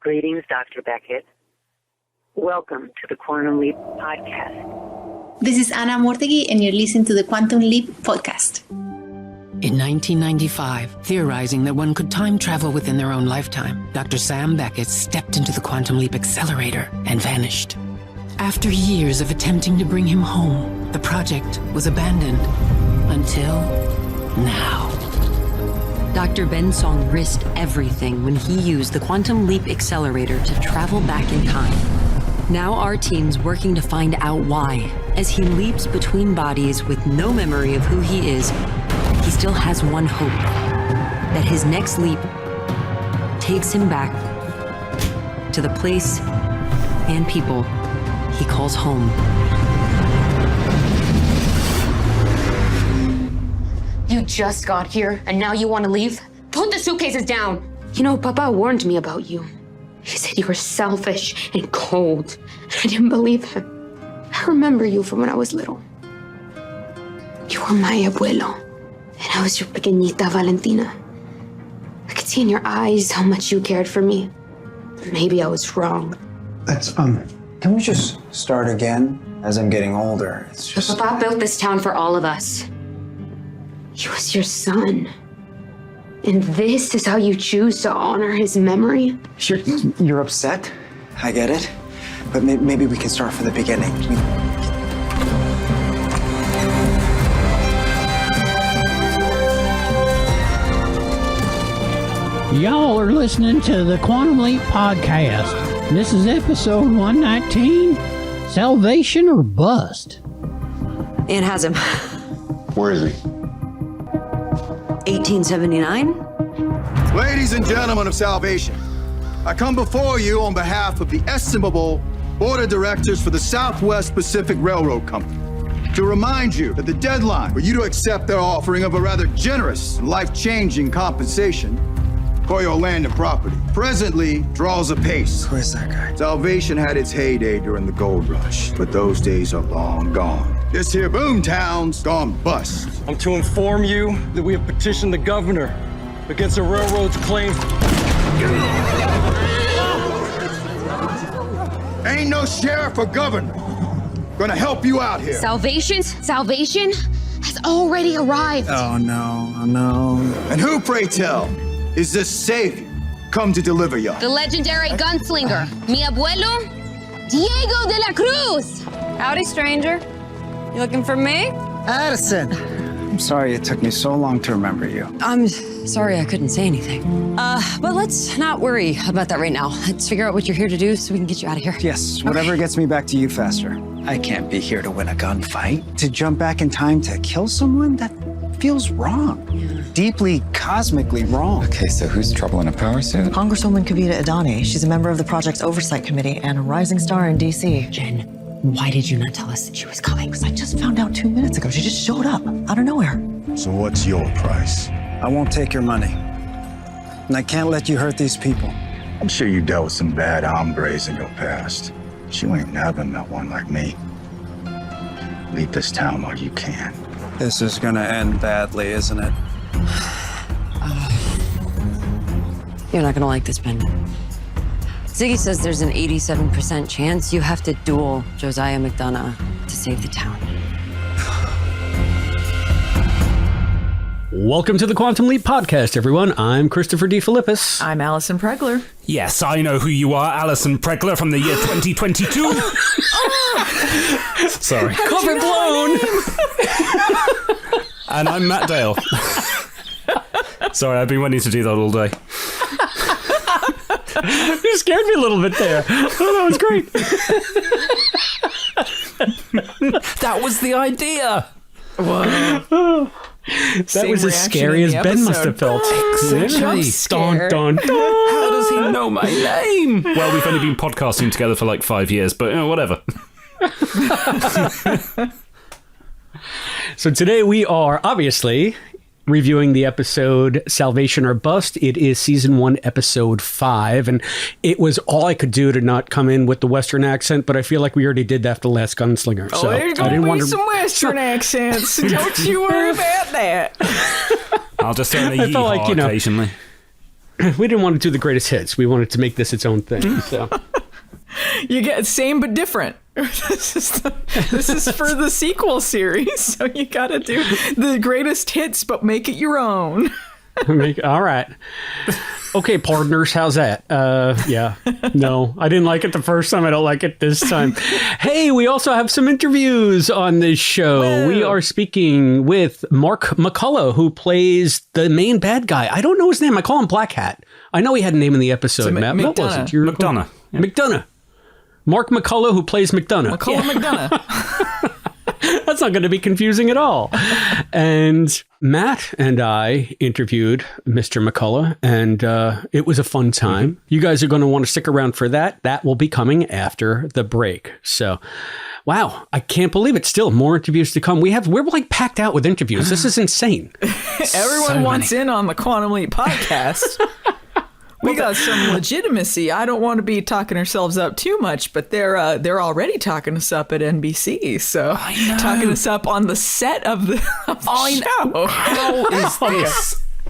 Greetings, Dr. Beckett. Welcome to the Quantum Leap Podcast. This is Anna Mortegui, and you're listening to the Quantum Leap Podcast. In 1995, theorizing that one could time travel within their own lifetime, Dr. Sam Beckett stepped into the Quantum Leap accelerator and vanished. After years of attempting to bring him home, the project was abandoned until now. Dr. Ben Song risked everything when he used the Quantum Leap accelerator to travel back in time. Now our team's working to find out why. As he leaps between bodies with no memory of who he is, he still has one hope, that his next leap takes him back to the place and people he calls home. You just got here, and now you want to leave? Put the suitcases down. You know, Papa warned me about you. He said you were selfish and cold. I didn't believe him. I remember you from when I was little. You were my abuelo, and I was your pequeñita Valentina. I could see in your eyes how much you cared for me. Maybe I was wrong. Can we just start again? As I'm getting older, it's just... But Papa built this town for all of us. He was your son. And this is how you choose to honor his memory? You're upset. I get it. But maybe we can start from the beginning. Y'all are listening to the Quantum Leap Podcast. This is episode 119, Salvation or Bust. Ian has him. Where is he? 1879? Ladies and gentlemen of Salvation, I come before you on behalf of the estimable Board of Directors for the Southwest Pacific Railroad Company to remind you that the deadline for you to accept their offering of a rather generous and life-changing compensation for your land and property presently draws apace. Who is that guy? Salvation had its heyday during the gold rush, but those days are long gone. This here boomtown's gone bust. I'm to inform you that we have petitioned the governor against the railroad's claims. Ain't no sheriff or governor gonna help you out here. Salvation has already arrived. Oh no. And who, pray tell, is this savior come to deliver y'all? The legendary gunslinger, mi abuelo, Diego de la Cruz. Howdy, stranger. You looking for me? Addison! I'm sorry it took me so long to remember you. I'm sorry I couldn't say anything. But let's not worry about that right now. Let's figure out what you're here to do so we can get you out of here. Yes, whatever gets me back to you faster. I can't be here to win a gunfight. To jump back in time to kill someone? That feels wrong. Yeah. Deeply, cosmically wrong. Okay, so who's trouble in a power suit? Congresswoman Kavita Adani. She's a member of the project's oversight committee and a rising star in D.C. Jen, why did you not tell us that she was coming? Because I just found out 2 minutes ago. She just showed up out of nowhere. So what's your price? I won't take your money. And I can't let you hurt these people. I'm sure you dealt with some bad hombres in your past. But you ain't never met one like me. Leave this town while you can. This is gonna end badly, isn't it? You're not gonna like this, Ben. Ziggy says there's an 87% chance you have to duel Josiah McDonough to save the town. Welcome to the Quantum Leap Podcast, everyone. I'm Christopher DeFilippis. I'm Allison Pregler. Yes, I know who you are, Allison Pregler from the year 2022. Sorry. Cover blown. And I'm Matt Dale. Sorry, I've been wanting to do that all day. You scared me a little bit there. Oh, that was great. That was the idea. Whoa. That was as scary as Ben must have felt. Exactly. Dun, dun, dun. How does he know my name? Well, we've only been podcasting together for like 5 years, but whatever. So today we are obviously reviewing the episode Salvation or Bust. It is season 1, episode 5, and it was all I could do to not come in with the Western accent, but I feel like we already did that for the last Gunslinger. Oh, so there's I didn't gonna want be to... some Western accents. Don't you worry about that. I'll just throw in a yeehaw occasionally. We didn't want to do the greatest hits. We wanted to make this its own thing. So you get same but different. This is for the sequel series, so you got to do the greatest hits, but make it your own. All right. Okay, partners, how's that? Yeah. No, I didn't like it the first time. I don't like it this time. Hey, we also have some interviews on this show. Whoa. We are speaking with Mark McCullough, who plays the main bad guy. I don't know his name. I call him Black Hat. I know he had a name in the episode, Matt. What was it? McDonough. Yeah. McDonough. Mark McCullough, who plays McDonough. McDonough. That's not going to be confusing at all. And Matt and I interviewed Mr. McCullough, and it was a fun time. Mm-hmm. You guys are going to want to stick around for that. That will be coming after the break. So, wow, I can't believe it. Still more interviews to come. We're like packed out with interviews. This is insane. Everyone wants in on the Quantum Leap podcast. We got some legitimacy. I don't want to be talking ourselves up too much, but they're already talking us up at NBC. So talking us up on the set of the show.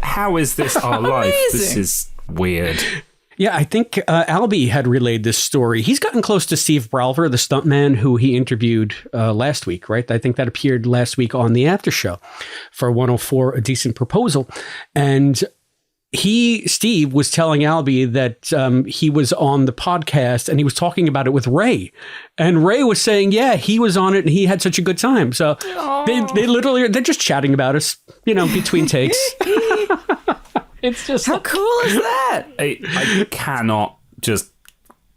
How is this our life? This is weird. Yeah, I think Albie had relayed this story. He's gotten close to Steve Bralver, the stuntman who he interviewed last week, right? I think that appeared last week on the after show for 104, A Decent Proposal. And Steve was telling Albie that he was on the podcast and he was talking about it with Ray. And Ray was saying, yeah, he was on it and he had such a good time. So they're just chatting about us, between takes. It's just how cool is that? I cannot just,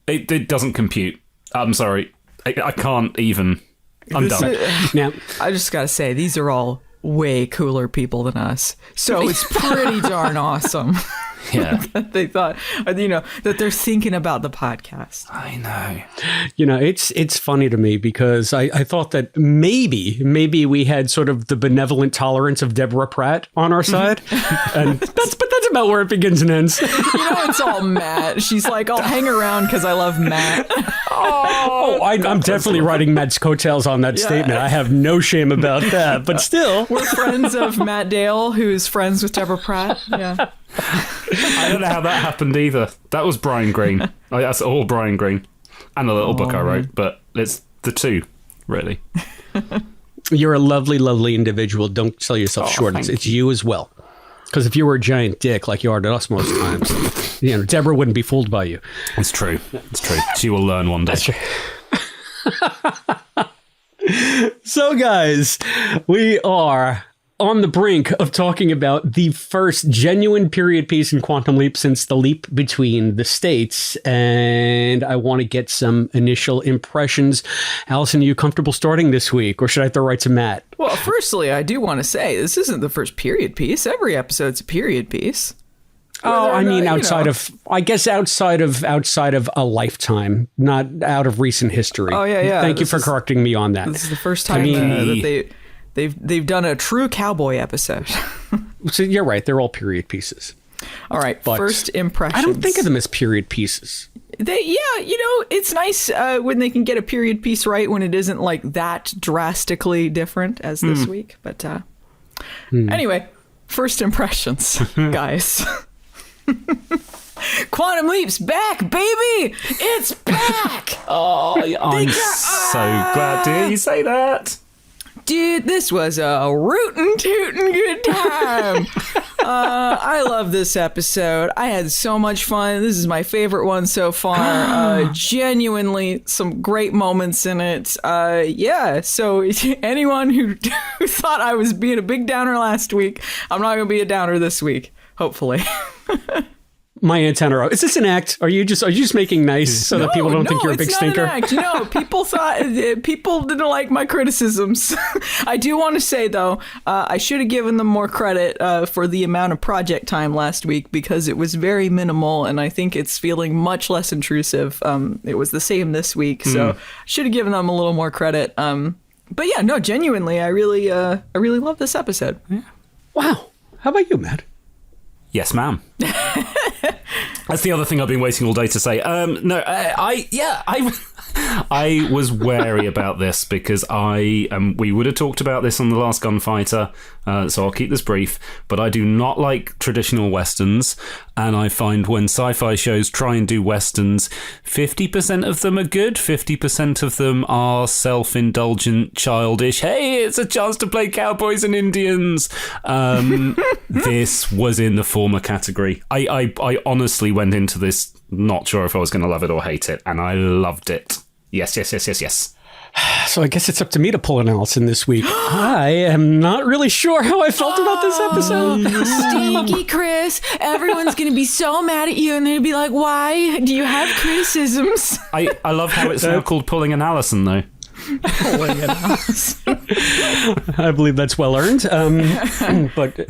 it doesn't compute. I'm sorry. I can't even. I'm done. Now, I just got to say, these are all way cooler people than us, so it's pretty darn awesome. Yeah. That they thought, that they're thinking about the podcast. I know. It's funny to me because I thought that maybe we had sort of the benevolent tolerance of Deborah Pratt on our side, and that's about where it begins and ends. It's all Matt. She's like, I'll hang around because I love Matt. I'm definitely riding Matt's coattails on that statement. I have no shame about that, but still. We're friends of Matt Dale, who's friends with Deborah Pratt. Yeah. I don't know how that happened either. That was Brian Greene. That's all Brian Greene. And a little book I wrote, but it's the two, really. You're a lovely, lovely individual. Don't sell yourself short. It's you as well. Because if you were a giant dick like you are to us most times, Deborah wouldn't be fooled by you. It's true. It's true. She will learn one day. That's true. So, guys, we are on the brink of talking about the first genuine period piece in Quantum Leap since the leap between the states. And I want to get some initial impressions. Allison, are you comfortable starting this week, or should I throw right to Matt? Well, firstly, I do want to say this isn't the first period piece. Every episode's a period piece. Outside of a lifetime, not out of recent history. Oh, yeah. Thank you for correcting me on that. This is the first time that they've done a true cowboy episode. So you're right. They're all period pieces. All right. But first impressions. I don't think of them as period pieces. It's nice when they can get a period piece right when it isn't like that drastically different as this week. But anyway, first impressions, guys. Quantum Leap's back, baby! It's back! I'm so glad to hear you say that. Dude, this was a rootin' tootin' good time. I love this episode. I had so much fun. This is my favorite one so far. Genuinely, some great moments in it. So anyone who thought I was being a big downer last week, I'm not going to be a downer this week, hopefully. My antenna. Is this an act? Are you just making nice so that people don't think you're a big stinker? No, it's not an act. People didn't like my criticisms. I do want to say though, I should have given them more credit for the amount of project time last week because it was very minimal, and I think it's feeling much less intrusive. It was the same this week, so should have given them a little more credit. But yeah, no, genuinely, I really love this episode. Yeah. Wow. How about you, Matt? Yes, ma'am. That's the other thing I've been waiting all day to say. I was wary about this because we would have talked about this on the last Gunfighter, so I'll keep this brief, but I do not like traditional westerns, and I find when sci-fi shows try and do westerns, 50% of them are good, 50% of them are self-indulgent, childish, hey, it's a chance to play cowboys and Indians. This was in the former category. I honestly went into this not sure if I was going to love it or hate it, and I loved it. Yes. So I guess it's up to me to pull an Allison this week. I am not really sure how I felt about this episode. Stinky Chris. Everyone's going to be so mad at you, and they'll be like, why do you have criticisms? I love how it's now called pulling an Allison, though. Pulling an Allison. I believe that's well earned. But...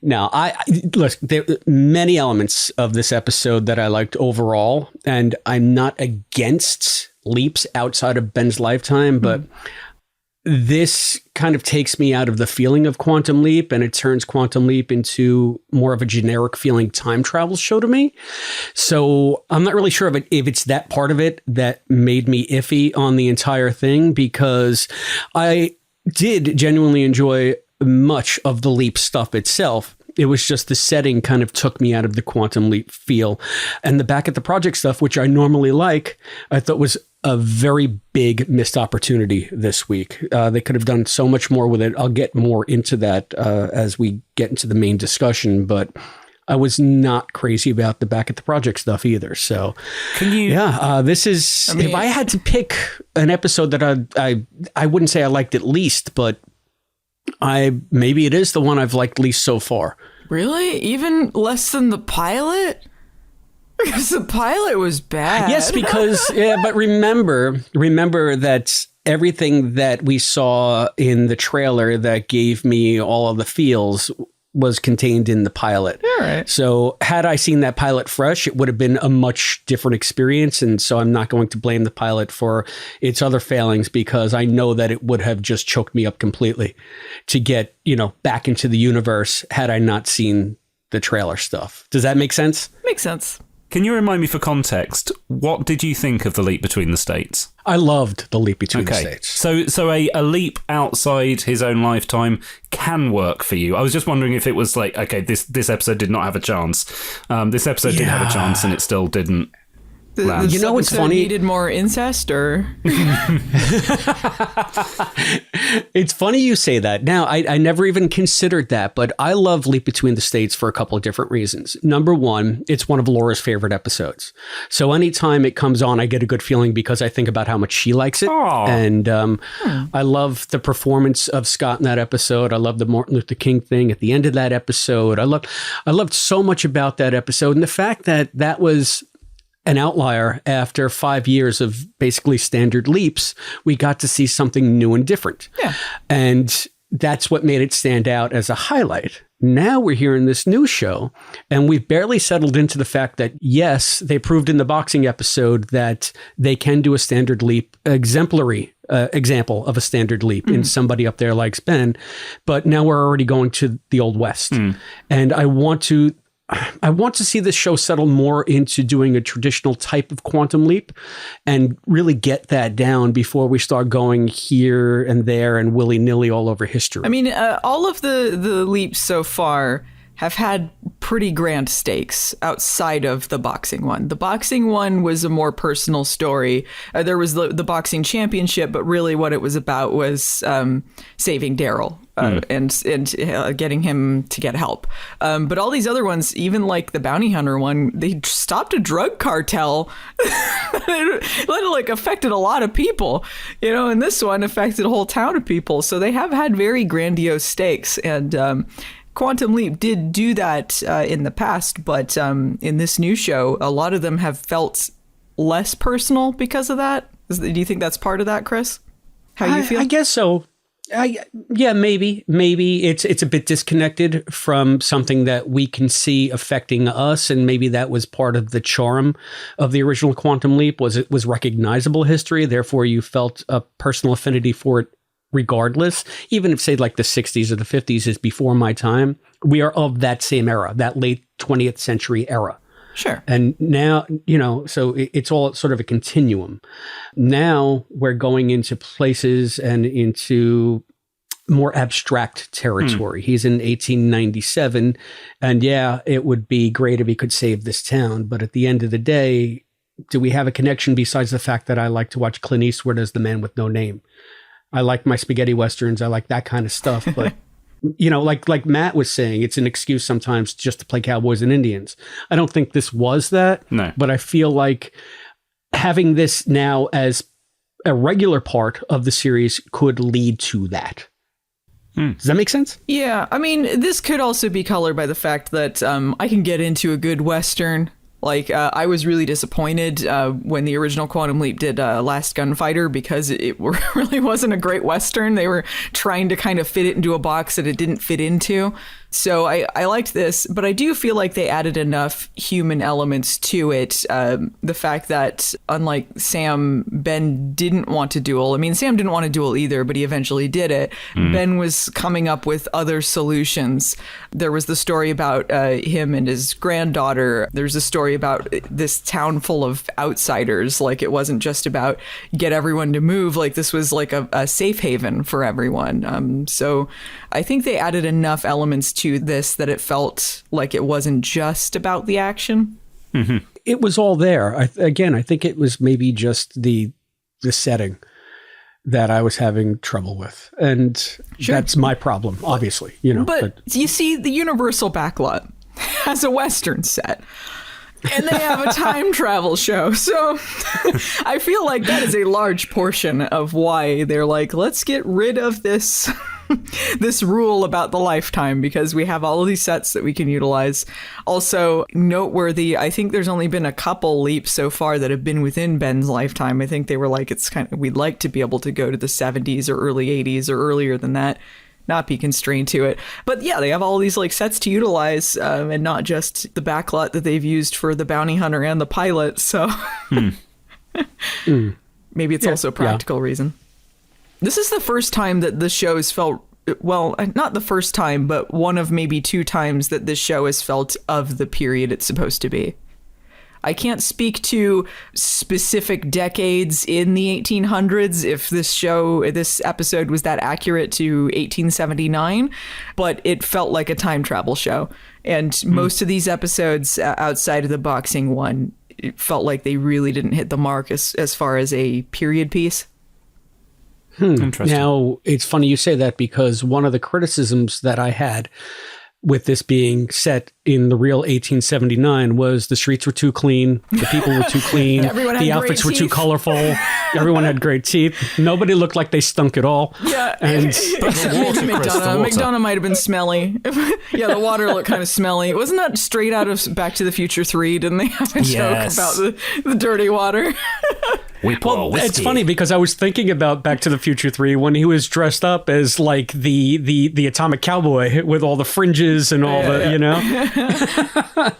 Now, look, there are many elements of this episode that I liked overall, and I'm not against leaps outside of Ben's lifetime, but this kind of takes me out of the feeling of Quantum Leap, and it turns Quantum Leap into more of a generic feeling time travel show to me. So I'm not really sure if it's that part of it that made me iffy on the entire thing, because I did genuinely enjoy much of the Leap stuff itself. It was just the setting kind of took me out of the Quantum Leap feel. And the back at the project stuff, which I normally like, I thought was a very big missed opportunity this week. They could have done so much more with it. I'll get more into that as we get into the main discussion, but I was not crazy about the back at the project stuff either. So, this is, if I had to pick an episode that I wouldn't say I liked it least, but maybe it is the one I've liked least so far. Really? Even less than the pilot? Because the pilot was bad. Yes, because but remember that everything that we saw in the trailer that gave me all of the feels was contained in the pilot. All right. So had I seen that pilot fresh, it would have been a much different experience. And so I'm not going to blame the pilot for its other failings, because I know that it would have just choked me up completely to get, back into the universe had I not seen the trailer stuff. Does that make sense? Makes sense. Can you remind me for context, what did you think of the leap between the states? I loved the leap between the states. So a leap outside his own lifetime can work for you. I was just wondering if it was like, okay, this episode did not have a chance. This episode did have a chance and it still didn't land. You know what's funny? Needed more incest, or it's funny you say that. Now, I never even considered that, but I love Leap Between the States for a couple of different reasons. Number one, it's one of Laura's favorite episodes. So anytime it comes on, I get a good feeling because I think about how much she likes it. Aww. And I love the performance of Scott in that episode. I love the Martin Luther King thing at the end of that episode. I loved so much about that episode. And the fact that was an outlier after 5 years of basically standard leaps, we got to see something new and different. Yeah. And that's what made it stand out as a highlight. Now we're here in this new show, and we've barely settled into the fact that, yes, they proved in the boxing episode that they can do a standard leap, exemplary example of a standard leap in somebody up there like Ben. But now we're already going to the Old West. And I want to see this show settle more into doing a traditional type of quantum leap and really get that down before we start going here and there and willy-nilly all over history. I mean, all of the leaps so far have had pretty grand stakes outside of the boxing one. The boxing one was a more personal story. There was the boxing championship, but really what it was about was saving Daryl. And getting him to get help. But all these other ones, even like the bounty hunter one, they stopped a drug cartel that affected a lot of people, and this one affected a whole town of people. So they have had very grandiose stakes, and Quantum Leap did do that in the past, but in this new show, a lot of them have felt less personal because of that. Do you think that's part of that, Chris? How you feel? I guess so. Yeah, maybe it's a bit disconnected from something that we can see affecting us, and maybe that was part of the charm of the original Quantum Leap. It was recognizable history, therefore you felt a personal affinity for it regardless. Even if, say, like the 60s or the 50s is before my time, we are of that same era, that late 20th century era. Sure. And now, so it's all sort of a continuum. Now we're going into places and into more abstract territory. He's in 1897, and yeah, it would be great if he could save this town. But at the end of the day, do we have a connection besides the fact that I like to watch Clint Eastwood as The Man with No Name? I like my spaghetti westerns. I like that kind of stuff. But, like Matt was saying, it's an excuse sometimes just to play cowboys and Indians. I don't think this was that. No. But I feel like having this now as a regular part of the series could lead to that. Does that make sense? Yeah, I mean, this could also be colored by the fact that I can get into a good Western. Like, I was really disappointed when the original Quantum Leap did Last Gunfighter because it really wasn't a great Western. They were trying to kind of fit it into a box that it didn't fit into. So I liked this, but I do feel like they added enough human elements to it. The fact that, unlike Sam, Ben didn't want to duel. I mean, Sam didn't want to duel either, but he eventually did it. Ben was coming up with other solutions. There was the story about him and his granddaughter. There's a story about this town full of outsiders. Like, it wasn't just about get everyone to move. Like, this was like a safe haven for everyone. So I think they added enough elements to this that it felt like it wasn't just about the action. Mm-hmm. It was all there. I think it was maybe just the setting that I was having trouble with. And that's my problem, obviously. But you see, the Universal backlot has a Western set. And they have a time travel show. So I feel like that is a large portion of why they're like, let's get rid of this this rule about the lifetime, because we have all of these sets that we can utilize. Also noteworthy, I think there's only been a couple leaps so far that have been within Ben's lifetime. I think they were like, we'd like to be able to go to the 70s or early 80s or earlier than that, not be constrained to it. But yeah, they have all these like sets to utilize, and not just the backlot that they've used for the bounty hunter and the pilot. So maybe it's also a practical reason. This is the first time that the show has felt, well, not the first time, but one of maybe two times that this show has felt of the period it's supposed to be. I can't speak to specific decades in the 1800s if this episode was that accurate to 1879, but it felt like a time travel show. And most of these episodes outside of the boxing one, it felt like they really didn't hit the mark as far as a period piece. Interesting. Now, it's funny you say that, because one of the criticisms that I had with this being set in the real 1879 was the streets were too clean, the people were too clean, the outfits were too colorful, everyone had great teeth, nobody looked like they stunk at all. Yeah, and McDonough might have been smelly. Yeah, the water looked kind of smelly. Wasn't that straight out of Back to the Future 3? Didn't they have a joke about the dirty water? It's funny because I was thinking about Back to the Future 3 when he was dressed up as like the atomic cowboy with all the fringes and all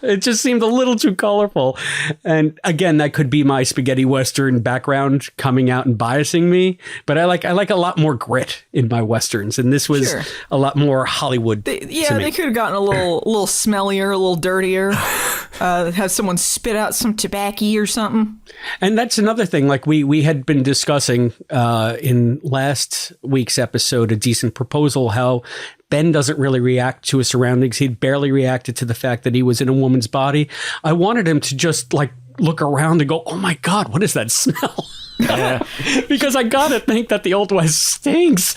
it just seemed a little too colorful. And again, that could be my spaghetti Western background coming out and biasing me, but I like a lot more grit in my Westerns, and this was a lot more Hollywood. They could have gotten a little smellier, a little dirtier, have someone spit out some tobacco or something. And that's another thing. Like we had been discussing in last week's episode, A Decent Proposal, how Ben doesn't really react to his surroundings. He barely reacted to the fact that he was in a woman's body. I wanted him to just like look around and go, oh my God, what is that smell? Yeah. Because I gotta think that the Old West stinks.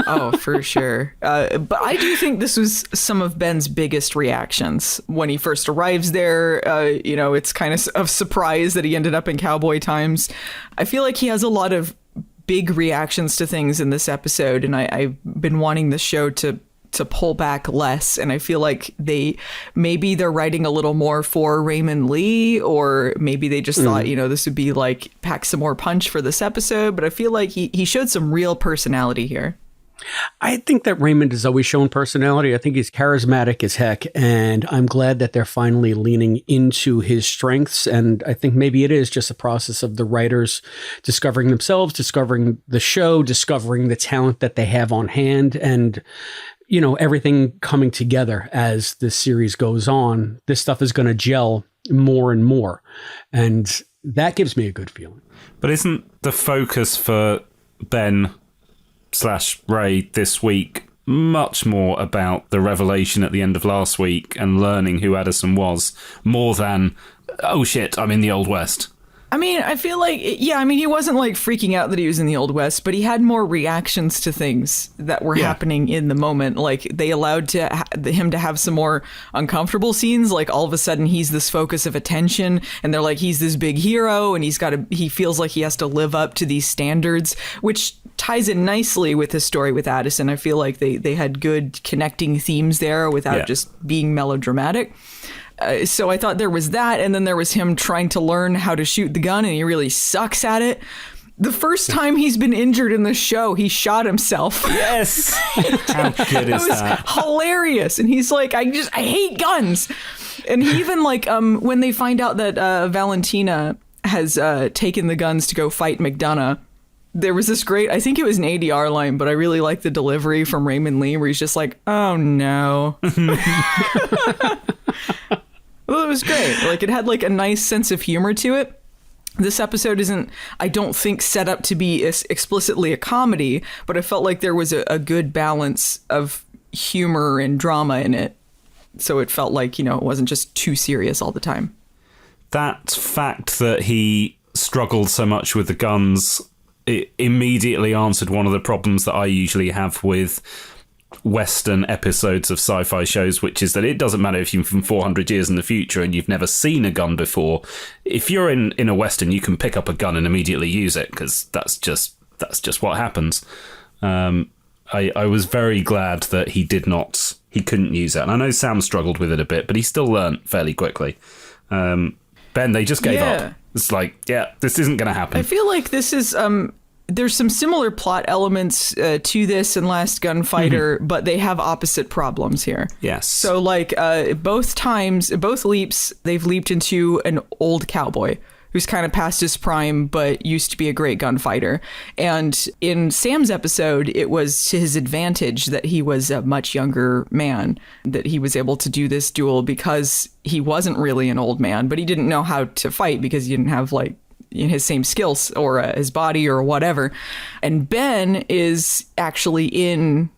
Oh, for sure. But I do think this was some of Ben's biggest reactions when he first arrives there. It's kind of surprise that he ended up in cowboy times. I feel like he has a lot of big reactions to things in this episode, and I've been wanting the show to pull back less, and I feel like they're writing a little more for Raymond Lee, or maybe they just thought this would be like pack some more punch for this episode, but I feel like he showed some real personality here. I think that Raymond has always shown personality. I think he's charismatic as heck, and I'm glad that they're finally leaning into his strengths. And I think maybe it is just a process of the writers discovering themselves, discovering the show, discovering the talent that they have on hand, and everything coming together as the series goes on. This stuff is going to gel more and more. And that gives me a good feeling. But isn't the focus for Ben / Ray this week much more about the revelation at the end of last week and learning who Addison was, more than, oh shit, I'm in the Old West? I mean, I feel like, he wasn't like freaking out that he was in the Old West, but he had more reactions to things that were happening in the moment. Like, they allowed him to have some more uncomfortable scenes. Like, all of a sudden, he's this focus of attention, and they're like, he's this big hero, and he feels like he has to live up to these standards, which ties in nicely with his story with Addison. I feel like they had good connecting themes there without just being melodramatic. So I thought there was that, and then there was him trying to learn how to shoot the gun, and he really sucks at it. The first time he's been injured in the show, he shot himself. Yes! How good is that? It was hilarious. And he's like, I hate guns. And he even, like, when they find out that Valentina has taken the guns to go fight McDonough, there was this great, I think it was an ADR line, but I really like the delivery from Raymond Lee, where he's just like, oh no. Well, it was great. Like, it had like a nice sense of humor to it. This episode isn't, I don't think, set up to be explicitly a comedy, but I felt like there was a good balance of humor and drama in it. So it felt like, it wasn't just too serious all the time. That fact that he struggled so much with the guns, it immediately answered one of the problems that I usually have with Western episodes of sci-fi shows, which is that it doesn't matter if you're from 400 years in the future and you've never seen a gun before. If you're in a Western, you can pick up a gun and immediately use it, because that's just what happens. I was very glad that he couldn't use it. And I know Sam struggled with it a bit, but he still learnt fairly quickly. Ben, they just gave up. It's like, this isn't going to happen. I feel like this is... there's some similar plot elements to this and Last Gunfighter, but they have opposite problems here. Yes. So, like, both leaps, they've leaped into an old cowboy who's kind of past his prime, but used to be a great gunfighter. And in Sam's episode, it was to his advantage that he was a much younger man, that he was able to do this duel because he wasn't really an old man, but he didn't know how to fight because he didn't have, like, his same skills or his body or whatever. And Ben is actually in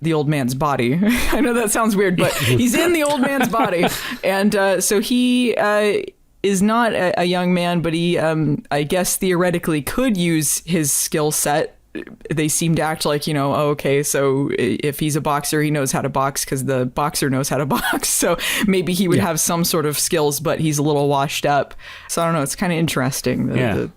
the old man's body. I know that sounds weird, but he's in the old man's body. And so he is not a young man, but he, I guess, theoretically could use his skill set. They seem to act like, okay, so if he's a boxer, he knows how to box because the boxer knows how to box. So maybe he would have some sort of skills, but he's a little washed up. So I don't know. It's kind of interesting, the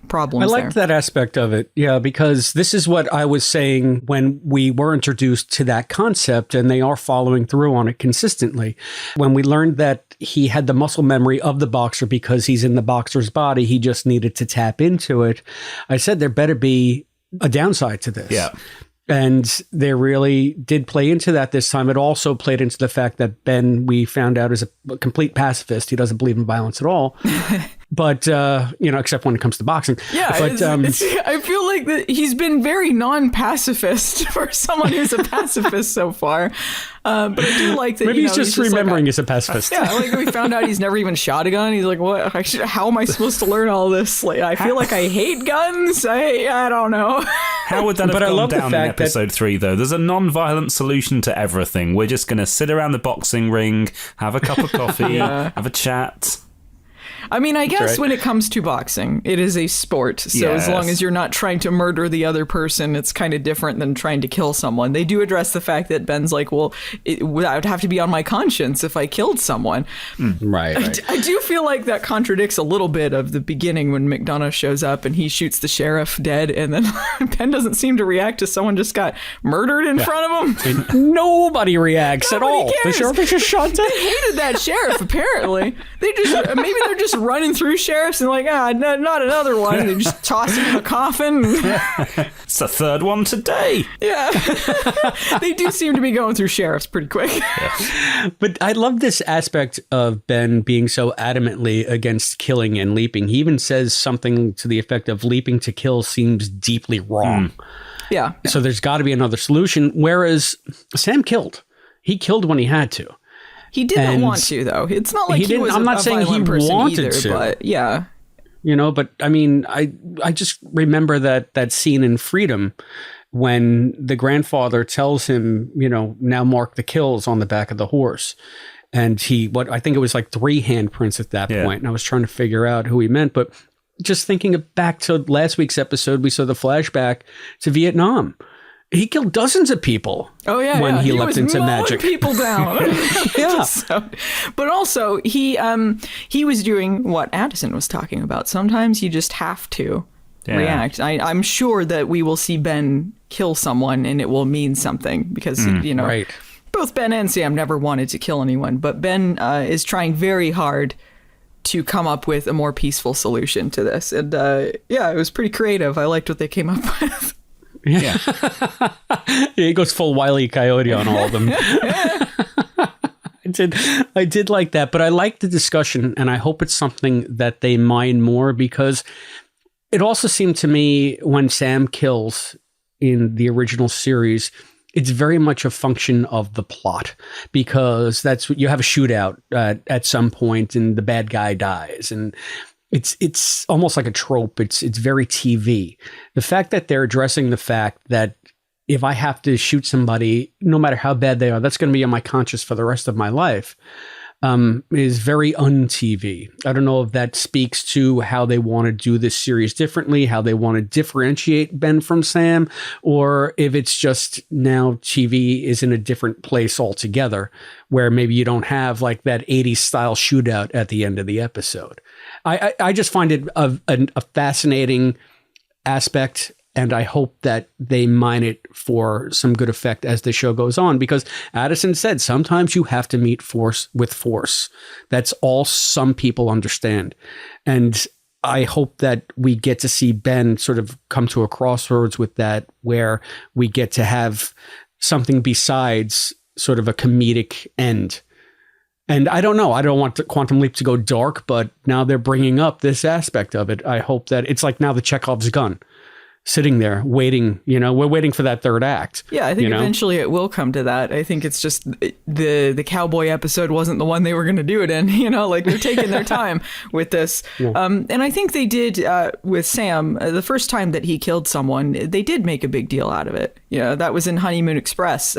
problems I liked that aspect of it. Yeah, because this is what I was saying when we were introduced to that concept, and they are following through on it consistently. When we learned that he had the muscle memory of the boxer because he's in the boxer's body, he just needed to tap into it. I said there better be a downside to this. Yeah. And they really did play into that this time. It also played into the fact that Ben, we found out, is a complete pacifist. He doesn't believe in violence at all. But, except when it comes to boxing. Yeah, but, I feel like he's been very non-pacifist for someone who's a pacifist so far. But I do like that. Maybe he's just remembering he's a pacifist. Yeah, like we found out he's never even shot a gun. He's like, what? How am I supposed to learn all this? Like, I feel like I hate guns. I don't know. How would that have gone down in episode 3, though? There's a non-violent solution to everything. We're just going to sit around the boxing ring, have a cup of coffee, have a chat. I mean, I guess when it comes to boxing, it is a sport. So as long as you're not trying to murder the other person, it's kind of different than trying to kill someone. They do address the fact that Ben's like, well, that would have to be on my conscience if I killed someone. Right. I do feel like that contradicts a little bit of the beginning when McDonough shows up and he shoots the sheriff dead. And then Ben doesn't seem to react to someone just got murdered in front of him. And nobody reacts at all. Cares. The sheriff is just shot dead. They hated that sheriff, apparently. Maybe they're just running through sheriffs and like, not another one. They just toss him in a coffin. It's the third one today. Yeah. They do seem to be going through sheriffs pretty quick. But I love this aspect of Ben being so adamantly against killing and leaping. He even says something to the effect of leaping to kill seems deeply wrong. Yeah. So there's got to be another solution. Whereas Sam killed. He killed when he had to. He didn't want to, though. It's not like he was I'm not a saying he violent person wanted either, to. but yeah. You know, but I mean, I just remember that scene in Freedom when the grandfather tells him, you know, now mark the kills on the back of the horse. And I think it was like 3 handprints at that point. And I was trying to figure out who he meant. But just thinking back to last week's episode, we saw the flashback to Vietnam. He killed dozens of people. Oh yeah, when he leapt was into mowing magic. people down. Yeah. But also he was doing what Addison was talking about. Sometimes you just have to react. I'm sure that we will see Ben kill someone and it will mean something because you know, right. Both Ben and Sam never wanted to kill anyone, but Ben is trying very hard to come up with a more peaceful solution to this. And yeah, it was pretty creative. I liked what they came up with. Yeah. He goes full Wile E. Coyote on all of them. I did like that, but I like the discussion, and I hope it's something that they mine more, because it also seemed to me when Sam kills in the original series, it's very much a function of the plot, because that's what you have a shootout at some point and the bad guy dies, and it's almost like a trope. It's very TV. The fact that they're addressing the fact that if I have to shoot somebody, no matter how bad they are, that's going to be on my conscience for the rest of my life, is very un-TV. I don't know if that speaks to how they want to do this series differently, how they want to differentiate Ben from Sam, or if it's just now TV is in a different place altogether, where maybe you don't have like that 80s style shootout at the end of the episode. I just find it a fascinating aspect, and I hope that they mine it for some good effect as the show goes on, because Addison said sometimes you have to meet force with force. That's all some people understand. And I hope that we get to see Ben sort of come to a crossroads with that, where we get to have something besides sort of a comedic end. And I don't know. I don't want Quantum Leap to go dark, but now they're bringing up this aspect of it. I hope that it's like now the Chekhov's gun sitting there waiting, you know, we're waiting for that third act. Yeah, I think eventually it will come to that. I think it's just the cowboy episode wasn't the one they were going to do it in, you know, like they're taking their time with this. Yeah. And I think they did with Sam, the first time that he killed someone, they did make a big deal out of it. You know, that was in Honeymoon Express.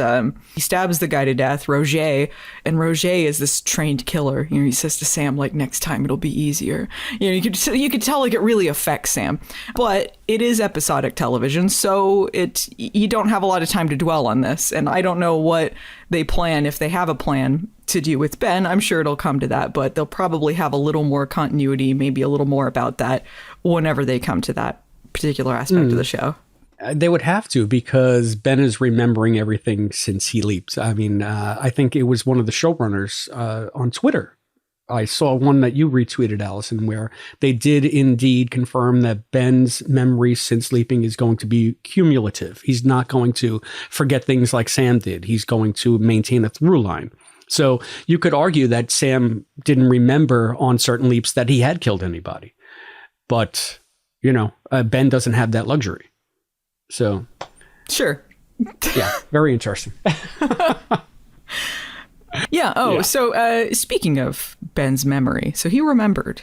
He stabs the guy to death, Roger, and Roger is this trained killer. You know, he says to Sam, like, next time it'll be easier. You know, you could tell like it really affects Sam, but it is episodic television, so you don't have a lot of time to dwell on this, and I don't know what they plan, if they have a plan to do with Ben. I'm sure it'll come to that, but they'll probably have a little more continuity, maybe a little more about that whenever they come to that particular aspect of the show. They would have to, because Ben is remembering everything since he leaps. I mean, I think it was one of the showrunners on Twitter. I saw one that you retweeted, Allison, where they did indeed confirm that Ben's memory since leaping is going to be cumulative. He's not going to forget things like Sam did. He's going to maintain a through line. So you could argue that Sam didn't remember on certain leaps that he had killed anybody. But, you know, Ben doesn't have that luxury. So. Sure. Yeah, very interesting. Yeah. Oh, yeah. So speaking of Ben's memory, so he remembered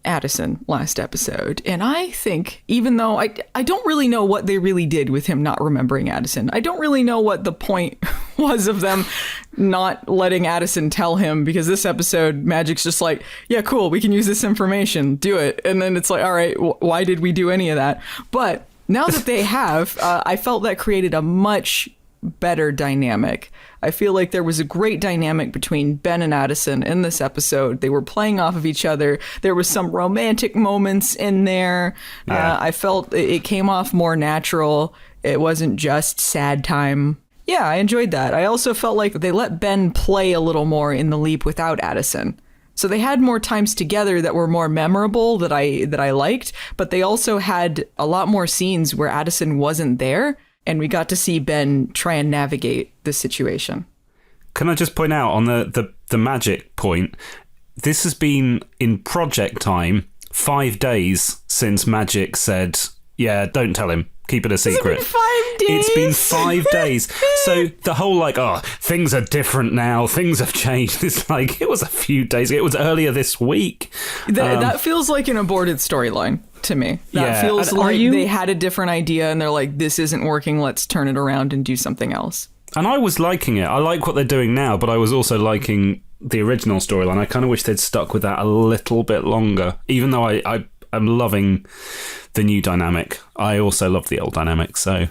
Addison last episode. And I think, even though I don't really know what they really did with him not remembering Addison, I don't really know what the point was of them not letting Addison tell him, because this episode, Magic's just like, yeah, cool, we can use this information, do it. And then it's like, all right, why did we do any of that? But now that they have, I felt that created a much better dynamic. I feel like there was a great dynamic between Ben and Addison in this episode. They were playing off of each other. There was some romantic moments in there. Yeah. I felt it came off more natural. It wasn't just sad time. Yeah, I enjoyed that. I also felt like they let Ben play a little more in the leap without Addison. So they had more times together that were more memorable that I liked, but they also had a lot more scenes where Addison wasn't there. And we got to see Ben try and navigate the situation. Can I just point out on the magic point, this has been in project time 5 days since Magic said, yeah, don't tell him, Keep it a secret. It's been 5 days. It's been 5 days. So the whole like, oh, things are different now. Things have changed. It's like, it was a few days. It was earlier this week. That feels like an aborted storyline to me. That feels like they had a different idea and they're like, this isn't working. Let's turn it around and do something else. And I was liking it. I like what they're doing now, but I was also liking the original storyline. I kind of wish they'd stuck with that a little bit longer. Even though I'm loving the new dynamic, I also love the old dynamic. So,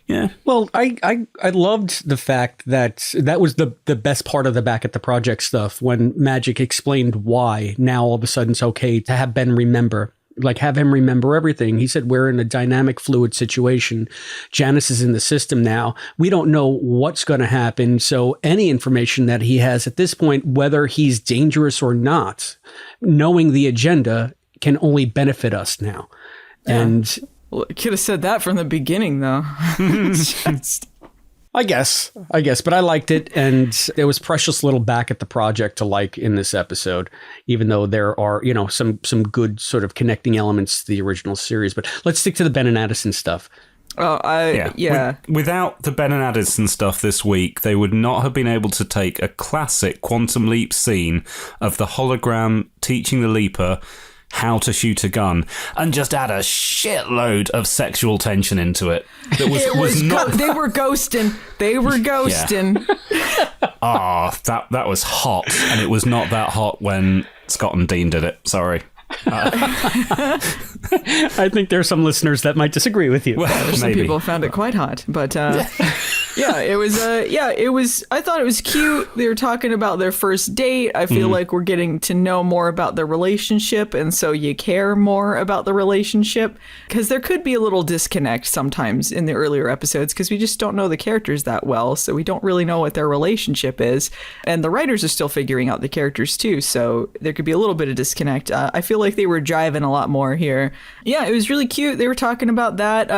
yeah. Well, I loved the fact that was the best part of the Back at the Project stuff, when Magic explained why now all of a sudden it's okay to have Ben remember. Like, have him remember everything. He said, we're in a dynamic, fluid situation. Janice is in the system now. We don't know what's going to happen. So any information that he has at this point, whether he's dangerous or not, knowing the agenda can only benefit us now. Yeah. And well, could have said that from the beginning, though. I guess, but I liked it, and there was precious little Back at the Project to like in this episode, even though there are, some good sort of connecting elements to the original series. But let's stick to the Ben and Addison stuff. Yeah. Without the Ben and Addison stuff this week, they would not have been able to take a classic Quantum Leap scene of the hologram teaching the Leaper how to shoot a gun and just add a shitload of sexual tension into it. That was not. They were ghosting. Yeah. That was hot, and it was not that hot when Scott and Dean did it. Sorry. I think there are some listeners that might disagree with you. Well, some people found it quite hot, but it was. I thought it was cute. They were talking about their first date. I feel like we're getting to know more about their relationship, and so you care more about the relationship, because there could be a little disconnect sometimes in the earlier episodes because we just don't know the characters that well, so we don't really know what their relationship is, and the writers are still figuring out the characters too, so there could be a little bit of disconnect. I feel like they were jiving a lot more here. Yeah, it was really cute. They were talking about that.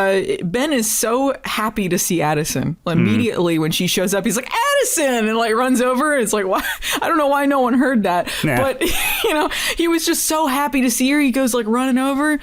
Ben is so happy to see Addison. Immediately when she shows up, he's like, Addison, and like runs over. It's like, why? I don't know why no one heard that, but he was just so happy to see her. He goes like running over.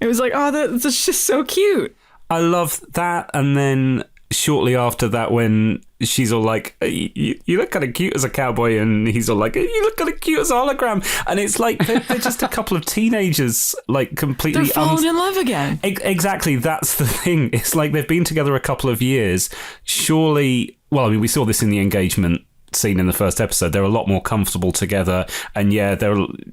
It was like, oh, that's just so cute. I love that. And then shortly after that, when she's all like, you look kind of cute as a cowboy, and he's all like, you look kind of cute as a hologram, and it's like they're just a couple of teenagers, like completely they're falling in love again. Exactly, that's the thing. It's like they've been together a couple of years. Surely, well, I mean, we saw this in the engagement scene in the first episode. They're a lot more comfortable together, and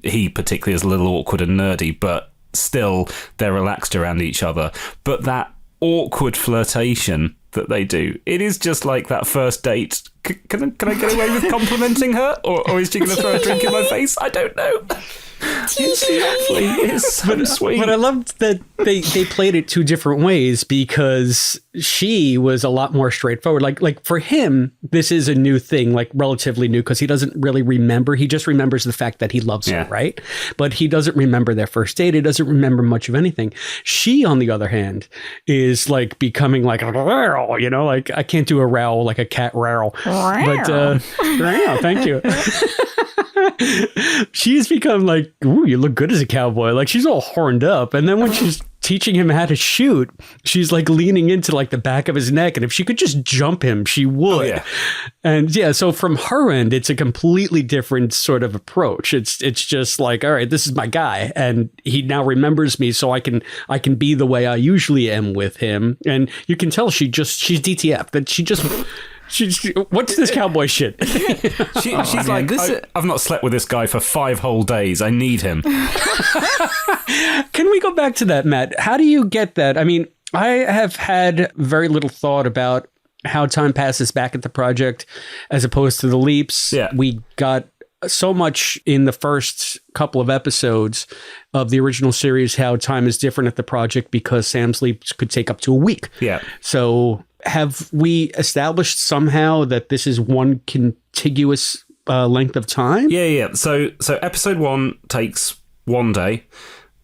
he particularly is a little awkward and nerdy, but still they're relaxed around each other. But that awkward flirtation that they do, it is just like that first date. Can I get away with complimenting her, or is she going to throw a drink in my face? I don't know. It's so sweet. But I loved that they played it two different ways, because she was a lot more straightforward. Like for him, this is a new thing, like relatively new, because he doesn't really remember. He just remembers the fact that he loves her, right? But he doesn't remember their first date. He doesn't remember much of anything. She, on the other hand, is like becoming like a row, like I can't do a row like a cat row. But thank you. She's become like, ooh, you look good as a cowboy. Like, she's all horned up. And then when she's teaching him how to shoot, she's like leaning into like the back of his neck. And if she could just jump him, she would. Oh, yeah. And so from her end, it's a completely different sort of approach. It's just like, all right, this is my guy, and he now remembers me, so I can be the way I usually am with him. And you can tell she's DTF, that she's what's this cowboy shit? She's like, I've not slept with this guy for 5 whole days. I need him. Can we go back to that, Matt? How do you get that? I mean, I have had very little thought about how time passes back at the project as opposed to the leaps. Yeah. We got so much in the first couple of episodes of the original series, how time is different at the project because Sam's leaps could take up to a week. Yeah. So have we established somehow that this is one contiguous length of time? Yeah. So episode 1 takes 1 day.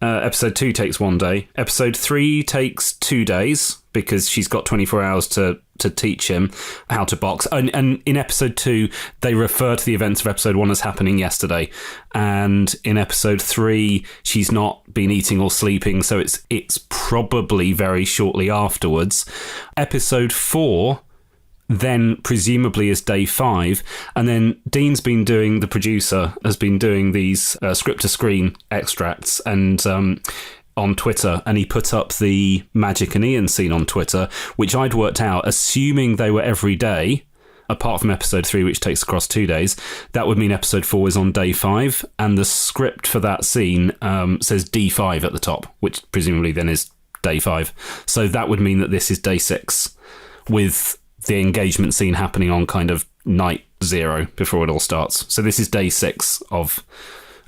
Episode 2 takes 1 day. Episode 3 takes 2 days, because she's got 24 hours to to teach him how to box. And in episode 2, they refer to the events of episode 1 as happening yesterday. And in episode 3, she's not been eating or sleeping, so it's probably very shortly afterwards. Episode 4 then presumably is day 5, and then Dean's been doing, the producer has been doing these script to screen extracts and on Twitter, and he put up the Magic and Ian scene on Twitter, which I'd worked out, assuming they were every day, apart from episode 3, which takes across 2 days, that would mean episode 4 is on day 5, and the script for that scene says D5 at the top, which presumably then is day 5. So that would mean that this is day 6, with the engagement scene happening on kind of night 0 before it all starts. So this is day 6 of,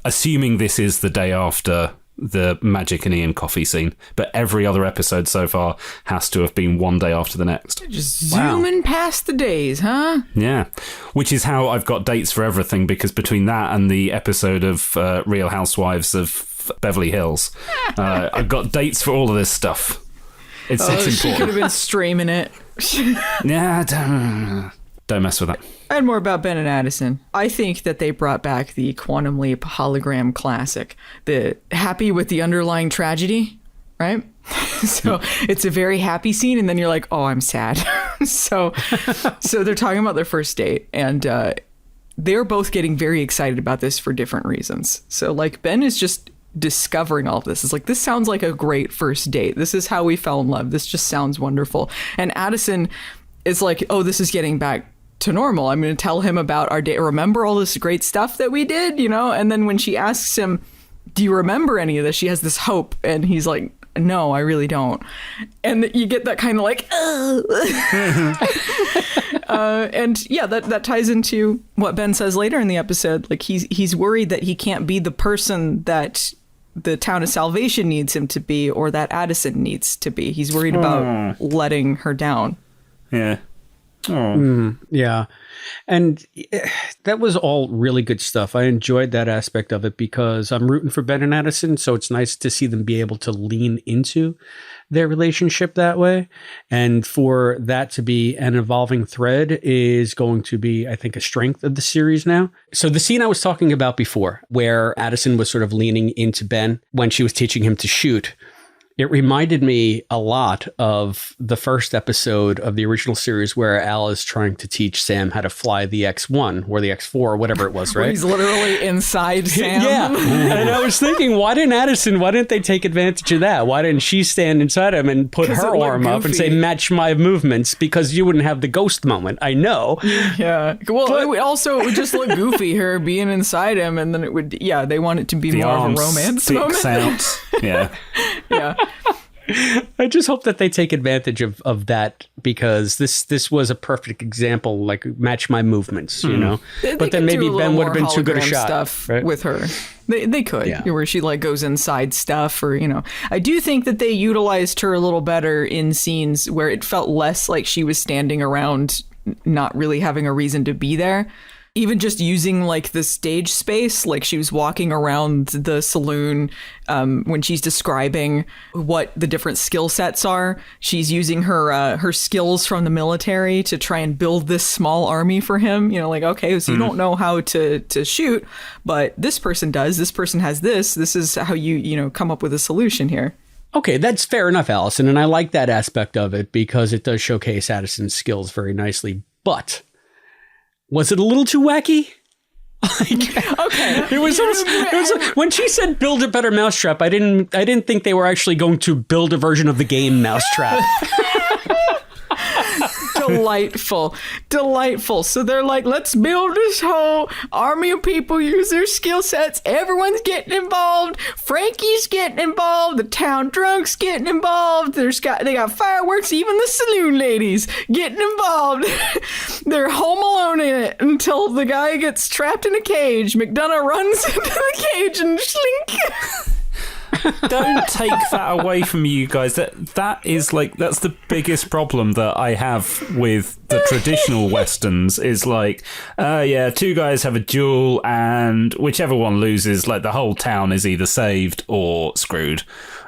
assuming this is the day after the Magic and Ian coffee scene, but every other episode so far has to have been one day after the next. Just zooming past the days, huh? Yeah, which is how I've got dates for everything, because between that and the episode of Real Housewives of Beverly Hills, I've got dates for all of this stuff. It's important. She could have been streaming it. Yeah, don't mess with that. And more about Ben and Addison. I think that they brought back the Quantum Leap hologram classic. The happy with the underlying tragedy, right? So it's a very happy scene, and then you're like, oh, I'm sad. So they're talking about their first date, and they're both getting very excited about this for different reasons. So like Ben is just discovering all of this. It's like, this sounds like a great first date. This is how we fell in love. This just sounds wonderful. And Addison is like, oh, this is getting back to normal. I'm going to tell him about our date. Remember all this great stuff that we did, you know? And then when she asks him, do you remember any of this? She has this hope. And he's like, no, I really don't. And you get that kind of like, and yeah, that ties into what Ben says later in the episode. Like he's worried that he can't be the person that the town of Salvation needs him to be, or that Addison needs to be. He's worried about letting her down. Yeah. Yeah. And that was all really good stuff. I enjoyed that aspect of it because I'm rooting for Ben and Addison. So it's nice to see them be able to lean into their relationship that way. And for that to be an evolving thread is going to be, I think, a strength of the series now. So the scene I was talking about before, where Addison was sort of leaning into Ben when she was teaching him to shoot, it reminded me a lot of the first episode of the original series where Al is trying to teach Sam how to fly the X1 or the X4 or whatever it was, right? He's literally inside Sam. Yeah. And I was thinking, why didn't they take advantage of that? Why didn't she stand inside him and put her arm up and say, match my movements? Because you wouldn't have the ghost moment. I know. Yeah. Well, it would just look goofy, her being inside him. And then it would, yeah, they want it to be the more of a romance moment. Out. Yeah. Yeah. I just hope that they take advantage of that, because this was a perfect example, like match my movements, you know. But then maybe Ben would have been too good a shot stuff right? with her. They could, where she like goes inside stuff, or you know. I do think that they utilized her a little better in scenes where it felt less like she was standing around, not really having a reason to be there. Even just using like the stage space, like she was walking around the saloon when she's describing what the different skill sets are. She's using her skills from the military to try and build this small army for him. You know, like, okay, so you don't know how to shoot, but this person does. This person has this. This is how you come up with a solution here. Okay, that's fair enough, Allison. And I like that aspect of it because it does showcase Addison's skills very nicely. But was it a little too wacky? Okay. It was when she said build a better mousetrap, I didn't think they were actually going to build a version of the game Mousetrap. Delightful. So they're like, let's build this whole army of people, use their skill sets. Everyone's getting involved. Frankie's getting involved. The town drunk's getting involved. They got fireworks. Even the saloon ladies getting involved. They're home alone in it until the guy gets trapped in a cage. McDonough runs into the cage and slink. Don't take that away from me, you guys. That is like, that's the biggest problem that I have with the traditional westerns is like, yeah, two guys have a duel and whichever one loses, like the whole town is either saved or screwed.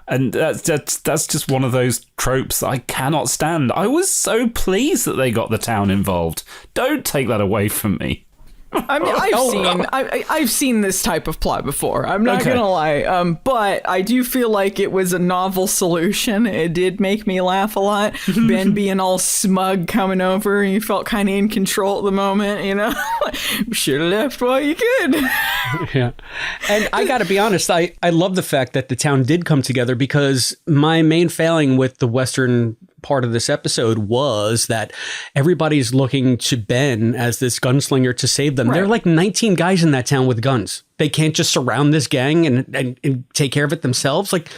And that's just one of those tropes that I cannot stand. I was so pleased that they got the town involved. Don't take that away from me. I mean, I've seen this type of plot before. I'm not gonna lie, but I do feel like it was a novel solution. It did make me laugh a lot. Ben being all smug coming over, and you felt kind of in control at the moment. You know, should have left while you could. Yeah, and I got to be honest. I love the fact that the town did come together because my main failing with the Western part of this episode was that everybody's looking to Ben as this gunslinger to save them. Right. There are like 19 guys in that town with guns. They can't just surround this gang and take care of it themselves. Like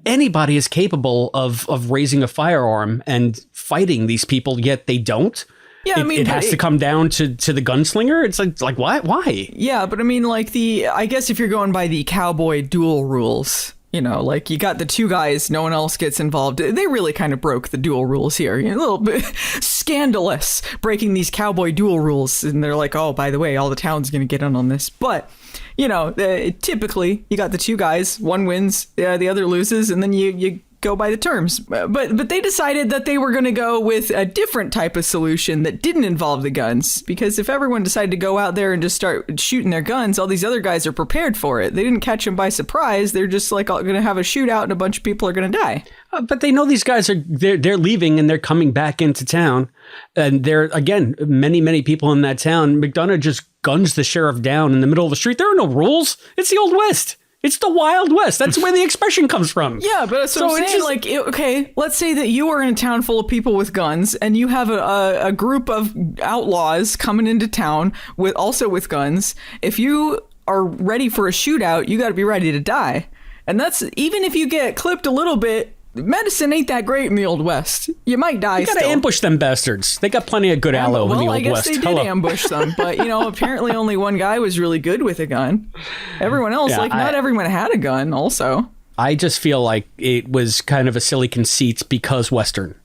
anybody is capable of raising a firearm and fighting these people, yet they don't. Yeah, I mean, it has to come down to the gunslinger. It's like why? Yeah, but I mean, like I guess if you're going by the cowboy duel rules, you know, like you got the two guys, no one else gets involved. They really kind of broke the duel rules here. You know, a little bit scandalous breaking these cowboy duel rules. And they're like, oh, by the way, all the town's going to get in on this. But, you know, typically you got the two guys, one wins, the other loses, and then you go by the terms. But they decided that they were going to go with a different type of solution that didn't involve the guns, because if everyone decided to go out there and just start shooting their guns, all these other guys are prepared for it. They didn't catch them by surprise. They're just like going to have a shootout and a bunch of people are going to die. But they know these guys they're leaving and they're coming back into town. And there, again, many people in that town. McDonough just guns the sheriff down in the middle of the street. There are no rules. It's the Old West. It's the Wild West. That's where the expression comes from. Yeah, but so I'm saying, like, okay, let's say that you are in a town full of people with guns, and you have a group of outlaws coming into town also with guns. If you are ready for a shootout, you got to be ready to die. And that's, even if you get clipped a little bit, medicine ain't that great in the Old West. You might die. You gotta ambush them bastards. They got plenty of good aloe in the Old West. Well, I guess they did ambush them, but you know, apparently only one guy was really good with a gun. Everyone else, not everyone had a gun. Also, I just feel like it was kind of a silly conceit because Western.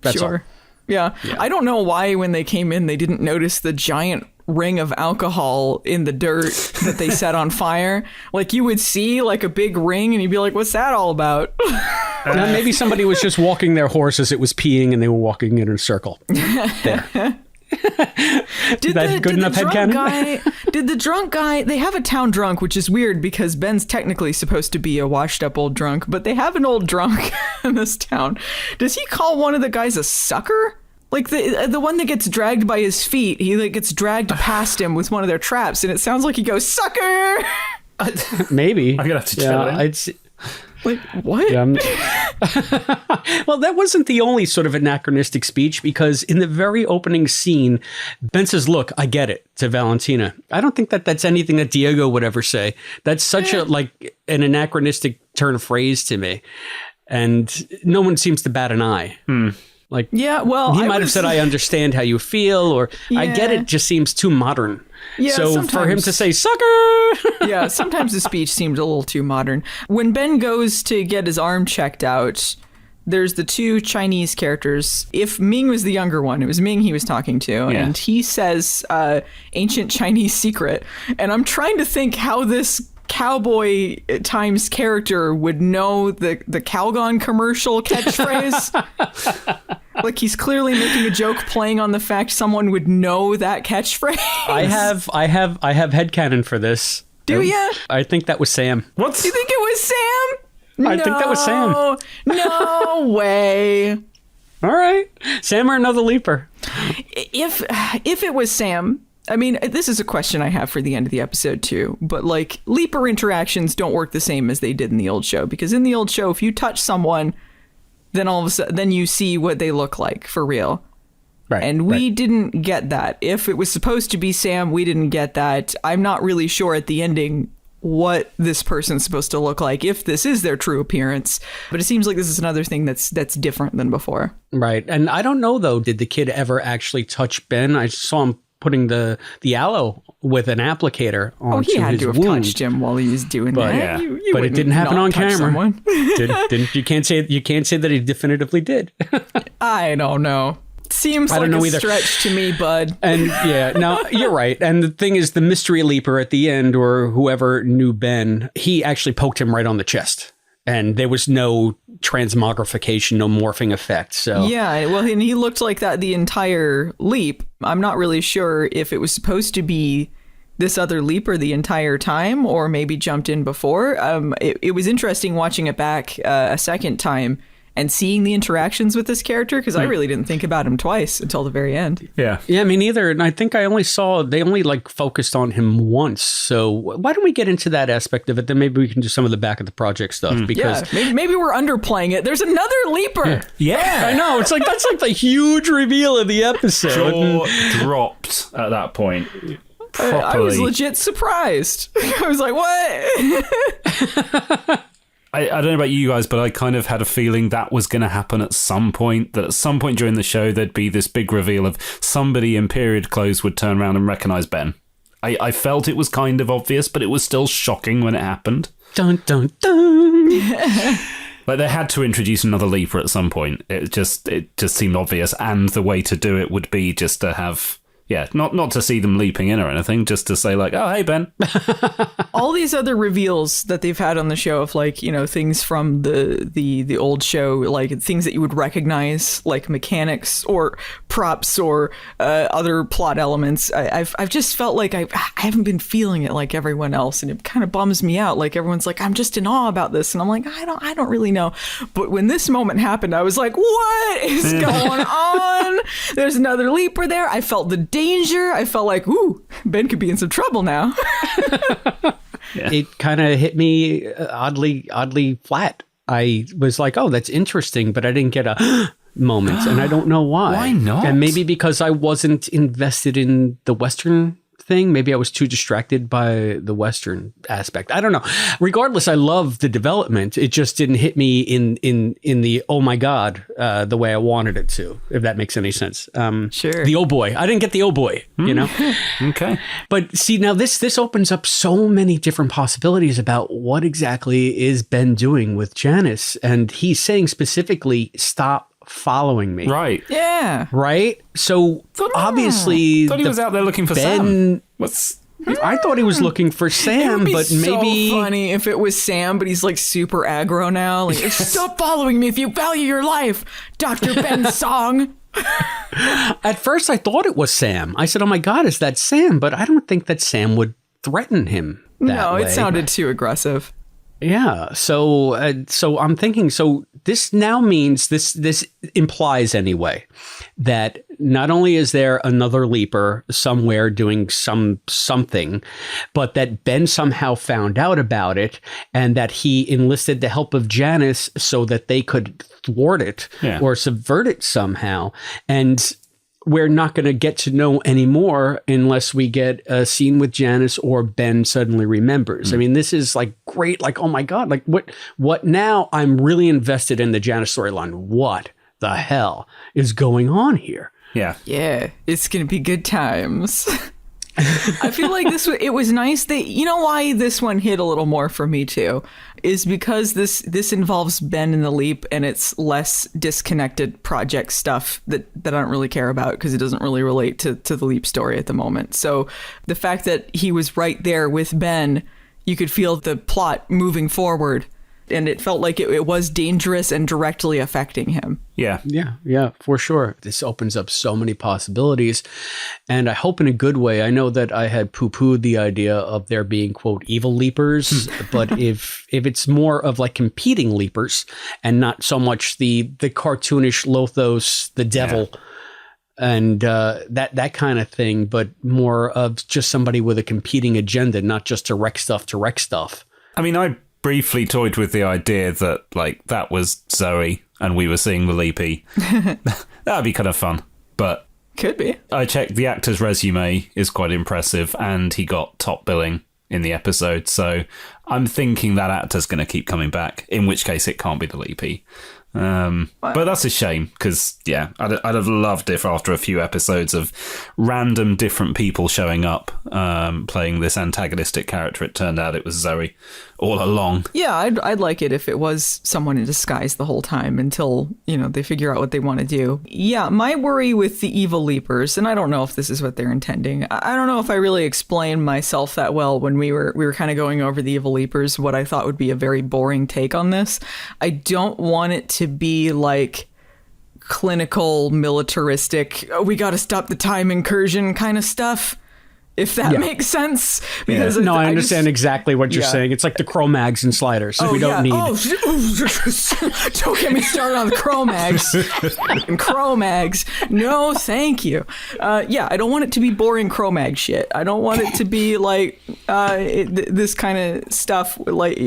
That's all. Yeah. I don't know why when they came in they didn't notice the giant ring of alcohol in the dirt that they set on fire. Like you would see like a big ring and you'd be like, what's that all about? Maybe somebody was just walking their horse as it was peeing and they were walking in a circle. There. Did the drunk guy, they have a town drunk, which is weird because Ben's technically supposed to be a washed up old drunk, but they have an old drunk in this town. Does he call one of the guys a sucker? Like the one that gets dragged by his feet, he like gets dragged past him with one of their traps, and it sounds like he goes, sucker! Maybe. I'm gonna have to check it. Like, what? Yeah, well, that wasn't the only sort of anachronistic speech, because in the very opening scene, Ben says, look, I get it, to Valentina. I don't think that's anything that Diego would ever say. That's such an anachronistic turn of phrase to me. And no one seems to bat an eye. Like, yeah, well, he might have said, I understand how you feel, or I get it, just seems too modern. Yeah, so sometimes, for him to say, sucker! Yeah, sometimes the speech seemed a little too modern. When Ben goes to get his arm checked out, there's the two Chinese characters. If Ming was the younger one, it was Ming he was talking to, and he says, ancient Chinese secret. And I'm trying to think how this cowboy times character would know the Calgon commercial catchphrase. Like he's clearly making a joke playing on the fact someone would know that catchphrase. I have headcanon for this. Do you? I think that was Sam. What? You think it was Sam? I think that was Sam. No way. All right. Sam or another leaper. If it was Sam, I mean, this is a question I have for the end of the episode too, but like leaper interactions don't work the same as they did in the old show, because in the old show, if you touch someone, then all of a sudden, then you see what they look like for real. Right. And we didn't get that. If it was supposed to be Sam, we didn't get that. I'm not really sure at the ending what this person's supposed to look like, if this is their true appearance. But it seems like this is another thing that's different than before. Right. And I don't know, though, did the kid ever actually touch Ben? I saw him putting the aloe with an applicator onto his wound. He had to have touched him while he was doing that. Yeah. You But it didn't happen not on touch camera. someone. You can't say that he definitively did. I don't know. Seems I don't like know a either. stretch to me, bud. And yeah, no, you're right. And the thing is, the mystery leaper at the end, or whoever knew Ben, he actually poked him right on the chest. And there was no transmogrification, no morphing effect. So Yeah, well, and he looked like that the entire leap. I'm not really sure if it was supposed to be this other leaper the entire time, or maybe jumped in before. It was interesting watching it back a second time and seeing the interactions with this character, because I really didn't think about him twice until the very end. Yeah, me neither. And I think they only like focused on him once. So why don't we get into that aspect of it? Then maybe we can do some of the back of the project stuff. Because maybe we're underplaying it. There's another leaper. Yeah, I know. It's like that's like the huge reveal of the episode. Jaw dropped at that point. Properly. I was legit surprised. I was like, what? I don't know about you guys, but I kind of had a feeling that was going to happen at some point, that at some point during the show there'd be this big reveal of somebody in period clothes would turn around and recognize Ben. I felt it was kind of obvious, but it was still shocking when it happened. Dun, dun, dun. Like, they had to introduce another leaper at some point. It just seemed obvious, and the way to do it would be just to have... Yeah, not to see them leaping in or anything, just to say like, oh, hey, Ben. All these other reveals that they've had on the show of like, things from the old show, like things that you would recognize, like mechanics or props or other plot elements. I've just felt like I haven't been feeling it like everyone else, and it kind of bums me out. Like everyone's like, I'm just in awe about this, and I'm like, I don't really know. But when this moment happened, I was like, what is going on? There's another leaper there. I felt the danger. I felt like, ooh, Ben could be in some trouble now. It kind of hit me oddly flat. I was like, oh, that's interesting, but I didn't get a moment, and I don't know why. Why not? And maybe because I wasn't invested in the Western thing. Maybe I was too distracted by the Western aspect. I don't know. Regardless, I love the development. It just didn't hit me in the oh my god the way I wanted it to. If that makes any sense. Sure. The oh boy. I didn't get the oh boy. You know. Okay. But see, now this opens up so many different possibilities about what exactly is Ben doing with Janice, and he's saying specifically, stop following me. Right. Yeah. Right? So obviously thought he was out there looking for Ben, Sam. I thought he was looking for Sam, It would be but maybe so funny if it was Sam, but he's like super aggro now. Like, stop following me if you value your life, Dr. Ben Song. At first I thought it was Sam. I said, oh my God, is that Sam? But I don't think that Sam would threaten him that way. It sounded too aggressive. Yeah. So I'm thinking, so this now means this implies anyway that not only is there another leaper somewhere doing something, but that Ben somehow found out about it and that he enlisted the help of Janice so that they could thwart it or subvert it somehow. And we're not going to get to know anymore unless we get a scene with Janice or Ben suddenly remembers. I mean, this is like great. Like, oh my God, like what now? I'm really invested in the Janice storyline. What the hell is going on here? Yeah. Yeah. It's going to be good times. I feel like it was nice that, you know why this one hit a little more for me too, is because this involves Ben and the Leap, and it's less disconnected project stuff that I don't really care about because it doesn't really relate to the Leap story at the moment. So the fact that he was right there with Ben, you could feel the plot moving forward. And it felt like it was dangerous and directly affecting him. Yeah, for sure. This opens up so many possibilities. And I hope in a good way. I know that I had poo-pooed the idea of there being, quote, evil leapers. But if it's more of like competing leapers and not so much the cartoonish Lothos, the devil, and that kind of thing, but more of just somebody with a competing agenda, not just to wreck stuff. I mean, I briefly toyed with the idea that like that was Zoe and we were seeing the Leapy. That would be kind of fun, but could be. I checked the actor's resume is quite impressive and he got top billing in the episode, so I'm thinking that actor's going to keep coming back, in which case it can't be the Leapy. But that's a shame because, yeah, I'd have loved if after a few episodes of random different people showing up playing this antagonistic character, it turned out it was Zoe all along. Yeah, I'd like it if it was someone in disguise the whole time until, they figure out what they want to do. Yeah, my worry with the evil leapers, and I don't know if this is what they're intending. I don't know if I really explained myself that well when we were kind of going over the evil leapers, what I thought would be a very boring take on this. I don't want it to be like clinical, militaristic, we got to stop the time incursion kind of stuff. If that makes sense. Because no, I understand exactly what you're saying. It's like the Cro-Mags and sliders. We don't need... Don't get me started on the Cro-Mags. And Cro-Mags. No, thank you. I don't want it to be boring Cro-Mag shit. I don't want it to be like this kind of stuff. Like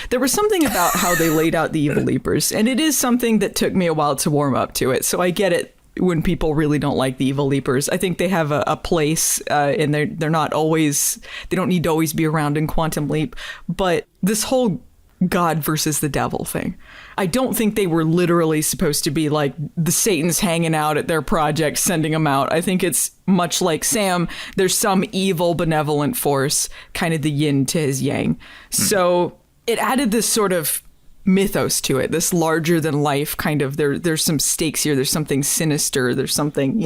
there was something about how they laid out the evil leapers. And it is something that took me a while to warm up to it. So I get it. When people really don't like the evil leapers, I think they have a place, and they're not always, they don't need to always be around in Quantum Leap. But this whole God versus the devil thing, I don't think they were literally supposed to be like the Satan's hanging out at their project, sending them out. I think it's much like Sam. There's some evil benevolent force, kind of the yin to his yang. So it added this sort of mythos to it, this larger than life kind of, there's some stakes here, there's something sinister, there's something,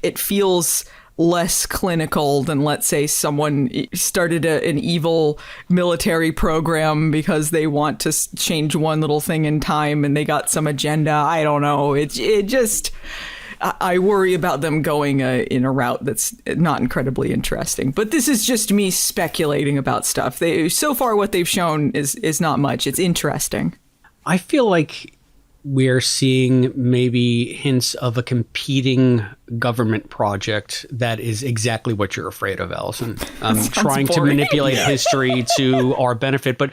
it feels less clinical than, let's say, someone started an evil military program because they want to change one little thing in time and they got some agenda. I don't know. It just, I worry about them going in a route that's not incredibly interesting. But this is just me speculating about stuff. So far, what they've shown is not much. It's interesting. I feel like we're seeing maybe hints of a competing government project that is exactly what you're afraid of, Allison. Trying to manipulate history to our benefit. But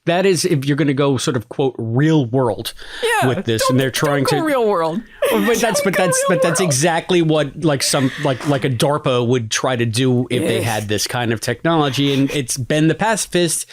that is if you're going to go sort of quote real world with this, and they're trying to real world. But that's exactly what like a DARPA would try to do if they had this kind of technology. And it's Ben the pacifist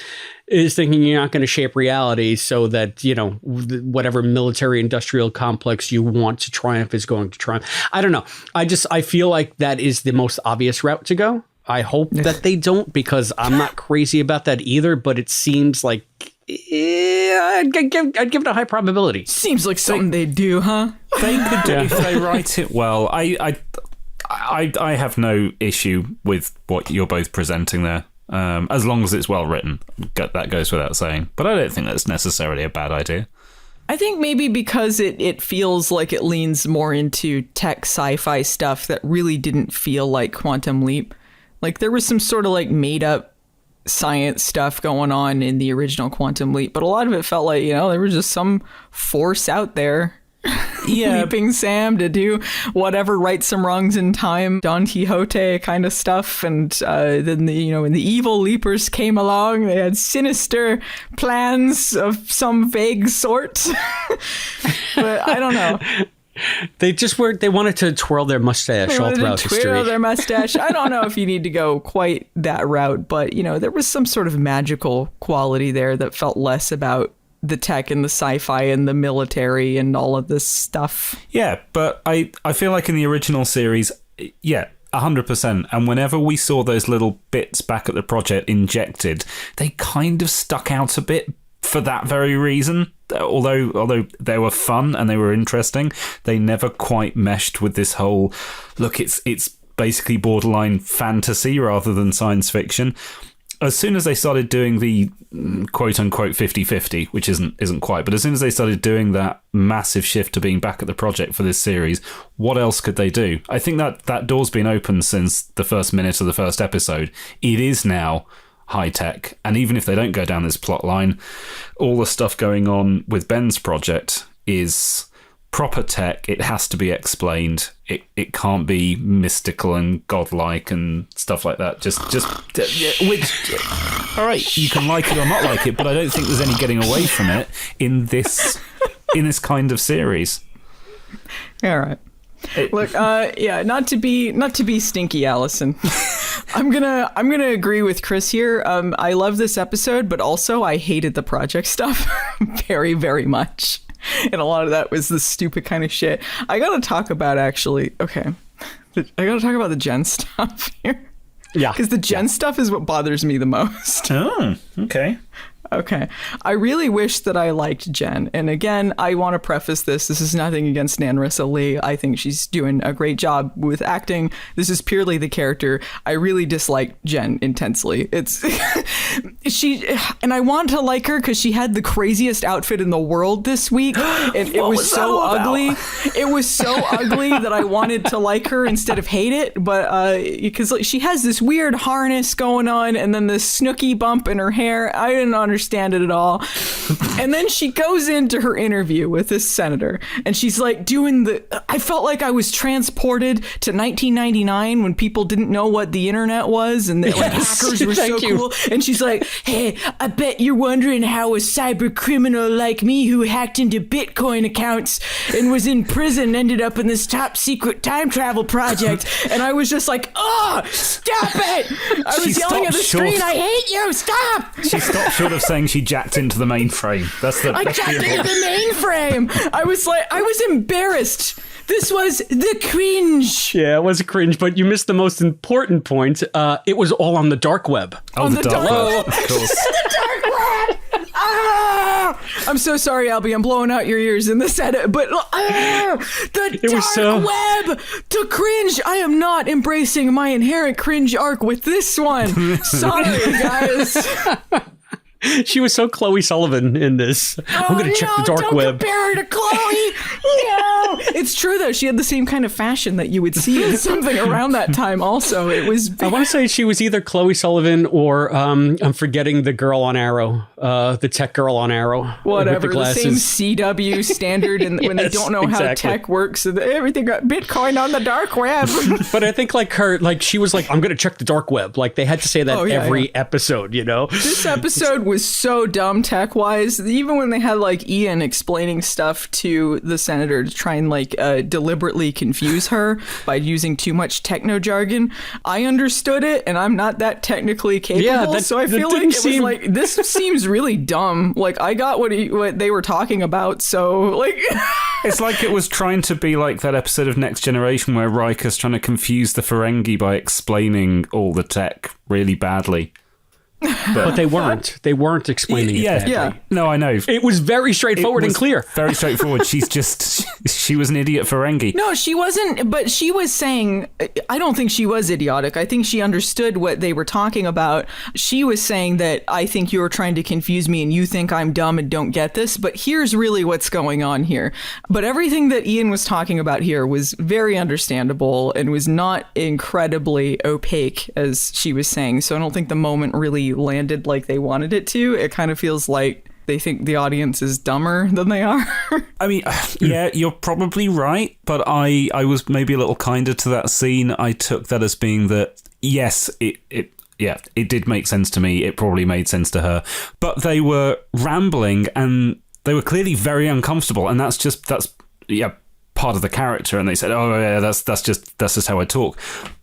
is thinking you're not going to shape reality so that whatever military industrial complex you want to triumph is going to triumph. I don't know. I feel like that is the most obvious route to go. I hope that they don't, because I'm not crazy about that either, but it seems like I'd give it a high probability. Seems like something they do, huh? They could do if they write it well. I have no issue with what you're both presenting there, as long as it's well written. That goes without saying. But I don't think that's necessarily a bad idea. I think maybe because it feels like it leans more into tech sci-fi stuff that really didn't feel like Quantum Leap. Like there was some sort of like made up science stuff going on in the original Quantum Leap, but a lot of it felt like, there was just some force out there leaping Sam to do whatever, right some wrongs in time, Don Quixote kind of stuff. And then when the evil leapers came along, they had sinister plans of some vague sort. But I don't know. They wanted to twirl their mustache all throughout history. Twirl their mustache. I don't know if you need to go quite that route, but there was some sort of magical quality there that felt less about the tech and the sci-fi and the military and all of this stuff. Yeah, but I feel like in the original series, 100%. And whenever we saw those little bits back at the project injected, they kind of stuck out a bit for that very reason. Although they were fun and they were interesting, they never quite meshed with this whole, look, it's basically borderline fantasy rather than science fiction. As soon as they started doing the quote-unquote 50-50, which isn't quite, but as soon as they started doing that massive shift to being back at the project for this series, what else could they do? I think that door's been open since the first minute of the first episode. It is now high tech, and even if they don't go down this plot line, all the stuff going on with Ben's project is proper tech. It has to be explained. It can't be mystical and godlike and stuff like that. Which all right, you can like it or not like it, but I don't think there's any getting away from it in this kind of series. All right. Look, not to be stinky, Allison. I'm gonna agree with Chris here. I love this episode, but also I hated the project stuff very, very much. And a lot of that was the stupid kind of shit. I gotta talk about the Jen stuff here. Yeah. Because the Jen stuff is what bothers me the most. Oh, okay. Okay. I really wish that I liked Jen. And again, I want to preface this. This is nothing against Nanrissa Lee. I think she's doing a great job with acting. This is purely the character. I really dislike Jen intensely. And I want to like her because she had the craziest outfit in the world this week. And it was so ugly. It was so ugly that I wanted to like her instead of hate it. But because she has this weird harness going on and then this snooky bump in her hair. I didn't understand it at all. And then she goes into her interview with this senator and she's like I felt like I was transported to 1999 when people didn't know what the internet was and hackers were so cool. And she's like, hey, I bet you're wondering how a cyber criminal like me who hacked into Bitcoin accounts and was in prison ended up in this top secret time travel project. And I was just like, oh, stop it. I was yelling at the screen, I hate you, stop. She stopped short of saying she jacked into the mainframe. I jacked into the mainframe. I was embarrassed. This was the cringe. Yeah, it was a cringe, but you missed the most important point. It was all on the dark web. Oh, the dark web, of course. The dark web. I'm so sorry, Albie. I'm blowing out your ears in this edit, but the dark web to cringe. I am not embracing my inherent cringe arc with this one. Sorry, guys. She was so Chloe Sullivan in this. I'm going to check the dark web. Don't compare her to Chloe. No. It's true, though. She had the same kind of fashion that you would see in something around that time also. It was. I want to say she was either Chloe Sullivan or I'm forgetting the girl on Arrow, the tech girl on Arrow. Whatever, the same CW standard. And when they don't know how tech works, so everything got Bitcoin on the dark web. But I think she was like, I'm going to check the dark web. Like they had to say that every episode, you know? This episode was so dumb tech wise. Even when they had like Ian explaining stuff to the senator to try and deliberately confuse her by using too much techno jargon, I understood it and I'm not that technically capable. So I feel like it was like, this seems really dumb. Like I got what they were talking about. So like it's like it was trying to be like that episode of Next Generation where Riker's trying to confuse the Ferengi by explaining all the tech really badly. But they weren't. They weren't explaining it badly. Yeah. No, I know. It was very straightforward and clear. Very straightforward. She was an idiot Ferengi. No, she wasn't. But she was saying, I don't think she was idiotic. I think she understood what they were talking about. She was saying that I think you're trying to confuse me and you think I'm dumb and don't get this. But here's really what's going on here. But everything that Ian was talking about here was very understandable and was not incredibly opaque, as she was saying. So I don't think the moment really landed like they wanted it to. It kind of feels like they think the audience is dumber than they are. I mean, yeah, you're probably right, but I was maybe a little kinder to that scene. I took that as being that, yes, it did make sense to me. It probably made sense to her. But they were rambling and they were clearly very uncomfortable, and that's part of the character. And they said, oh yeah, that's just how I talk.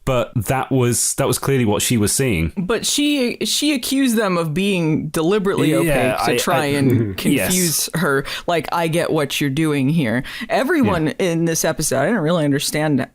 But that was clearly what she was seeing. But she accused them of being deliberately opaque to try and confuse her. Like, I get what you're doing here. Everyone in this episode, I didn't really understand.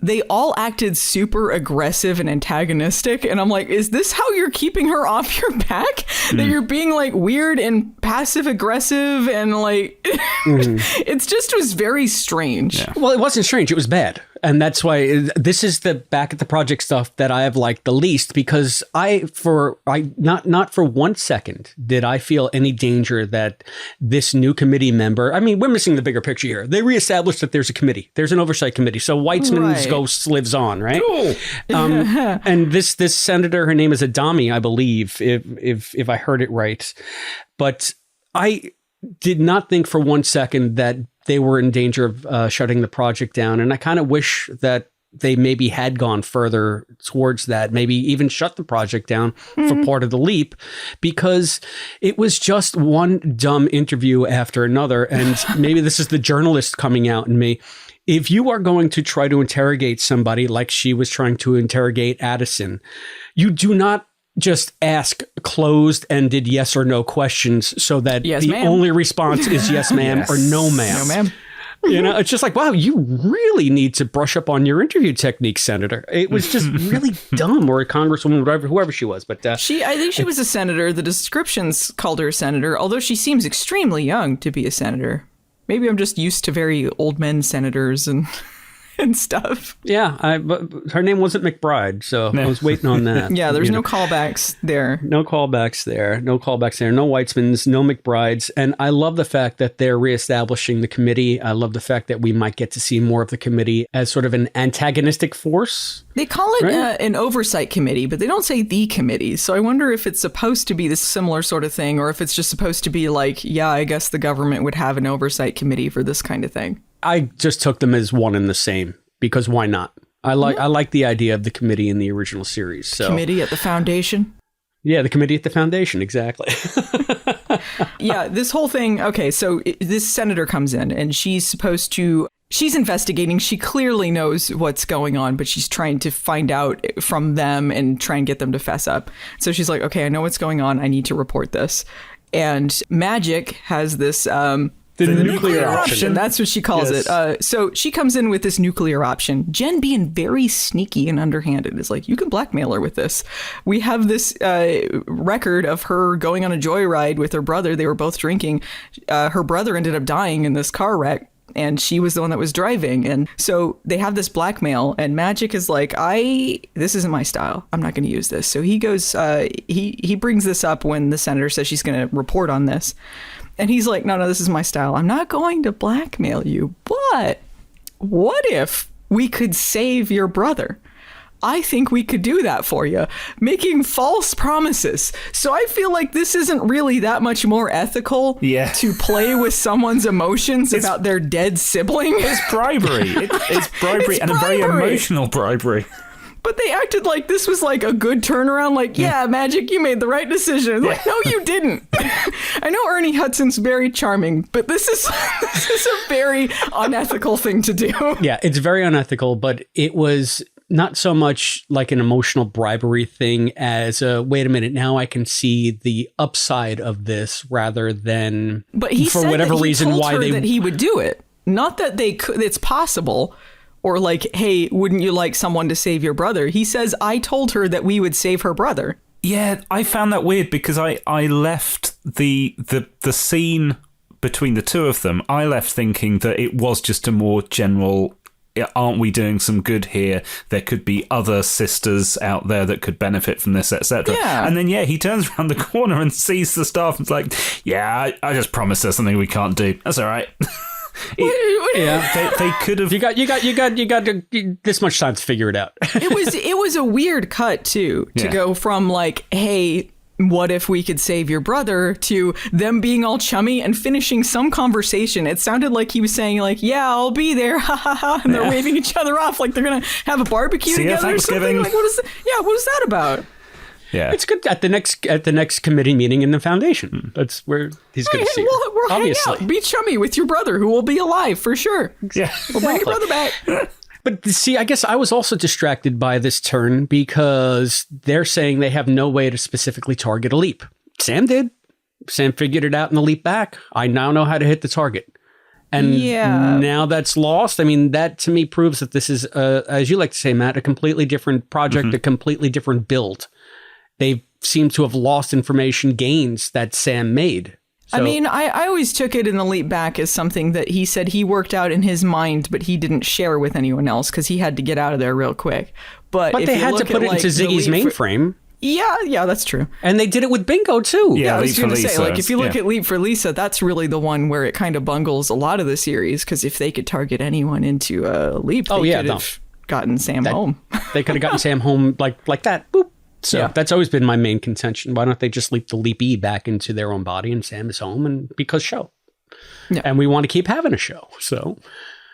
They all acted super aggressive and antagonistic. And I'm like, is this how you're keeping her off your back? That you're being like weird and passive aggressive and like, it just was very strange. Yeah. Well, it wasn't strange. It was bad. And that's why this is the back at the project stuff that I have liked the least, because not for 1 second did I feel any danger that this new committee member, I mean, we're missing the bigger picture here. They reestablished that there's a committee. There's an oversight committee. So Weitzman's ghost lives on, right? Cool. And this senator, her name is Adami, I believe, if I heard it right. But I did not think for 1 second that they were in danger of shutting the project down. And I kind of wish that they maybe had gone further towards that, maybe even shut the project down for part of the leap, because it was just one dumb interview after another. And maybe this is the journalist coming out in me. if you are going to try to interrogate somebody like she was trying to interrogate Addison, you do not just ask closed-ended yes or no questions so that only response is yes, ma'am, or no, ma'am. No, ma'am. It's just like, wow, you really need to brush up on your interview technique, Senator. It was just really dumb, or a congresswoman, whoever she was. But I think she was a senator. The descriptions called her a senator, although she seems extremely young to be a senator. Maybe I'm just used to very old men senators and stuff. Yeah, but her name wasn't McBride, so I was waiting on that. Yeah, there's no callbacks there. No callbacks there. No Weitzmans, no McBrides. And I love the fact that they're reestablishing the committee. I love the fact that we might get to see more of the committee as sort of an antagonistic force. They call it an oversight committee, but they don't say the committee. So I wonder if it's supposed to be this similar sort of thing, or if it's just supposed to be like, yeah, I guess the government would have an oversight committee for this kind of thing. I just took them as one and the same because why not? I like the idea of the committee in the original series. So committee at the foundation? Yeah, the committee at the foundation, exactly. Yeah, this whole thing. Okay, so this senator comes in and she's investigating. She clearly knows what's going on, but she's trying to find out from them and try and get them to fess up. So she's like, okay, I know what's going on. I need to report this. And Magic has this... The nuclear option. That's what she calls it. So she comes in with this nuclear option. Jen being very sneaky and underhanded is like, you can blackmail her with this. We have this record of her going on a joyride with her brother. They were both drinking. Her brother ended up dying in this car wreck, and she was the one that was driving. And so they have this blackmail, and Magic is like, this isn't my style. I'm not going to use this. So he goes, he brings this up when the senator says she's going to report on this. And he's like, no, this is my style. I'm not going to blackmail you. But what if we could save your brother? I think we could do that for you, making false promises. So I feel like this isn't really that much more ethical to play with someone's emotions about their dead sibling. It's bribery. It's bribery, and a very emotional bribery. But they acted like this was like a good turnaround. Like, yeah, Magic, you made the right decision. Like, no, you didn't. I know Ernie Hudson's very charming, but this is a very unethical thing to do. Yeah, it's very unethical, but it was not so much like an emotional bribery thing as wait a minute, now I can see the upside of this rather than but he for said whatever that he reason told why her that he would do it. Not that they could, it's possible. Or like, hey, wouldn't you like someone to save your brother? He says, I told her that we would save her brother. Yeah, I found that weird because I left the scene between the two of them. I left thinking that it was just a more general, aren't we doing some good here? There could be other sisters out there that could benefit from this, etc. Yeah. And then, he turns around the corner and sees the staff and is like, yeah, I just promised there's something we can't do. That's all right. They could have. You got this much time to figure it out. It was a weird cut too to go from like, hey, what if we could save your brother, to them being all chummy and finishing some conversation. It sounded like he was saying like, yeah, I'll be there, ha ha ha, and they're waving each other off like they're gonna have a barbecue together or something. Like, what was that about? Yeah, it's good at the next committee meeting in the foundation. That's where he's going to see her. We'll obviously hang out, be chummy with your brother, who will be alive for sure. Yeah, we'll bring your brother back. But see, I guess I was also distracted by this turn because they're saying they have no way to specifically target a leap. Sam did. Sam figured it out in the leap back. I now know how to hit the target. And now that's lost. I mean, that to me proves that this is, as you like to say, Matt, a completely different project, a completely different build. They seem to have lost information gains that Sam made. So, I mean, I always took it in the leap back as something that he said he worked out in his mind, but he didn't share with anyone else because he had to get out of there real quick. But they had to put it into Ziggy's mainframe. Yeah, that's true. And they did it with Bingo, too. Yeah, I was going to say, like, if you look at Leap for Lisa, that's really the one where it kind of bungles a lot of the series, because if they could target anyone into Leap, they could have gotten Sam home. They could have gotten Sam home like that. Boop. So that's always been my main contention. Why don't they just leap the Leap-E back into their own body and Sam is home and because show. Yeah. And we want to keep having a show. So,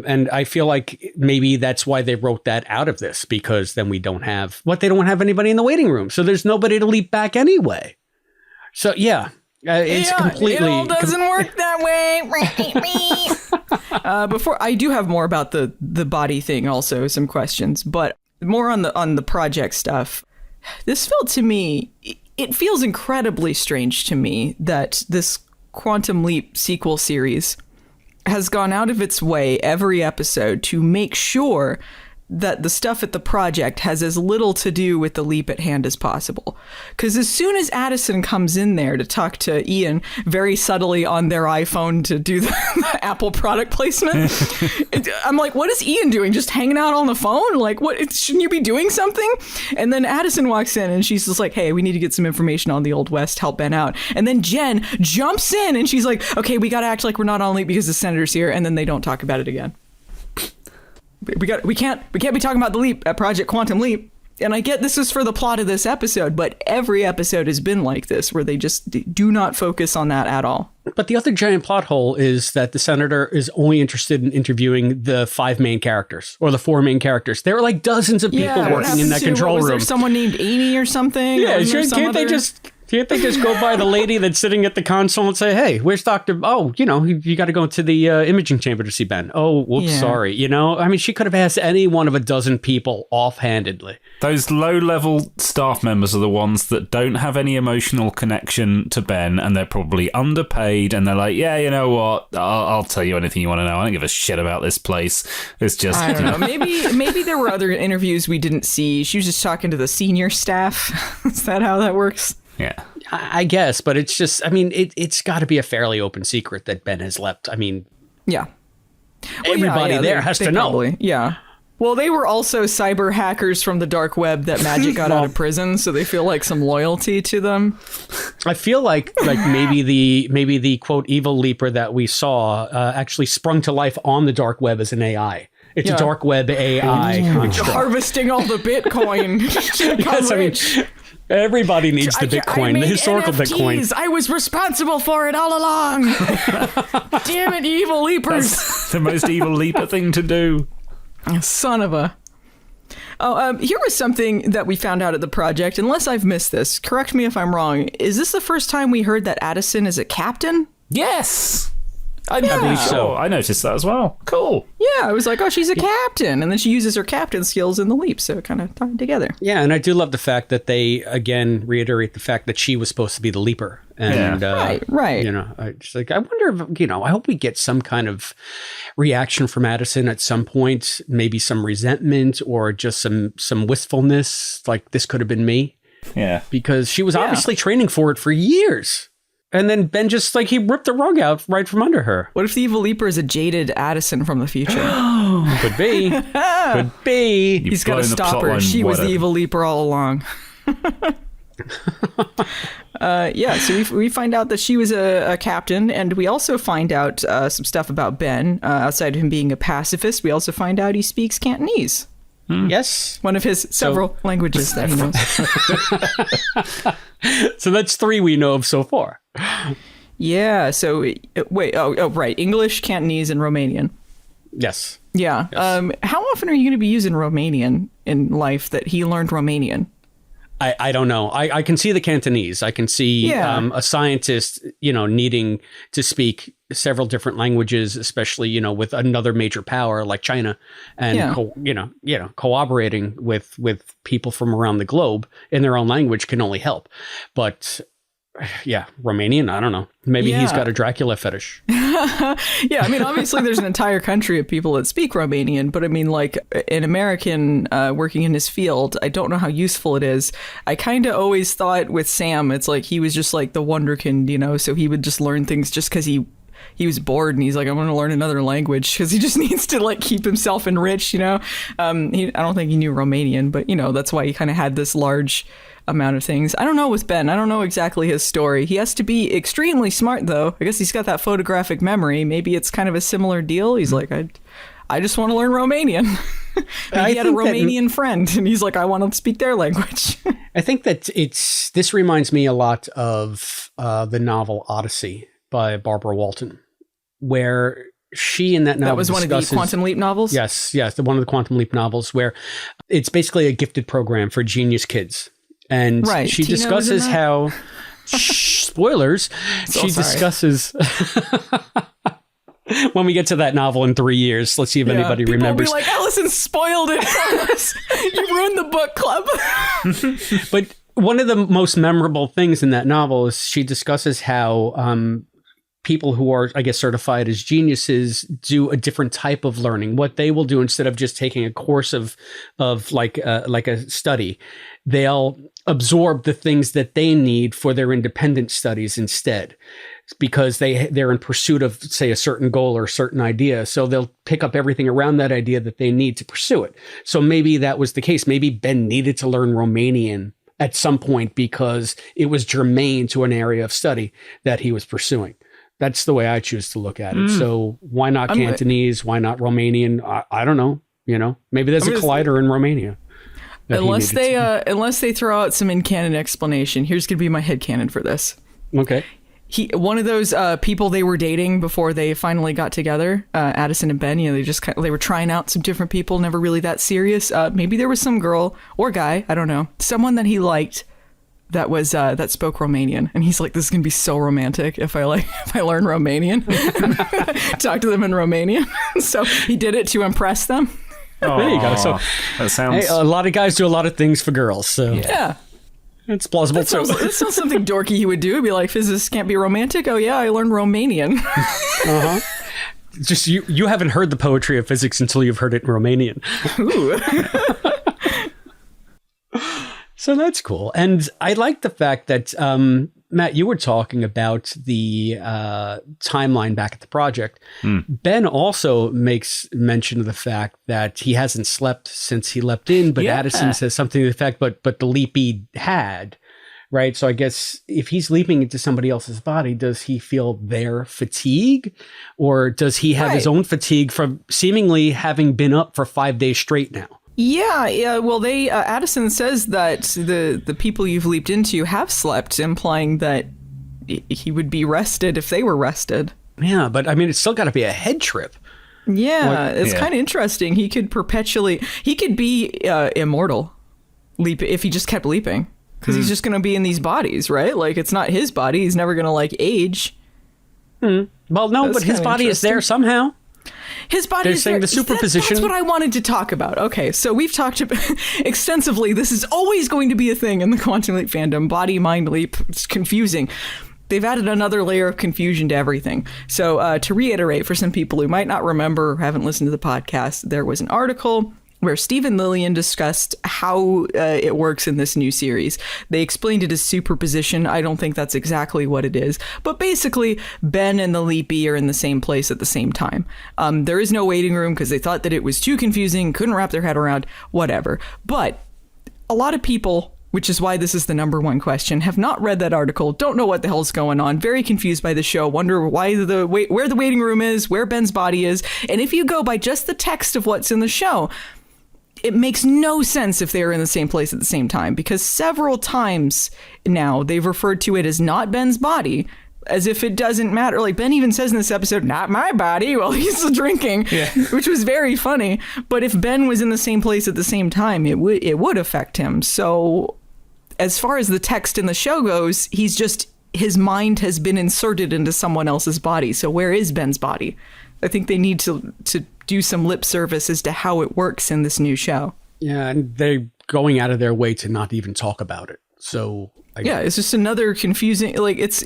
and I feel like maybe that's why they wrote that out of this, because then they don't have anybody in the waiting room. So there's nobody to leap back anyway. So it's completely. It all doesn't work that way. Before I do have more about the body thing, also some questions, but more on the project stuff. This felt to me, it feels incredibly strange to me that this Quantum Leap sequel series has gone out of its way every episode to make sure that the stuff at the project has as little to do with the leap at hand as possible. Because as soon as Addison comes in there to talk to Ian very subtly on their iPhone to do the Apple product placement, I'm like, what is Ian doing? Just hanging out on the phone? Like, what? Shouldn't you be doing something? And then Addison walks in and she's just like, hey, we need to get some information on the Old West, help Ben out. And then Jen jumps in and she's like, okay, we got to act like we're not on leap because the senator's here. And then they don't talk about it again. We can't be talking about the leap at Project Quantum Leap. And I get this is for the plot of this episode, but every episode has been like this, where they just do not focus on that at all. But the other giant plot hole is that the senator is only interested in interviewing the 5 main characters or the 4 main characters. There are like dozens of people working in that control room. Was there someone named Amy or something? Yeah, can't they just go by the lady that's sitting at the console and say, hey, where's Dr. Oh, you got to go to the imaging chamber to see Ben. Oh, whoops, sorry. I mean, she could have asked any one of a dozen people offhandedly. Those low-level staff members are the ones that don't have any emotional connection to Ben, and they're probably underpaid, and they're like, yeah, you know what? I'll tell you anything you want to know. I don't give a shit about this place. It's just... I don't know. Maybe there were other interviews we didn't see. She was just talking to the senior staff. Is that how that works? Yeah, I guess, but it's just, I mean, it's got to be a fairly open secret that Ben has left. I mean, yeah, everybody there has to know. Yeah. Well, they were also cyber hackers from the dark web that Magic got out of prison, so they feel like some loyalty to them. I feel like maybe the quote evil leaper that we saw actually sprung to life on the dark web as an AI. It's a dark web AI construct. Harvesting all the Bitcoin. Yes, rich. I mean, everybody needs the Bitcoin, the historical NFTs. Bitcoin. I was responsible for it all along. Damn it, evil leapers. That's the most evil leaper thing to do. Son of a... here was something that we found out at the project. Unless I've missed this, correct me if I'm wrong. Is this the first time we heard that Addison is a captain? Yes! I believe so. I noticed that as well. Cool. Yeah, I was like, oh, she's a captain. And then she uses her captain skills in the leap, so it kind of tied together. Yeah, and I do love the fact that they, again, reiterate the fact that she was supposed to be the leaper. And, right. I wonder if, I hope we get some kind of reaction from Addison at some point, maybe some resentment or just some wistfulness, like this could have been me. Yeah. Because she was obviously training for it for years. And then Ben just, he ripped the rug out right from under her. What if the evil leaper is a jaded Addison from the future? Could be. Could be. He's got to stop her. She was the evil leaper all along. So we find out that she was a captain, and we also find out some stuff about Ben. Outside of him being a pacifist, we also find out he speaks Cantonese. Yes. One of his several languages that he knows. So that's 3 we know of so far. Yeah. So wait. Oh, right. English, Cantonese, and Romanian. Yes. Yeah. Yes. How often are you going to be using Romanian in life that he learned Romanian? I don't know. I can see the Cantonese. I can see a scientist, needing to speak several different languages, especially, with another major power like China, and cooperating with people from around the globe in their own language can only help. But yeah, Romanian, I don't know. Maybe he's got a Dracula fetish. Yeah, I mean, obviously there's an entire country of people that speak Romanian, but I mean, like an American working in his field, I don't know how useful it is. I kind of always thought with Sam, it's like he was just like the wonderkind, so he would just learn things just because he was bored and he's like, I'm going to learn another language because he just needs to keep himself enriched, I don't think he knew Romanian, but that's why he kind of had this large amount of things. I don't know with Ben. I don't know exactly his story. He has to be extremely smart, though. I guess he's got that photographic memory. Maybe it's kind of a similar deal. He's like, I just want to learn Romanian. He had a Romanian friend, and he's like, I want to speak their language. I think that this reminds me a lot of the novel Odyssey by Barbara Walton, where she in that novel was one of the Quantum Leap novels? Yes, one of the Quantum Leap novels, where it's basically a gifted program for genius kids. And she discusses how, spoilers, she discusses when we get to that novel in 3 years, let's see if anybody people remembers. Will be like, Allison spoiled it for us. You ruined the book club. But one of the most memorable things in that novel is she discusses how people who are, I guess, certified as geniuses do a different type of learning. What they will do instead of just taking a course of like a study, they'll absorb the things that they need for their independent studies instead, because they're in pursuit of, say, a certain goal or a certain idea. So they'll pick up everything around that idea that they need to pursue it. So maybe that was the case. Maybe Ben needed to learn Romanian at some point because it was germane to an area of study that he was pursuing. That's the way I choose to look at it. So why not Cantonese? Why not Romanian? I don't know. Maybe there's a collider in Romania. Unless they throw out some in-canon explanation. Here's going to be my headcanon for this. Okay. One of those people they were dating before they finally got together, Addison and Ben, they were trying out some different people, never really that serious. Maybe there was some girl or guy, I don't know, someone that he liked that was that spoke Romanian, and he's like, this is gonna be so romantic if I learn Romanian. Talk to them in Romanian. So he did it to impress them. There you go. So that sounds. Hey, a lot of guys do a lot of things for girls. So yeah. It's plausible too. It's not something dorky he would do. He'd be like, physicists can't be romantic. Oh yeah, I learned Romanian. Just you haven't heard the poetry of physics until you've heard it in Romanian. Ooh. So that's cool. And I like the fact that, Matt, you were talking about the timeline back at the project. Ben also makes mention of the fact that he hasn't slept since he leapt in, but Addison says something to the effect, but the leapy had, right? So I guess if he's leaping into somebody else's body, does he feel their fatigue? Or does he have his own fatigue from seemingly having been up for 5 days straight now? Yeah. Well, Addison says that the people you've leaped into have slept, implying that he would be rested if they were rested. Yeah, but I mean, it's still got to be a head trip. Yeah, it's kind of interesting. He could be immortal, if he just kept leaping, because he's just going to be in these bodies, right? Like, it's not his body. He's never going to age. Well, no, but his body is there somehow. His body is there. The superposition. That's what I wanted to talk about. Okay, so we've talked about extensively. This is always going to be a thing in the Quantum Leap fandom. Body, mind leap. It's confusing. They've added another layer of confusion to everything. So to reiterate, for some people who might not remember or haven't listened to the podcast, there was an article where Stephen Lillian discussed how it works in this new series. They explained it as superposition. I don't think that's exactly what it is. But basically, Ben and the Leapy are in the same place at the same time. There is no waiting room because they thought that it was too confusing, couldn't wrap their head around, whatever. But a lot of people, which is why this is the number one question, have not read that article, don't know what the hell's going on, very confused by the show, wonder where the waiting room is, where Ben's body is. And if you go by just the text of what's in the show, it makes no sense if they're in the same place at the same time, because several times now they've referred to it as not Ben's body, as if it doesn't matter. Like Ben even says in this episode, not my body, while he's drinking, which was very funny. But if Ben was in the same place at the same time, it would affect him. So as far as the text in the show goes, his mind has been inserted into someone else's body. So where is Ben's body? I think they need to do some lip service as to how it works in this new show. Yeah, and they're going out of their way to not even talk about it. So it's just another confusing, like it's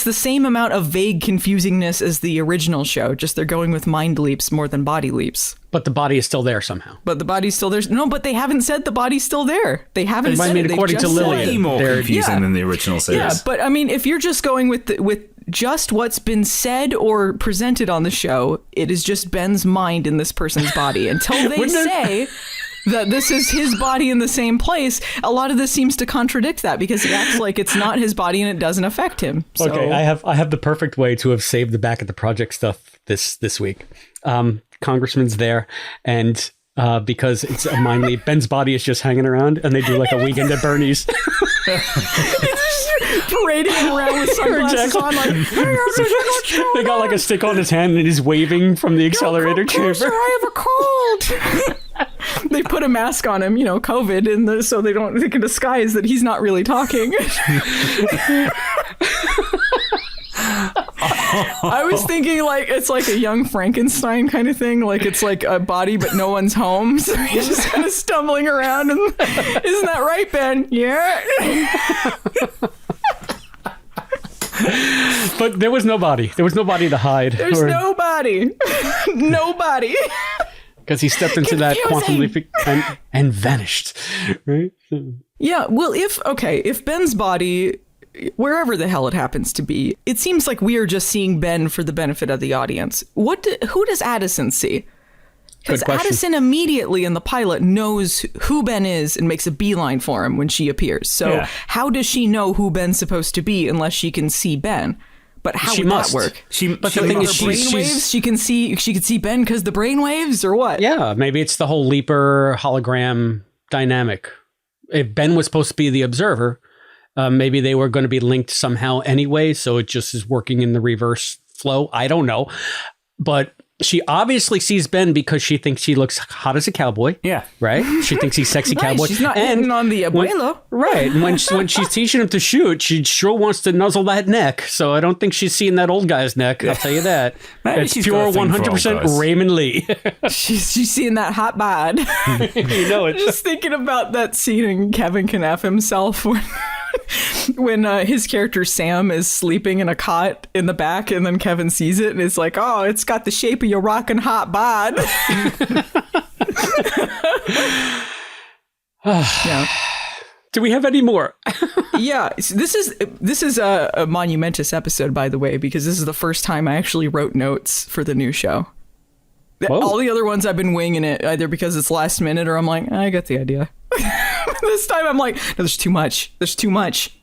the same amount of vague confusingness as the original show, just they're going with mind leaps more than body leaps. But the body is still there somehow. But the body's still there. No, but they haven't said the body's still there. They haven't said it. According to Lillian, way more confusing than the original series. Yeah, but I mean, if you're just going with just what's been said or presented on the show, it is just Ben's mind in this person's body. Until they say that this is his body in the same place, a lot of this seems to contradict that, because he acts like it's not his body and it doesn't affect him. So. Okay, I have the perfect way to have saved the back of the project stuff this week. Congressman's there, and because it's a mind leap, Ben's body is just hanging around, and they do like a weekend at Bernie's. Parading around with sunglasses on, like, they got like a stick on his hand and he's waving from the accelerator chamber. I have a cold. They put a mask on him, COVID, so they can disguise that he's not really talking. I was thinking like it's like a young Frankenstein kind of thing. Like it's like a body, but no one's home. So he's just kind of stumbling around. And isn't that right, Ben? Yeah. But there was nobody. There was nobody to hide. There's nobody. Nobody. Because he stepped into that quantum leap and vanished. Right? Yeah. Well, if Ben's body, wherever the hell it happens to be, it seems like we are just seeing Ben for the benefit of the audience. Who does Addison see? Because Addison immediately in the pilot knows who Ben is and makes a beeline for him when she appears. So how does she know who Ben's supposed to be unless she can see Ben? But how would that work? But the thing is, brainwaves. She can see Ben because the brainwaves, or what? Yeah, maybe it's the whole Leaper hologram dynamic. If Ben was supposed to be the observer, maybe they were going to be linked somehow anyway. So it just is working in the reverse flow. I don't know, but she obviously sees Ben because she thinks he looks hot as a cowboy. Yeah. Right? She thinks he's sexy cowboy. She's not hitting on the abuelo. Right. And when she's teaching him to shoot, she sure wants to nuzzle that neck. So I don't think she's seeing that old guy's neck. I'll tell you that. It's pure 100% Raymond Lee. she's seeing that hot bod. You know it. Just thinking about that scene in Kevin Can F Himself when his character Sam is sleeping in a cot in the back, and then Kevin sees it and is like, "Oh, it's got the shape of your rockin' hot bod." Yeah. Do we have any more? Yeah, this is a monumentous episode, by the way, because this is the first time I actually wrote notes for the new show. Whoa. All the other ones I've been winging it, either because it's last minute or I'm like, I got the idea. This time I'm like, no, there's too much. There's too much.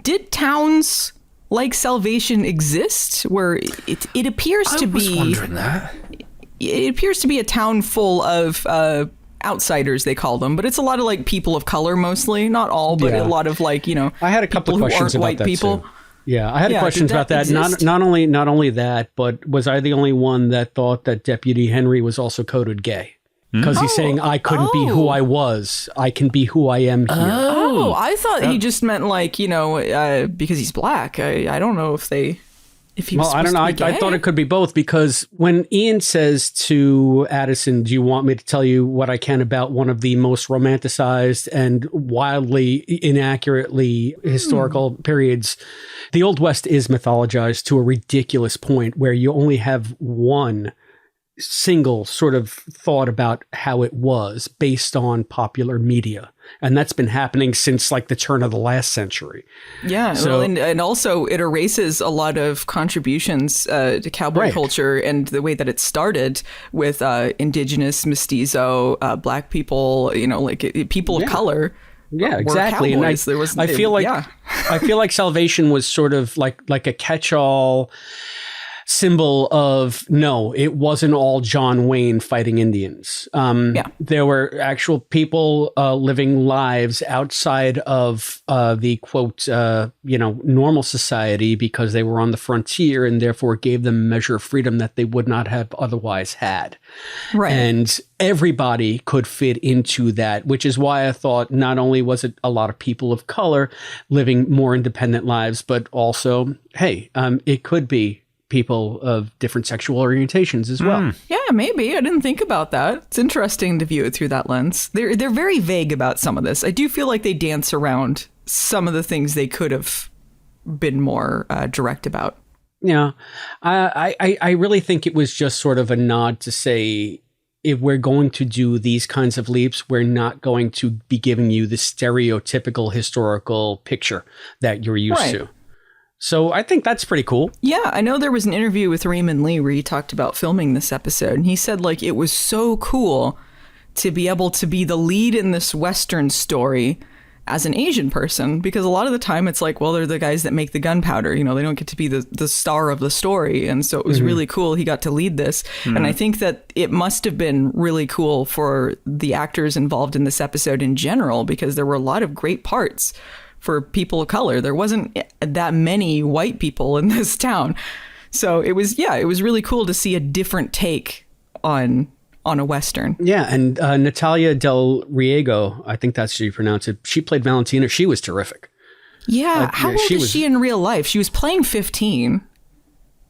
Did towns like Salvation exist where it appears to be? I was wondering that. It appears to be a town full of outsiders, they call them, but it's a lot of like people of color mostly, not all, but a lot of like, I had a couple of questions about white that people. Too. Yeah, I had questions about that. Not only that, but was I the only one that thought that Deputy Henry was also coded gay? Because he's saying, I couldn't be who I was. I can be who I am here. Oh, I thought he just meant like, because he's black. I don't know if he was I don't know. I thought it could be both, because when Ian says to Addison, do you want me to tell you what I can about one of the most romanticized and wildly inaccurately historical periods, the Old West is mythologized to a ridiculous point where you only have one single sort of thought about how it was based on popular media. And that's been happening since like the turn of the last century. Yeah. So, and also it erases a lot of contributions to cowboy culture and the way that it started with indigenous, mestizo, black people, people of color. Yeah, exactly. And I feel like Salvation was sort of like a catch-all symbol of, no, it wasn't all John Wayne fighting Indians. There were actual people living lives outside of the quote, normal society, because they were on the frontier and therefore gave them a measure of freedom that they would not have otherwise had. Right. And everybody could fit into that, which is why I thought not only was it a lot of people of color living more independent lives, but also, hey, it could be people of different sexual orientations as well. Yeah, maybe. I didn't think about that. It's interesting to view it through that lens. They're very vague about some of this. I do feel like they dance around some of the things they could have been more direct about. Yeah. I really think it was just sort of a nod to say, if we're going to do these kinds of leaps, we're not going to be giving you the stereotypical historical picture that you're used to. So I think that's pretty cool. Yeah, I know there was an interview with Raymond Lee where he talked about filming this episode, and he said like it was so cool to be able to be the lead in this Western story as an Asian person, because a lot of the time it's like, well, they're the guys that make the gunpowder, they don't get to be the star of the story. And so it was really cool he got to lead this. And I think that it must have been really cool for the actors involved in this episode in general, because there were a lot of great parts for people of color. There wasn't that many white people in this town. So it was really cool to see a different take on a Western. Yeah. And Natalia Del Riego, I think that's how you pronounce it. She played Valentina. She was terrific. Yeah. How old is she in real life? She was playing 15.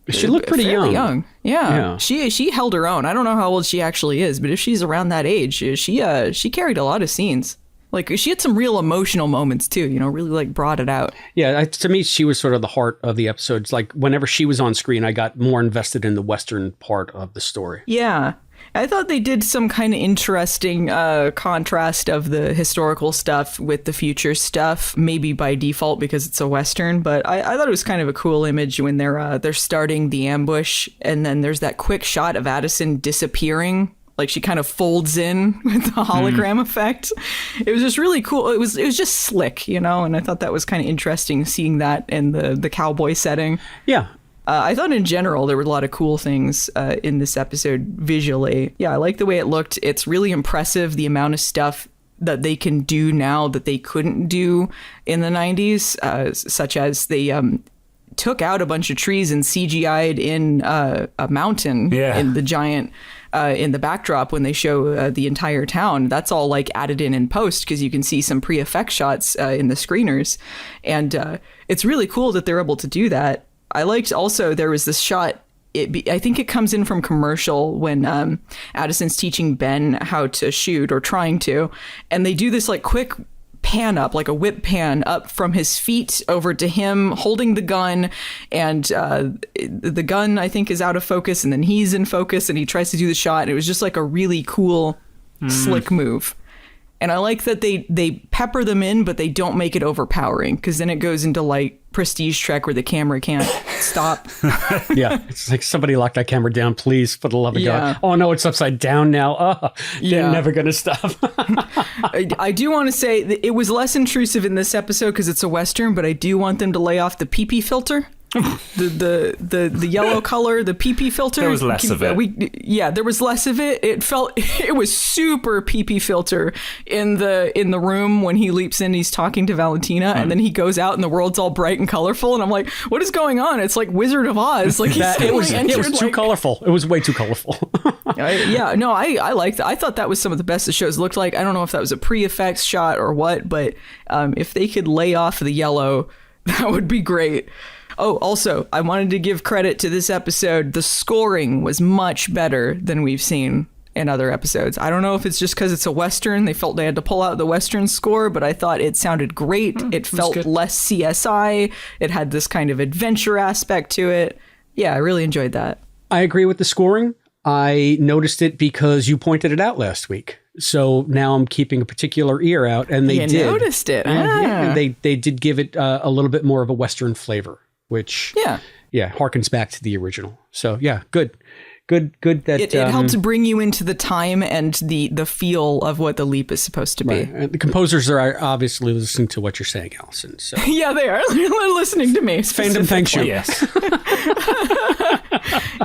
She looked pretty young. Yeah. She held her own. I don't know how old she actually is, but if she's around that age, she carried a lot of scenes. Like, she had some real emotional moments too, really like brought it out. Yeah, to me, she was sort of the heart of the episodes. Like, whenever she was on screen, I got more invested in the Western part of the story. Yeah. I thought they did some kind of interesting contrast of the historical stuff with the future stuff, maybe by default because it's a Western. But I thought it was kind of a cool image when they're starting the ambush, and then there's that quick shot of Addison disappearing. Like, she kind of folds in with the hologram effect. It was just really cool. It was just slick, and I thought that was kind of interesting seeing that in the cowboy setting. Yeah. I thought in general there were a lot of cool things in this episode visually. Yeah, I like the way it looked. It's really impressive, the amount of stuff that they can do now that they couldn't do in the 90s, such as they took out a bunch of trees and CGI'd in a mountain in the giant... in the backdrop when they show the entire town. That's all like added in post because you can see some pre-effect shots in the screeners. And it's really cool that they're able to do that. I liked also there was this shot, I think it comes in from commercial when Addison's teaching Ben how to shoot or trying to. And they do this like quick pan up, like a whip pan up from his feet over to him holding the gun, and the gun I think is out of focus, and then he's in focus and he tries to do the shot, and it was just like a really cool slick move. And I like that they pepper them in, but they don't make it overpowering, because then it goes into like Prestige Trek where the camera can't stop. Yeah, it's like, somebody lock that camera down, please, for the love of God. Oh no, it's upside down now. Oh, they're never gonna stop. I do want to say that it was less intrusive in this episode because it's a Western, but I do want them to lay off the pee-pee filter. the yellow color, the pee-pee filter. There was less of it. There was less of it. It was super pee-pee filter in the room when he leaps in. He's talking to Valentina, and then he goes out, and the world's all bright and colorful. And I'm like, what is going on? It's like Wizard of Oz. Like it was too colorful. It was way too colorful. I liked that. I thought that was some of the best the shows looked like. I don't know if that was a pre-effects shot or what, but if they could lay off the yellow, that would be great. Oh, also, I wanted to give credit to this episode. The scoring was much better than we've seen in other episodes. I don't know if it's just because it's a Western. They felt they had to pull out the Western score, but I thought it sounded great. It felt less CSI. It had this kind of adventure aspect to it. Yeah, I really enjoyed that. I agree with the scoring. I noticed it because you pointed it out last week. So now I'm keeping a particular ear out, and they did. Noticed it. Yeah, they did give it a little bit more of a Western flavor, which harkens back to the original. So yeah, good that it helps bring you into the time and the feel of what the leap is supposed to be. Right. The composers are obviously listening to what you're saying, Allison. So yeah, they are. They're listening to me. Fandom thanks you. Yes.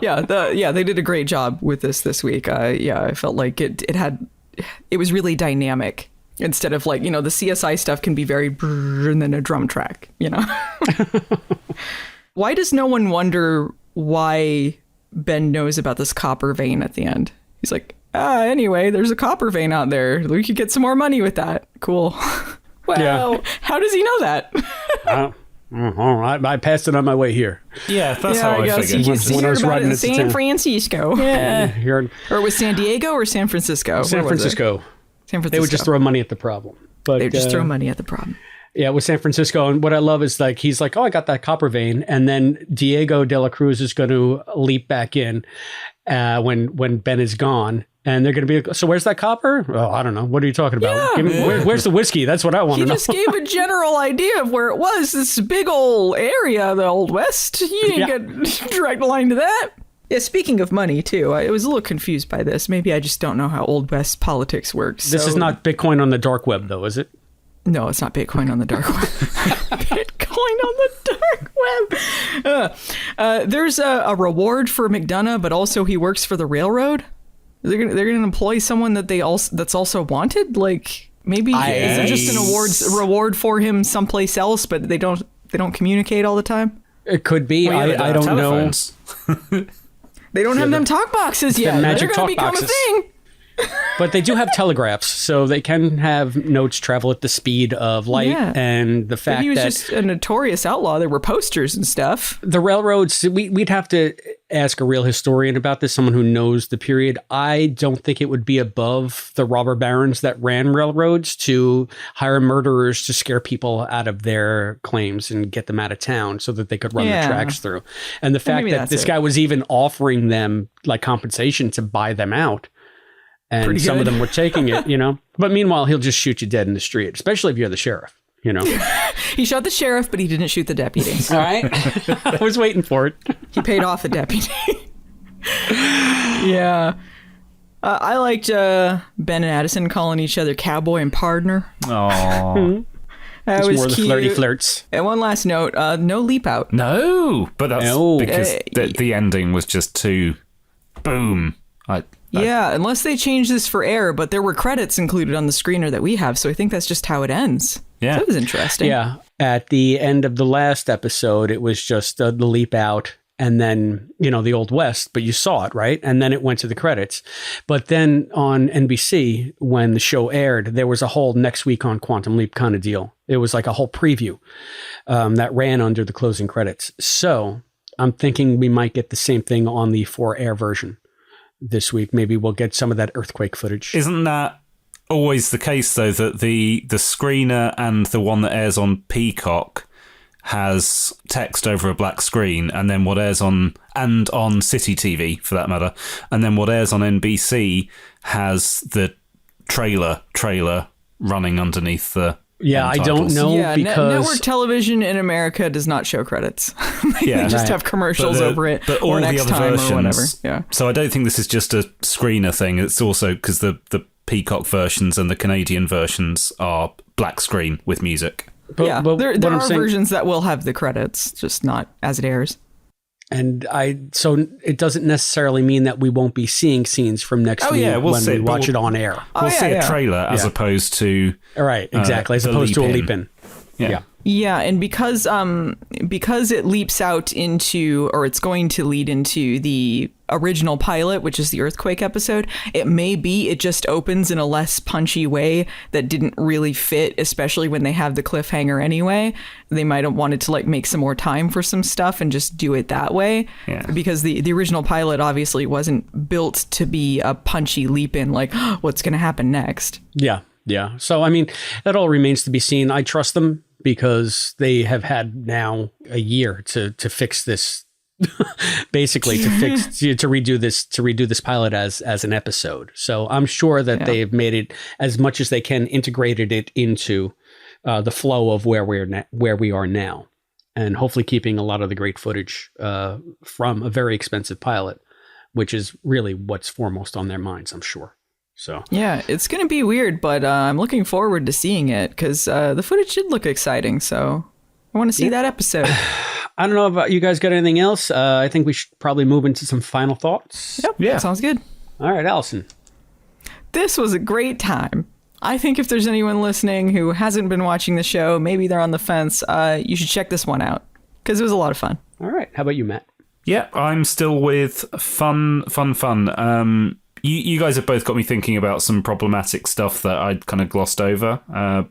They did a great job with this week. I felt like it was really dynamic. Instead of like, the CSI stuff can be very brrr and then a drum track, Why does no one wonder why Ben knows about this copper vein at the end? He's like, anyway, there's a copper vein out there. We could get some more money with that. Cool. Well, how does he know that? I passed it on my way here. Yeah, that's how I figured. When I was riding in San Francisco. Yeah. Or it was San Diego or San Francisco? San Francisco. They would just throw money at the problem. But they would just throw money at the problem. Yeah, with San Francisco. And what I love is like, he's like, oh, I got that copper vein. And then Diego de la Cruz is going to leap back in when Ben is gone. And they're going to be, so where's that copper? Oh, I don't know. What are you talking about? Yeah. Where's the whiskey? That's what I want to know. He just gave a general idea of where it was. This big old area, the Old West. You didn't get direct line to that. Yeah, speaking of money, too, I was a little confused by this. Maybe I just don't know how Old West politics works. This is not Bitcoin on the dark web, though, is it? No, it's not Bitcoin on the dark web. Bitcoin on the dark web. There's a reward for McDonough, but also he works for the railroad. They're gonna employ someone that's also wanted. Like maybe is it just an reward for him someplace else, but they don't communicate all the time. It could be. I don't know. They don't have them talk boxes yet. Magic They're gonna become a thing. But they do have telegraphs, so they can have notes travel at the speed of light. Yeah. And the fact he was that just a notorious outlaw. There were posters and stuff. the railroads, we'd have to ask a real historian about this, someone who knows the period. I don't think it would be above the robber barons that ran railroads to hire murderers to scare people out of their claims and get them out of town so that they could run the tracks through. And the fact that this guy was even offering them like compensation to buy them out. And some of them were taking it, you know. But meanwhile, he'll just shoot you dead in the street, especially if you're the sheriff, you know. He shot the sheriff, but he didn't shoot the deputy. All right. I was waiting for it. He paid off the deputy. Yeah. I liked Ben and Addison calling each other cowboy and pardner. Oh. That was more the cute. flirty flirts. And one last note, no leap out. No, but that's because the ending was just too boom. Yeah, unless they change this for air, but there were credits included on the screener that we have, so I think that's just how it ends. Yeah. So that was interesting. Yeah. At the end of the last episode, it was just the leap out and then, you know, the Old West, but you saw it, right? And then it went to the credits. But then on NBC, when the show aired, there was a whole next week on Quantum Leap kind of deal. It was like a whole preview that ran under the closing credits. So I'm thinking we might get the same thing on the for air version this week. Maybe we'll get some of that earthquake footage. Isn't that always the case, though, that the screener and the one that airs on Peacock has text over a black screen, and then what airs on City TV, for that matter, and then what airs on NBC has the trailer running underneath the I don't know because network television in America does not show credits. They just have commercials over it, but all or next the other time versions, or whatever. Yeah. So I don't think this is just a screener thing. It's also because the Peacock versions and the Canadian versions are black screen with music. But there are versions that will have the credits, just not as it airs. And so it doesn't necessarily mean that we won't be seeing scenes from next week when we watch it on air. We'll see a trailer as opposed to right, exactly, as opposed to a leap in. Yeah, and because it leaps out into, or it's going to lead into the original pilot, which is the earthquake episode, it just opens in a less punchy way that didn't really fit, especially when they have the cliffhanger anyway. They might have wanted to like make some more time for some stuff and just do it that way. Yeah. Because the original pilot obviously wasn't built to be a punchy leap in, like, what's going to happen next? Yeah. So, I mean, that all remains to be seen. I trust them because they have had now a year to fix this, basically to redo this pilot as an episode. So I'm sure that they've made it as much as they can, integrated it into the flow of where we are now, and hopefully keeping a lot of the great footage from a very expensive pilot, which is really what's foremost on their minds, I'm sure. So yeah, it's going to be weird, but I'm looking forward to seeing it because the footage did look exciting. So I want to see that episode. I don't know about you guys. Got anything else? I think we should probably move into some final thoughts. Yep. Yeah. That sounds good. All right, Allison. This was a great time. I think if there's anyone listening who hasn't been watching the show, maybe they're on the fence, you should check this one out because it was a lot of fun. All right. How about you, Matt? Yeah, I'm still with fun. You guys have both got me thinking about some problematic stuff that I'd kind of glossed over.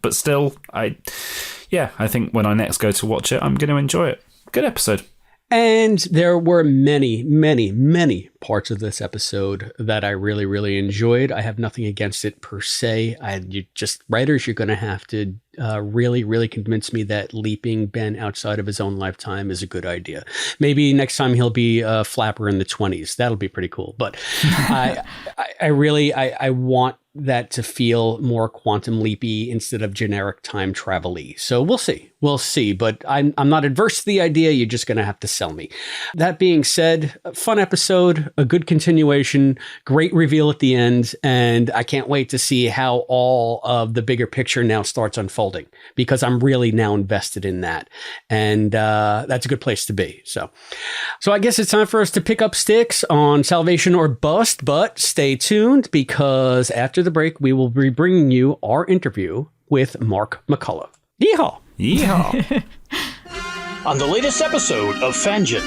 But still, I think when I next go to watch it, I'm going to enjoy it. Good episode. And there were many, many, many parts of this episode that I really, really enjoyed. I have nothing against it per se. Writers, you're going to have to really, really convince me that leaping Ben outside of his own lifetime is a good idea. Maybe next time he'll be a flapper in the 20s. That'll be pretty cool. But I want that to feel more quantum leapy instead of generic time travel-y. So we'll see. But I'm not adverse to the idea. You're just going to have to sell me. That being said, a fun episode, a good continuation, great reveal at the end. And I can't wait to see how all of the bigger picture now starts unfolding, because I'm really now invested in that. And that's a good place to be. So I guess it's time for us to pick up sticks on Salvation or Bust, but stay tuned because after the break, we will be bringing you our interview with Mark McCullough. Yeehaw! Yeehaw! On the latest episode of Fangin.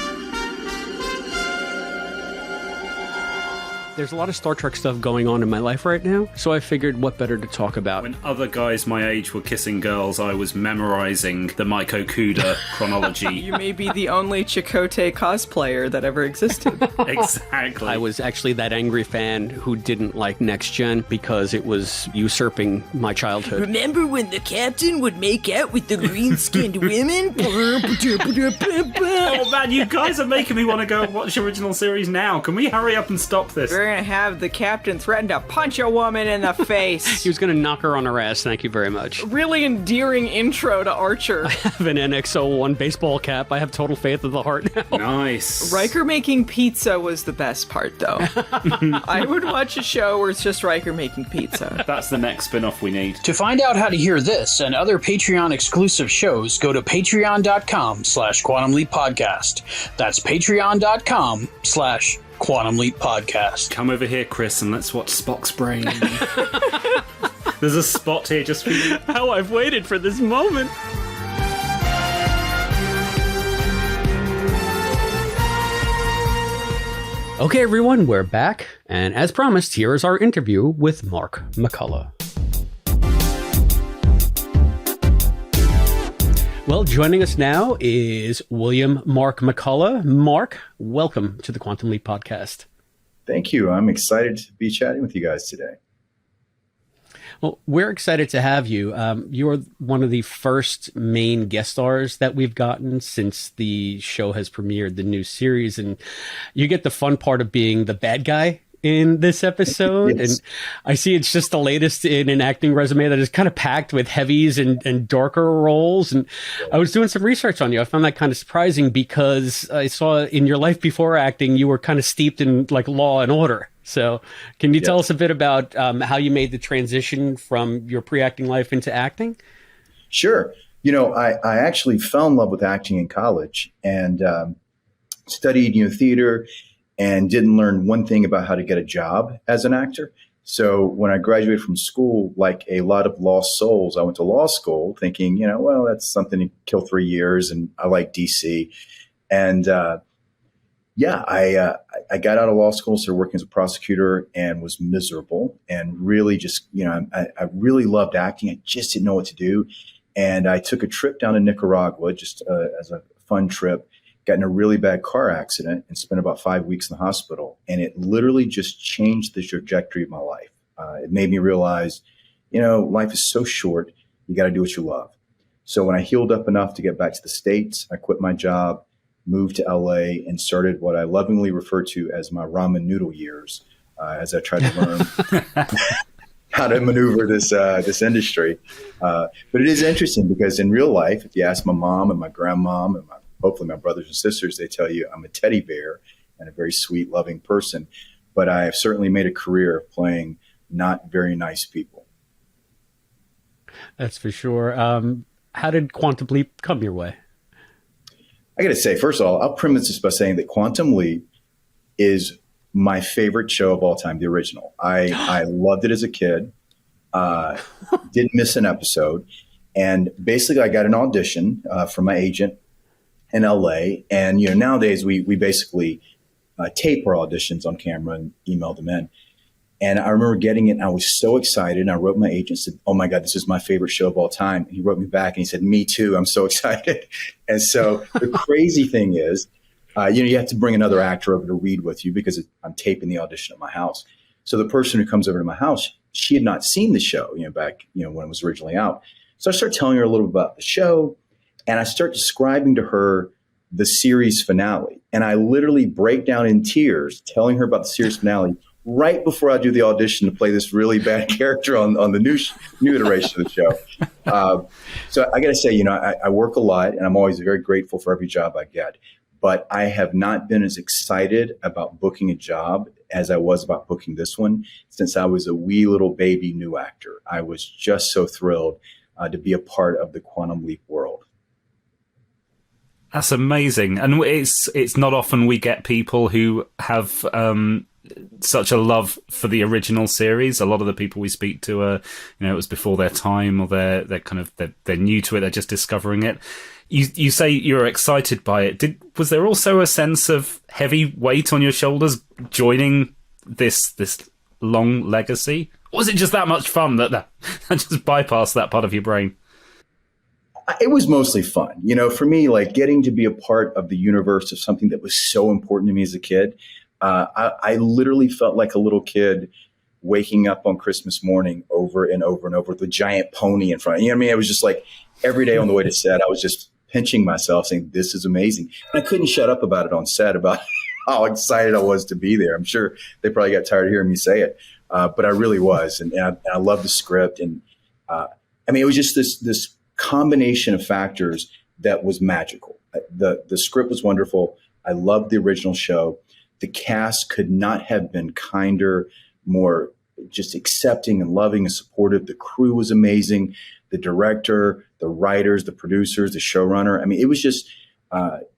There's a lot of Star Trek stuff going on in my life right now, so I figured what better to talk about. When other guys my age were kissing girls, I was memorizing the Mike Okuda chronology. You may be the only Chakotay cosplayer that ever existed. Exactly. I was actually that angry fan who didn't like Next Gen because it was usurping my childhood. Remember when the captain would make out with the green-skinned women? Oh man, you guys are making me want to go watch the original series now. Can we hurry up and stop this? We're gonna have the captain threaten to punch a woman in the face. He was gonna knock her on her ass, thank you very much. Really endearing intro to Archer. I have an NX-01 baseball cap. I have total faith of the heart now. Nice. Riker making pizza was the best part, though. I would watch a show where it's just Riker making pizza. That's the next spin-off we need. To find out how to hear this and other Patreon exclusive shows, go to patreon.com/quantumleappodcast. That's patreon.com/quantumleappodcast. Come over here, Chris, and let's watch Spock's brain. There's a spot here just for you. How I've waited for this moment. Okay, everyone, we're back. And as promised, here is our interview with Mark McCullough. Well, joining us now is William Mark McCullough. Mark, welcome to the Quantum Leap Podcast. Thank you. I'm excited to be chatting with you guys today. Well, we're excited to have you. You're one of the first main guest stars that we've gotten since the show has premiered, the new series. And you get the fun part of being the bad guy in this episode. Yes. And I see it's just the latest in an acting resume that is kind of packed with heavies and darker roles. And I was doing some research on you. I found that kind of surprising because I saw in your life before acting, you were kind of steeped in like Law and Order. So can you tell us a bit about how you made the transition from your pre-acting life into acting? Sure. You know, I actually fell in love with acting in college and studied, theater and didn't learn one thing about how to get a job as an actor. So when I graduated from school, like a lot of lost souls, I went to law school thinking, well, that's something to kill 3 years. And I like DC. And I got out of law school, started working as a prosecutor and was miserable and really just, I really loved acting. I just didn't know what to do. And I took a trip down to Nicaragua just as a fun trip, got in a really bad car accident and spent about 5 weeks in the hospital. And it literally just changed the trajectory of my life. It made me realize, life is so short. You got to do what you love. So when I healed up enough to get back to the States, I quit my job, moved to LA, and started what I lovingly refer to as my ramen noodle years as I tried to learn how to maneuver this industry. But it is interesting because in real life, if you ask my mom and my grandmom and hopefully my brothers and sisters, they tell you I'm a teddy bear and a very sweet, loving person. But I have certainly made a career of playing not very nice people. That's for sure. How did Quantum Leap come your way? I got to say, first of all, I'll premise this by saying that Quantum Leap is my favorite show of all time, the original. I loved it as a kid, didn't miss an episode. And basically, I got an audition from my agent in LA. And, nowadays we basically tape our auditions on camera and email them in. And I remember getting it and I was so excited. And I wrote my agent and said, "Oh my God, this is my favorite show of all time." And he wrote me back and he said, "Me too. I'm so excited." And so the crazy thing is, you have to bring another actor over to read with you because I'm taping the audition at my house. So the person who comes over to my house, she had not seen the show, back, when it was originally out. So I start telling her a little bit about the show and I start describing to her the series finale. And I literally break down in tears telling her about the series finale right before I do the audition to play this really bad character on the new iteration of the show. So I got to say, I work a lot and I'm always very grateful for every job I get. But I have not been as excited about booking a job as I was about booking this one since I was a wee little baby new actor. I was just so thrilled to be a part of the Quantum Leap world. That's amazing. And it's not often we get people who have such a love for the original series. A lot of the people we speak to are, it was before their time or they're new to it. They're just discovering it. You say you're excited by it. Was there also a sense of heavy weight on your shoulders joining this long legacy? Or was it just that much fun that just bypassed that part of your brain? It was mostly fun. For me, like getting to be a part of the universe of something that was so important to me as a kid. I literally felt like a little kid waking up on Christmas morning over and over and over with a giant pony in front. You know what I mean? It was just like every day on the way to set, I was just pinching myself saying, this is amazing. And I couldn't shut up about it on set, about how excited I was to be there. I'm sure they probably got tired of hearing me say it, but I really was. And I love the script. And it was just this combination of factors that was magical. The script was wonderful. I loved the original show. The cast could not have been kinder, more just accepting and loving and supportive. The crew was amazing. The director, the writers, the producers, the showrunner. It was just,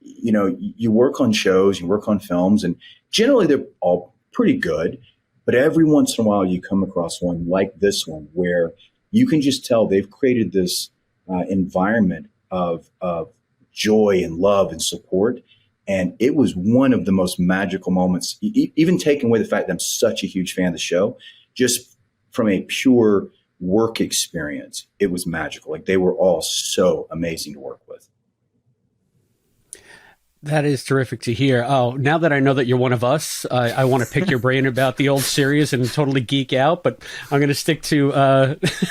you work on shows, you work on films, and generally they're all pretty good. But every once in a while you come across one like this one where you can just tell they've created this environment of joy and love and support. And it was one of the most magical moments, even taking away the fact that I'm such a huge fan of the show, just from a pure work experience, it was magical. Like they were all so amazing to work with. That is terrific to hear. Oh, now that I know that you're one of us, I want to pick your brain about the old series and totally geek out, but I'm going to stick to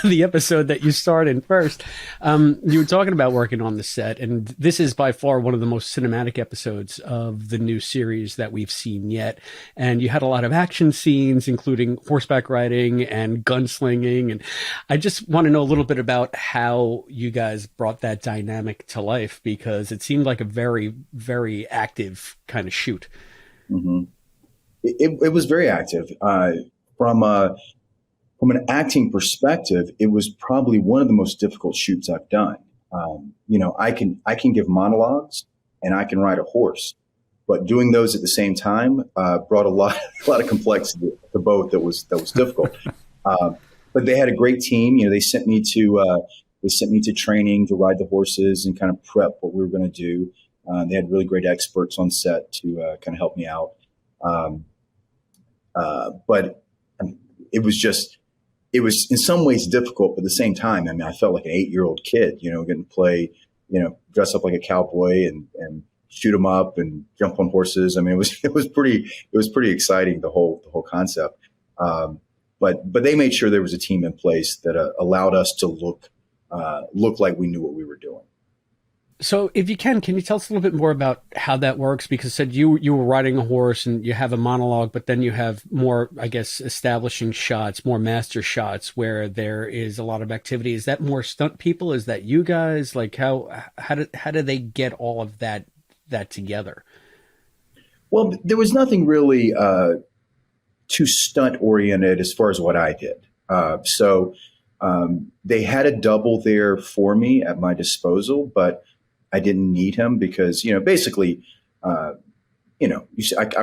the episode that you starred in first. You were talking about working on the set, and this is by far one of the most cinematic episodes of the new series that we've seen yet. And you had a lot of action scenes, including horseback riding and gunslinging. And I just want to know a little bit about how you guys brought that dynamic to life, because it seemed like a very, very active kind of shoot. Mm-hmm. It was very active. From an acting perspective, it was probably one of the most difficult shoots I've done. I can give monologues and I can ride a horse, but doing those at the same time brought a lot of complexity to both. That was difficult. But they had a great team. They sent me to training to ride the horses and kind of prep what we were going to do. They had really great experts on set to kind of help me out. But it was in some ways difficult, but at the same time, I felt like an 8-year-old kid, getting to play, dress up like a cowboy and shoot them up and jump on horses. It was pretty exciting, the whole concept. But they made sure there was a team in place that allowed us to look like we knew what we were doing. So if you can you tell us a little bit more about how that works? Because you said you were riding a horse and you have a monologue, but then you have more, I guess, establishing shots, more master shots where there is a lot of activity. Is that more stunt people? Is that you guys? Like how do they get all of that together? Well, there was nothing really too stunt oriented as far as what I did. So they had a double there for me at my disposal, but I didn't need him because, basically, I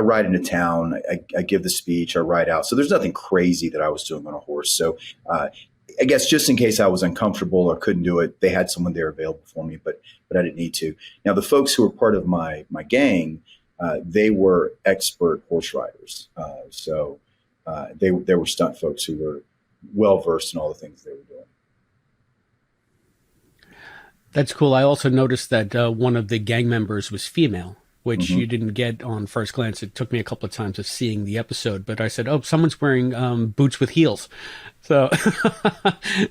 ride into town, I give the speech, I ride out. So there's nothing crazy that I was doing on a horse. So I guess just in case I was uncomfortable or couldn't do it, they had someone there available for me, but I didn't need to. Now, the folks who were part of my gang, they were expert horse riders. So they were stunt folks who were well-versed in all the things they were doing. That's cool. I also noticed that one of the gang members was female, which you didn't get on first glance. It took me a couple of times of seeing the episode, but I said, "Oh, someone's wearing boots with heels." So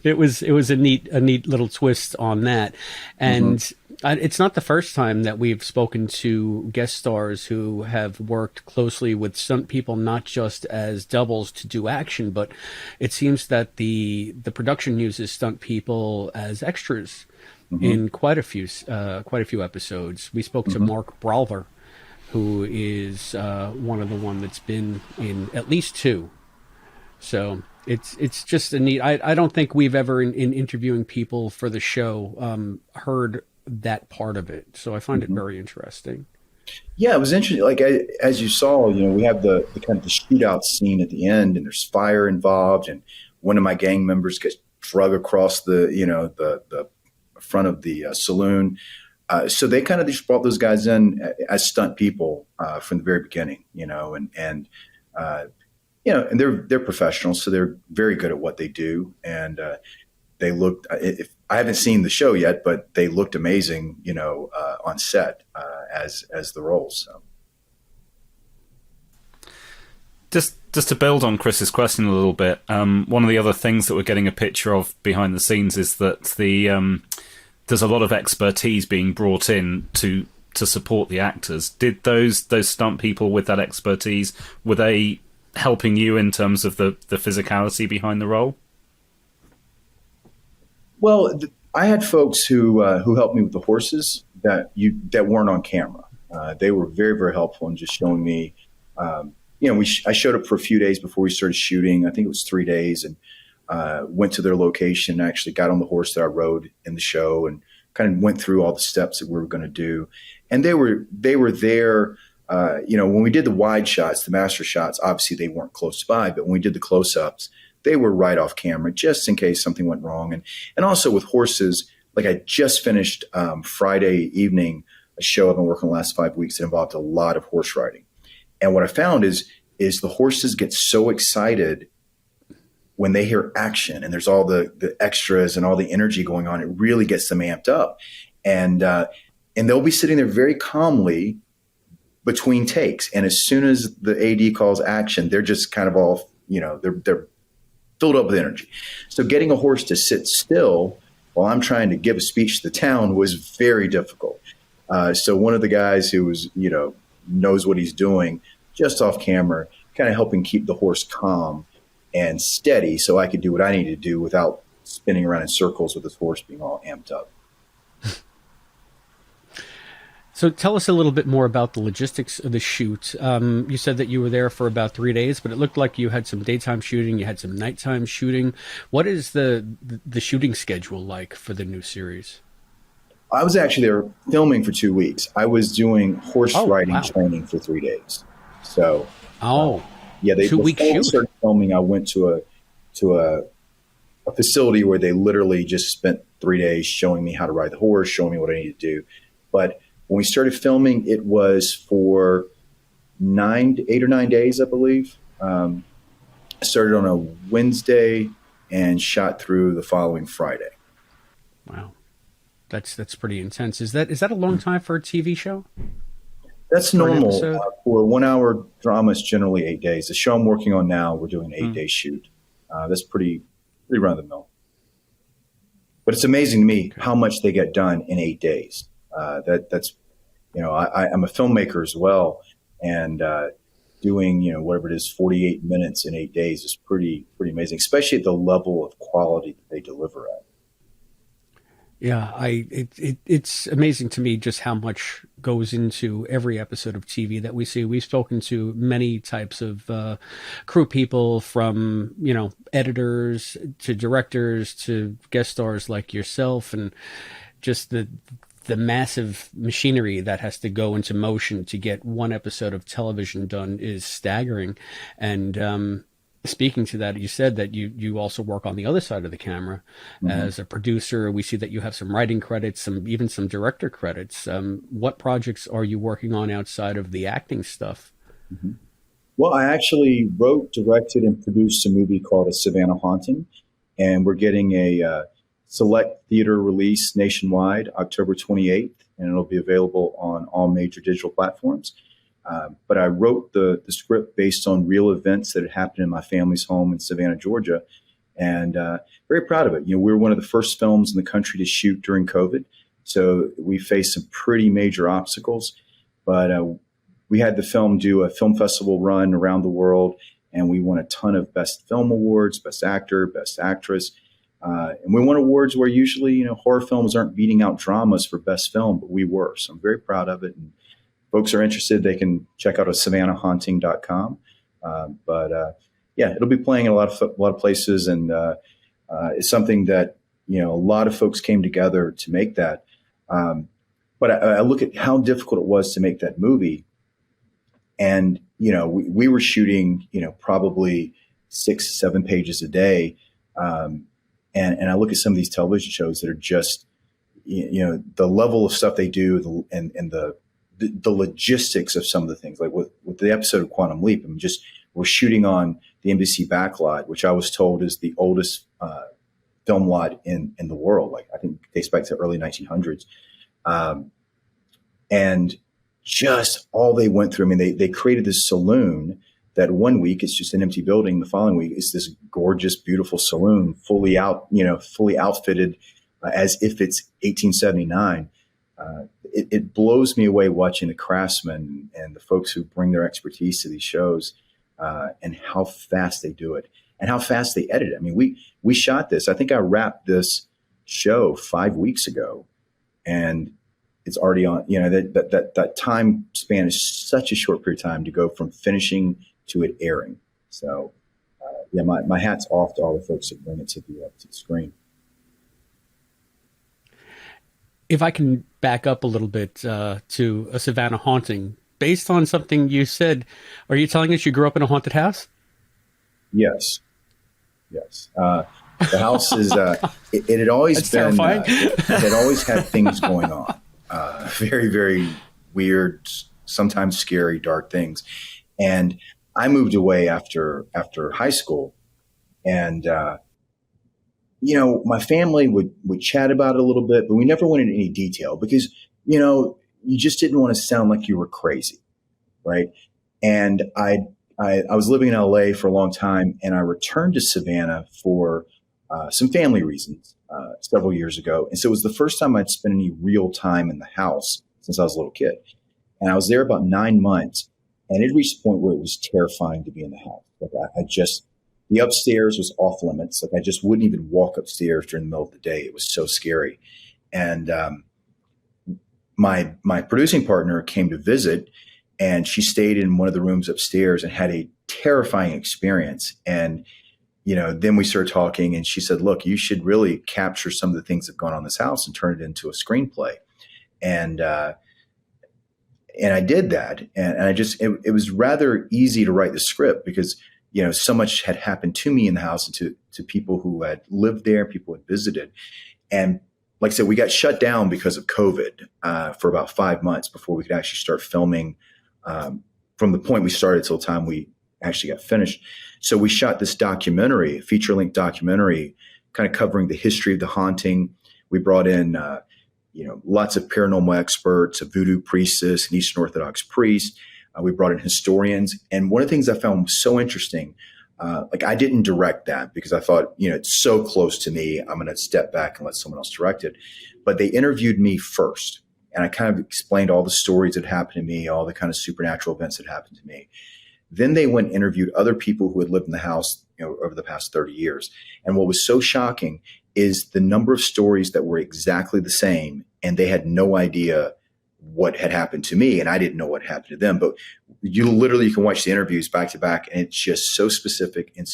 it was a neat little twist on that. And it's not the first time that we've spoken to guest stars who have worked closely with stunt people, not just as doubles to do action, but it seems that the production uses stunt people as extras. In quite a few episodes. We spoke to Mark Brawler, who is one of the one that's been in at least 2. So it's just a neat. I don't think we've ever in interviewing people for the show heard that part of it. So I find it very interesting. Yeah, it was interesting. Like as you saw, we have the kind of the shootout scene at the end, and there's fire involved, and one of my gang members gets drug across the front of the saloon. So they kind of just brought those guys in as stunt people from the very beginning, and and they're professionals, so they're very good at what they do. And they looked. I haven't seen the show yet, but they looked amazing, on set as the roles. So. Just to build on Chris's question a little bit, one of the other things that we're getting a picture of behind the scenes is that there's a lot of expertise being brought in to support the actors. Did those stunt people with that expertise, were they helping you in terms of the physicality behind the role? Well, I had folks who helped me with the horses that weren't on camera. They were very, very helpful in just showing me. I showed up for a few days before we started shooting. I think it was 3 days, and went to their location. Actually got on the horse that I rode in the show and kind of went through all the steps that we were going to do. And they were there. When we did the wide shots, the master shots, obviously they weren't close by, but when we did the close-ups, they were right off camera just in case something went wrong. And also with horses, like I just finished Friday evening a show I've been working the last 5 weeks that involved a lot of horse riding. And what I found is the horses get so excited when they hear action and there's all the extras and all the energy going on. It really gets them amped up. And they'll be sitting there very calmly between takes. And as soon as the AD calls action, they're just kind of all, they're filled up with energy. So getting a horse to sit still while I'm trying to give a speech to the town was very difficult. So one of the guys who was, knows what he's doing, just off camera, kind of helping keep the horse calm and steady so I could do what I need to do without spinning around in circles with this horse being all amped up. So tell us a little bit more about the logistics of the shoot. You said that you were there for about 3 days, but it looked like you had some daytime shooting, you had some nighttime shooting. What is the shooting schedule like for the new series? I was actually there filming for 2 weeks. I was doing horse riding training for 3 days. So, they 2 week shoot. Started filming. I went to a facility where they literally just spent 3 days showing me how to ride the horse, showing me what I needed to do. But when we started filming, it was for 8 or 9 days, I believe. I started on a Wednesday and shot through the following Friday. Wow. That's pretty intense. Is that a long time for a TV show? That's normal. For a 1 hour drama, it's generally 8 days. The show I'm working on now, we're doing an 8 day shoot. That's pretty run of the mill. But it's amazing to me how much they get done in 8 days. That's I'm a filmmaker as well, and doing whatever it is, 48 minutes in 8 days is pretty amazing, especially at the level of quality that they deliver at. Yeah, it's amazing to me just how much goes into every episode of TV that we see. We've spoken to many types of crew people, from editors to directors to guest stars like yourself, and just the massive machinery that has to go into motion to get one episode of television done is staggering. And speaking to that, you said that you also work on the other side of the camera as a producer. We see that you have some writing credits, even some director credits. What projects are you working on outside of the acting stuff? Well, I actually wrote, directed, and produced a movie called A Savannah Haunting, and we're getting a select theater release nationwide October 28th, and it'll be available on all major digital platforms. But I wrote the script based on real events that had happened in my family's home in Savannah, Georgia, and very proud of it. We were one of the first films in the country to shoot during COVID, so we faced some pretty major obstacles. But we had the film do a film festival run around the world, and we won a ton of Best Film Awards, Best Actor, Best Actress. And we won awards where usually, horror films aren't beating out dramas for Best Film, but we were. So I'm very proud of it. And folks are interested, they can check out savannahhaunting.com. It'll be playing in a lot of places, and it's something that a lot of folks came together to make that. But I look at how difficult it was to make that movie, and we were shooting probably 6-7 pages a day, and I look at some of these television shows that are just the level of stuff they do, and the logistics of some of the things, like with the episode of Quantum Leap. We're shooting on the Embassy backlot, which I was told is the oldest film lot in the world. Like, I think dates back to early 1900s. And just all they went through. I mean, they created this saloon that one week it's just an empty building. The following week it's this gorgeous, beautiful saloon, fully outfitted as if it's 1879. It blows me away watching the craftsmen and the folks who bring their expertise to these shows, and how fast they do it and how fast they edit it. I mean, we shot this. I think I wrapped this show 5 weeks ago, and it's already on. That time span is such a short period of time to go from finishing to it airing. So, my hat's off to all the folks that bring it to the screen. If I can back up a little bit to A Savannah Haunting, based on something you said, are you telling us you grew up in a haunted house? Yes. The house is, it had always That's been, terrifying. It had always had things going on. Very, very weird, sometimes scary, dark things. And I moved away after high school, and, my family would chat about it a little bit, but we never went into any detail because, you just didn't want to sound like you were crazy. Right. And I was living in LA for a long time, and I returned to Savannah for some family reasons several years ago. And so it was the first time I'd spent any real time in the house since I was a little kid. And I was there about 9 months, and it reached a point where it was terrifying to be in the house. Like the upstairs was off limits. Like, I just wouldn't even walk upstairs during the middle of the day. It was so scary. And my producing partner came to visit, and she stayed in one of the rooms upstairs and had a terrifying experience. And, then we started talking, and she said, look, you should really capture some of the things that have gone on in this house and turn it into a screenplay. And I did that. And I just, it was rather easy to write the script because, so much had happened to me in the house and to people who had lived there, people who had visited. And like I said, we got shut down because of COVID for about 5 months before we could actually start filming from the point we started till the time we actually got finished. So we shot this documentary, a feature-length documentary, kind of covering the history of the haunting. We brought in, lots of paranormal experts, a voodoo priestess, an Eastern Orthodox priest. We brought in historians. And one of the things I found so interesting, I didn't direct that because I thought, it's so close to me, I'm going to step back and let someone else direct it. But they interviewed me first. And I kind of explained all the stories that happened to me, all the kind of supernatural events that happened to me. Then they went and interviewed other people who had lived in the house, over the past 30 years. And what was so shocking is the number of stories that were exactly the same, and they had no idea what had happened to me, and I didn't know what happened to them. But you can watch the interviews back to back, and it's just so specific and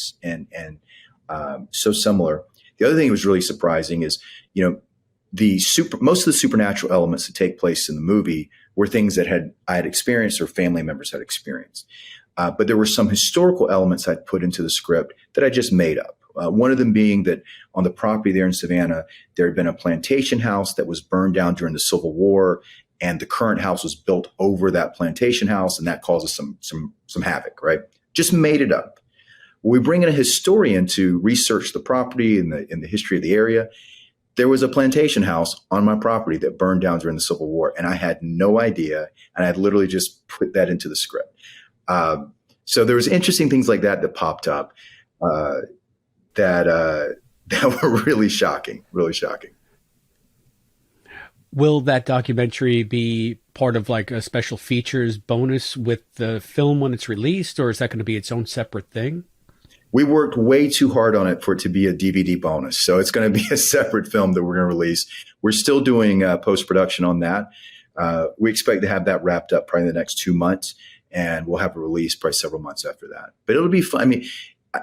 so similar. The other thing that was really surprising is, most of the supernatural elements that take place in the movie were things that I had experienced or family members had experienced. But there were some historical elements I'd put into the script that I just made up. One of them being that on the property there in Savannah, there had been a plantation house that was burned down during the Civil War, and the current house was built over that plantation house, and that causes some havoc, right? Just made it up. We bring in a historian to research the property and the history of the area. There was a plantation house on my property that burned down during the Civil War, and I had no idea, and I literally just put that into the script. So there was interesting things like that popped up that were really shocking. Will that documentary be part of like a special features bonus with the film when it's released, or is that going to be its own separate thing? We worked way too hard on it for it to be a DVD bonus. So it's going to be a separate film that we're going to release. We're still doing post-production on that. We expect to have that wrapped up probably in the next 2 months, and we'll have a release probably several months after that. But it'll be fun. I mean,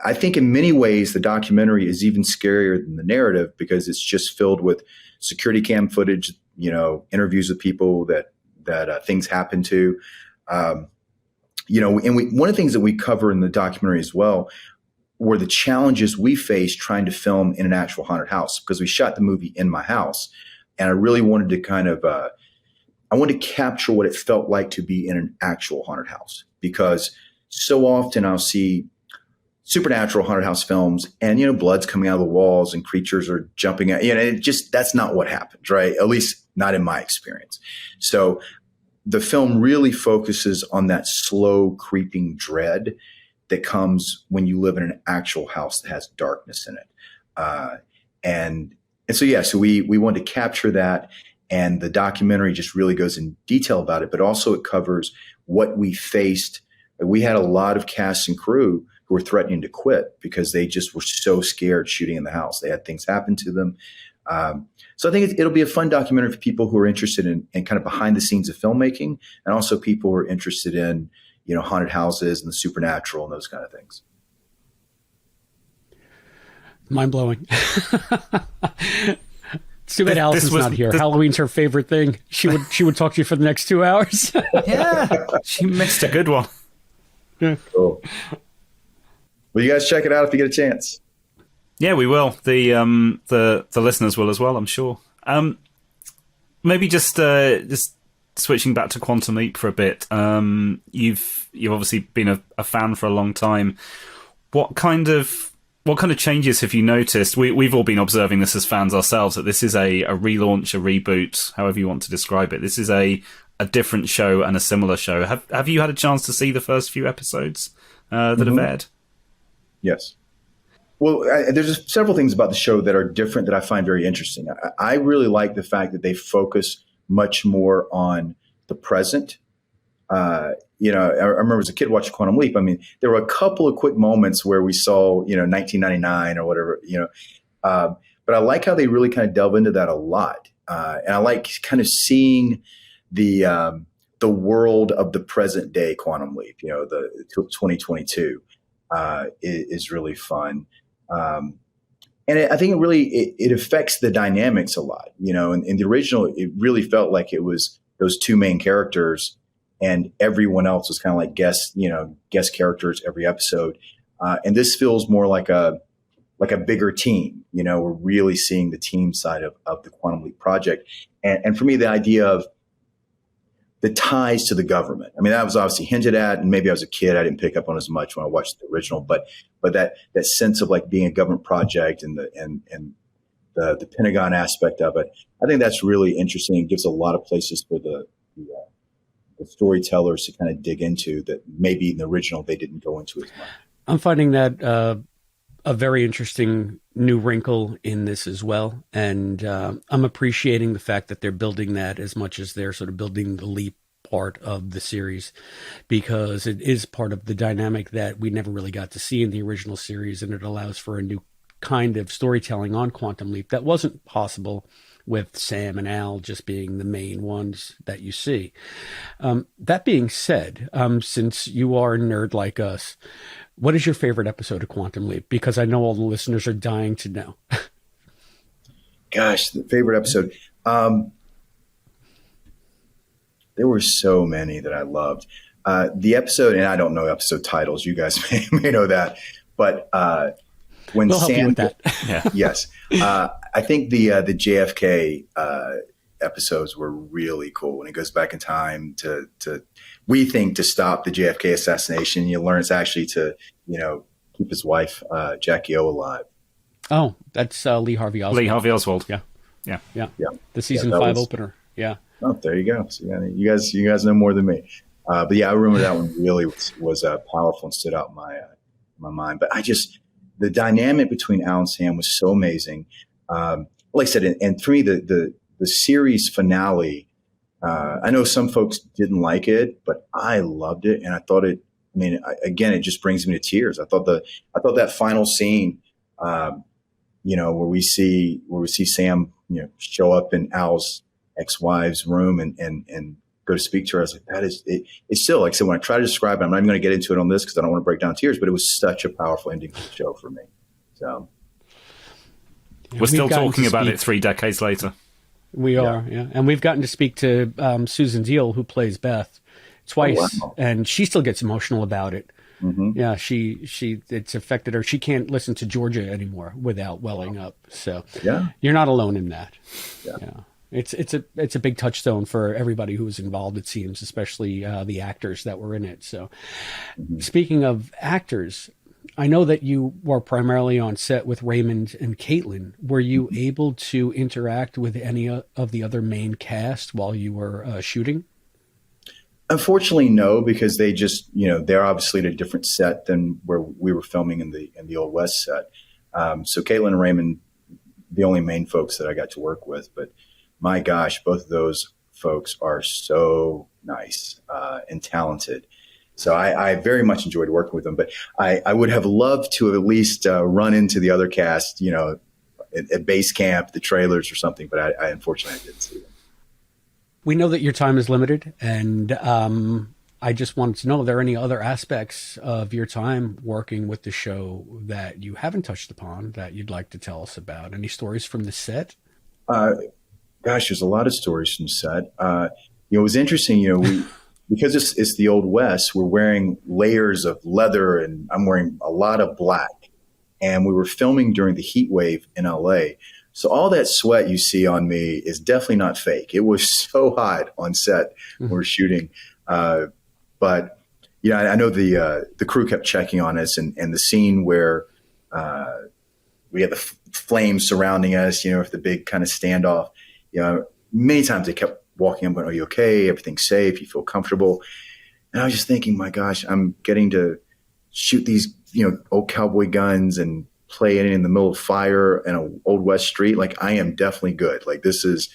I think in many ways the documentary is even scarier than the narrative because it's just filled with security cam footage, interviews with people that things happen to, and one of the things that we cover in the documentary as well were the challenges we faced trying to film in an actual haunted house, because we shot the movie in my house, and I really wanted to kind of, I wanted to capture what it felt like to be in an actual haunted house, because so often I'll see supernatural haunted house films, and blood's coming out of the walls and creatures are jumping out. That's not what happens, right? At least not in my experience. So the film really focuses on that slow creeping dread that comes when you live in an actual house that has darkness in it. So we wanted to capture that, and the documentary just really goes in detail about it, but also it covers what we faced. We had a lot of cast and crew who were threatening to quit because they just were so scared shooting in the house. They had things happen to them. So I think it'll be a fun documentary for people who are interested in kind of behind the scenes of filmmaking, and also people who are interested in, haunted houses and the supernatural and those kind of things. Mind blowing. It's too bad Allison's not here. Halloween's her favorite thing. She would talk to you for the next 2 hours. Yeah, she missed a good one. Yeah. Cool. Well, you guys check it out if you get a chance. Yeah, we will. The listeners will as well, I'm sure. Maybe just switching back to Quantum Leap for a bit. You've obviously been a fan for a long time. What kind of changes have you noticed? We've all been observing this as fans ourselves, that this is a relaunch, a reboot, however you want to describe it. This is a different show and a similar show. Have you had a chance to see the first few episodes that have aired? Yes. Well, there's several things about the show that are different that I find very interesting. I really like the fact that they focus much more on the present. I remember as a kid watching Quantum Leap. I mean, there were a couple of quick moments where we saw, 1999 or whatever, but I like how they really kind of delve into that a lot. And I like kind of seeing the world of the present day Quantum Leap, the 2022 is really fun. And I think it affects the dynamics a lot, in the original, it really felt like it was those two main characters and everyone else was kind of like guest characters every episode. And this feels more like a bigger team, we're really seeing the team side of the Quantum Leap project. And for me, the idea of the ties to the government. I mean, that was obviously hinted at, and maybe I was a kid, I didn't pick up on as much when I watched the original, but that sense of like being a government project and the Pentagon aspect of it, I think that's really interesting. It gives a lot of places for the storytellers to kind of dig into that maybe in the original they didn't go into as much. I'm finding that a very interesting new wrinkle in this as well. And I'm appreciating the fact that they're building that as much as they're sort of building the Leap part of the series, because it is part of the dynamic that we never really got to see in the original series. And it allows for a new kind of storytelling on Quantum Leap that wasn't possible with Sam and Al just being the main ones that you see. That being said, since you are a nerd like us, what is your favorite episode of Quantum Leap? Because I know all the listeners are dying to know. Gosh, the favorite episode. There were so many that I loved. The episode, and I don't know episode titles. You guys may know that, but when we'll help you with that. Yes, I think the JFK episodes were really cool. When it goes back in time to we think to stop the JFK assassination, you learn it's actually to keep his wife Jackie O alive. Oh, that's Lee Harvey Oswald. Lee Harvey Oswald. Yeah. The season 5 opener. Yeah. Oh, there you go. So you guys know more than me. But yeah, I remember that one really was powerful and stood out in my mind. But the dynamic between Al and Sam was so amazing. Like I said, and for me, the series finale, I know some folks didn't like it, but I loved it. And I thought it just brings me to tears. I thought that final scene, where we see Sam, show up in Al's ex-wife's room and go to speak to her. I was like, that is it. It's still, like I said, when I try to describe it, I'm not even going to get into it on this because I don't want to break down tears, but it was such a powerful ending to the show for me. So we're still talking about it 3 decades later. We are. And we've gotten to speak to Susan Deal, who plays Beth, twice. Oh, wow. And she still gets emotional about it. Mm-hmm. Yeah, it's affected her. She can't listen to Georgia anymore without welling up. So you're not alone in that. Yeah. It's a big touchstone for everybody who was involved, it seems, especially the actors that were in it. So speaking of actors, I know that you were primarily on set with Raymond and Caitlin. Were you able to interact with any of the other main cast while you were shooting? Unfortunately, no, because they just, they're obviously at a different set than where we were filming in the Old West set. So Caitlin and Raymond, the only main folks that I got to work with. But my gosh, both of those folks are so nice and talented. So I very much enjoyed working with them. But I would have loved to have at least run into the other cast, at base camp, the trailers or something. But I unfortunately didn't see them. We know that your time is limited, and I just wanted to know, are there any other aspects of your time working with the show that you haven't touched upon that you'd like to tell us about? Any stories from the set? Gosh, there's a lot of stories from the set. It was interesting, because it's the Old West, we're wearing layers of leather, and I'm wearing a lot of black. And we were filming during the heat wave in LA. So all that sweat you see on me is definitely not fake. It was so hot on set when we were shooting. But, I know the crew kept checking on us, and the scene where we had the flames surrounding us, with the big kind of standoff, many times they kept walking up going, "Are you okay? Everything's safe? You feel comfortable?" And I was just thinking, my gosh, I'm getting to shoot these, old cowboy guns and play in the middle of fire in an Old West street. Like, I am definitely good. Like, this is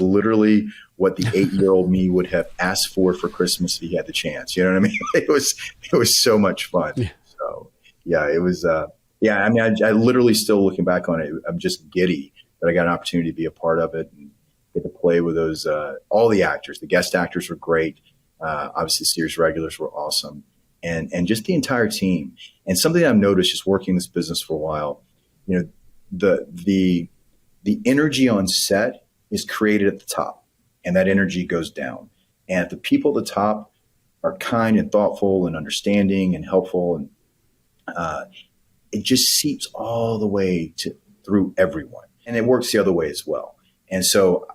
literally what the 8-year-old me would have asked for Christmas if he had the chance. You know what I mean? It was so much fun. Yeah. So yeah, it was, I literally, still looking back on it, I'm just giddy that I got an opportunity to be a part of it and get to play with those, all the actors. The guest actors were great. Obviously the series regulars were awesome. And just the entire team. And something I've noticed just working in this business for a while, the energy on set is created at the top, and that energy goes down. And if the people at the top are kind and thoughtful and understanding and helpful, and it just seeps all the way through everyone. And it works the other way as well. And so,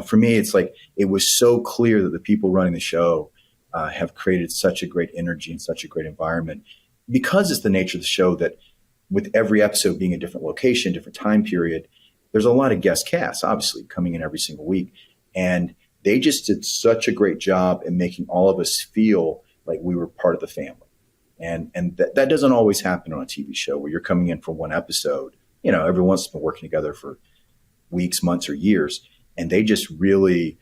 for me, it's like, it was so clear that the people running the show have created such a great energy and such a great environment, because it's the nature of the show that with every episode being a different location, different time period, there's a lot of guest casts, obviously, coming in every single week. And they just did such a great job in making all of us feel like we were part of the family. And that doesn't always happen on a TV show where you're coming in for one episode. Everyone's been working together for weeks, months, or years. And they just really,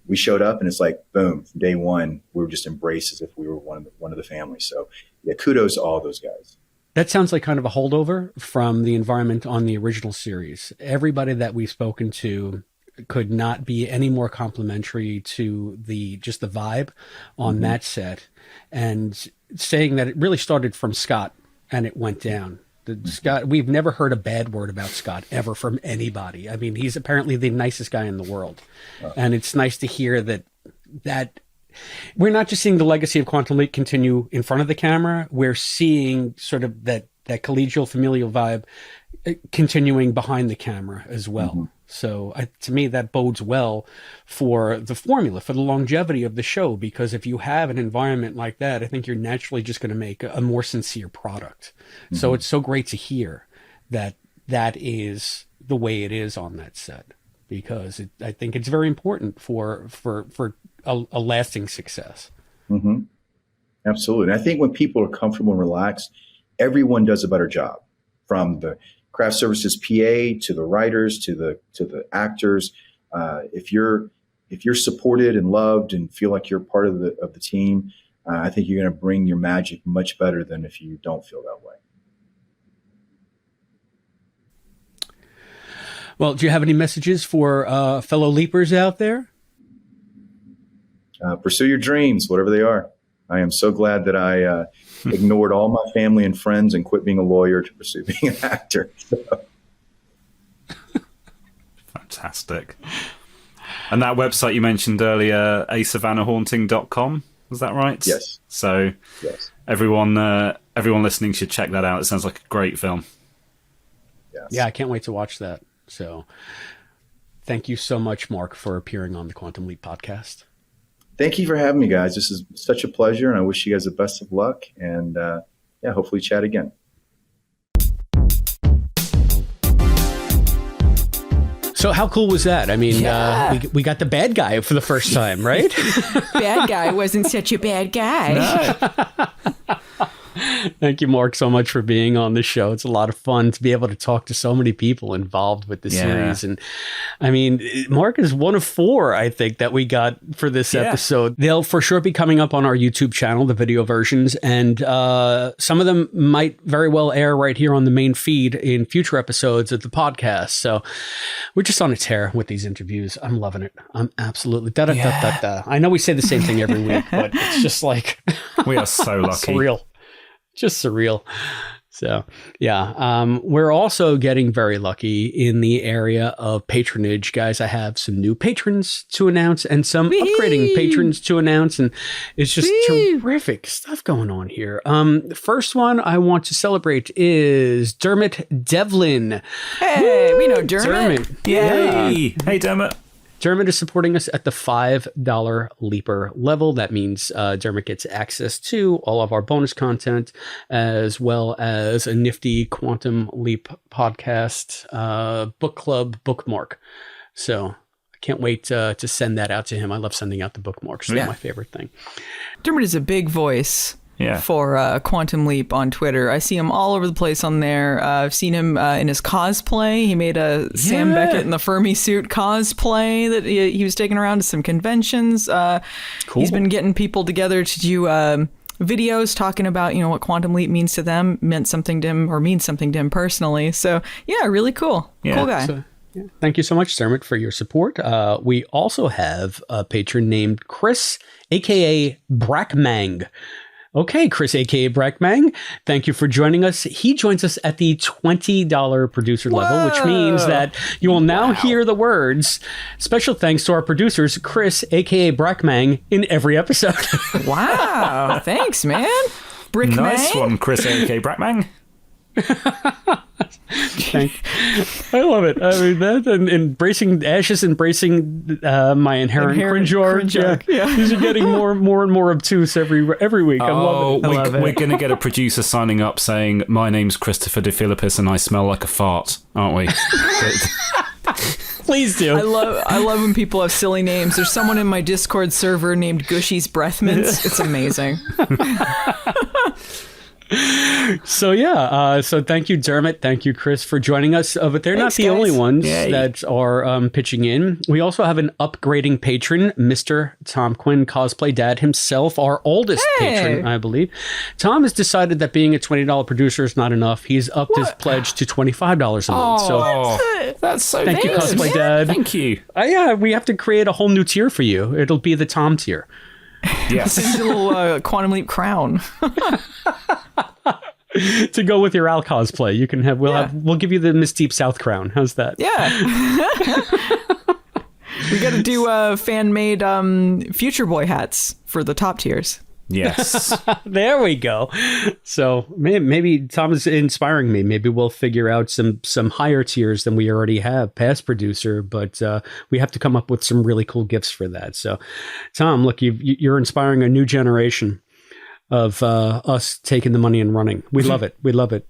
we showed up and it's like, boom, from day one, we were just embraced as if we were one of the family. So yeah, kudos to all those guys. That sounds like kind of a holdover from the environment on the original series. Everybody that we've spoken to could not be any more complimentary to the vibe on that set, and saying that it really started from Scott and it went down. Scott, we've never heard a bad word about Scott ever from anybody. I mean, he's apparently the nicest guy in the world. And it's nice to hear that we're not just seeing the legacy of Quantum Leap continue in front of the camera. We're seeing sort of that collegial, familial vibe continuing behind the camera as well. Mm-hmm. So to me, that bodes well for the formula, for the longevity of the show, because if you have an environment like that, I think you're naturally just going to make a more sincere product. Mm-hmm. So it's so great to hear that is the way it is on that set, because I think it's very important for a lasting success. Mm-hmm. Absolutely. And I think when people are comfortable and relaxed, everyone does a better job, from the craft services PA to the writers to the actors. If you're supported and loved and feel like you're part of the team, I think you're going to bring your magic much better than if you don't feel that way. Well, do you have any messages for fellow leapers out there? Pursue your dreams, whatever they are. I am so glad that I ignored all my family and friends and quit being a lawyer to pursue being an actor. So. Fantastic. And that website you mentioned earlier, asavannahhaunting.com, was that right? Yes. So yes. Everyone listening should check that out. It sounds like a great film. Yes. Yeah, I can't wait to watch that. So thank you so much, Mark, for appearing on the Quantum Leap podcast. Thank you for having me, guys. This is such a pleasure, and I wish you guys the best of luck. And yeah, hopefully chat again. So how cool was that? I mean, we got the bad guy for the first time, right? Bad guy wasn't such a bad guy. No. Thank you, Mark, so much for being on the show. It's a lot of fun to be able to talk to so many people involved with the series. And I mean, Mark is one of 4, I think, that we got for this episode. They'll for sure be coming up on our YouTube channel, the video versions. And some of them might very well air right here on the main feed in future episodes of the podcast. So we're just on a tear with these interviews. I'm loving it. I'm absolutely da-da-da-da-da. I know we say the same thing every week, but it's just like... We are so lucky. Surreal. Just surreal. So, yeah, we're also getting very lucky in the area of patronage. Guys, I have some new patrons to announce and some upgrading patrons to announce. And it's just terrific stuff going on here. The first one I want to celebrate is Dermot Devlin. Hey, we know Dermot. Yay. Hey, Dermot. Dermot is supporting us at the $5 Leaper level. That means Dermot gets access to all of our bonus content, as well as a nifty Quantum Leap podcast book club bookmark. So I can't wait to send that out to him. I love sending out the bookmarks. They're my favorite thing. Dermot is a big voice. For Quantum Leap on Twitter. I see him all over the place on there. I've seen him in his cosplay. He made a Sam Beckett in the Fermi suit cosplay that he was taking around to some conventions. Cool. He's been getting people together to do videos talking about, what Quantum Leap means to them, means something to him personally. So, yeah, really cool. Yeah. Cool guy. So, thank you so much, Dermot, for your support. We also have a patron named Chris, a.k.a. Brackmang. Okay, Chris, a.k.a. Brackmang, thank you for joining us. He joins us at the $20 producer level, which means that you will now hear the words, special thanks to our producers, Chris, a.k.a. Brackmang, in every episode. Wow, thanks, man. Brickmang? Nice one, Chris, a.k.a. Brackmang. I love it. I mean, that and embracing Ashes, embracing my inherent cringe. Yeah. These are getting more and more obtuse every week. I'm loving it. We're going to get a producer signing up saying, "My name's Christopher DeFilippis and I smell like a fart," aren't we? Please do. I love when people have silly names. There's someone in my Discord server named Gushy's Breath Mints. It's amazing. So so thank you, Dermot. Thank you, Chris, for joining us. But they're not the only ones that are pitching in. We also have an upgrading patron, Mr. Tom Quinn, cosplay dad himself, our oldest patron, I believe. Tom has decided that being a $20 producer is not enough. He's upped his pledge to $25 a month. So that's so thank you, cosplay dad. Thank you. We have to create a whole new tier for you. It'll be the Tom tier. Yes. This is a little Quantum Leap crown. To go with your Al cosplay, you can have. We'll give you the Miss Deep South crown. How's that? Yeah. We got to do fan made Future Boy hats for the top tiers. Yes. There we go. So maybe Tom is inspiring me. Maybe we'll figure out some higher tiers than we already have, past producer, but we have to come up with some really cool gifts for that. So Tom, look, you're inspiring a new generation of us taking the money and running. We love it. We love it.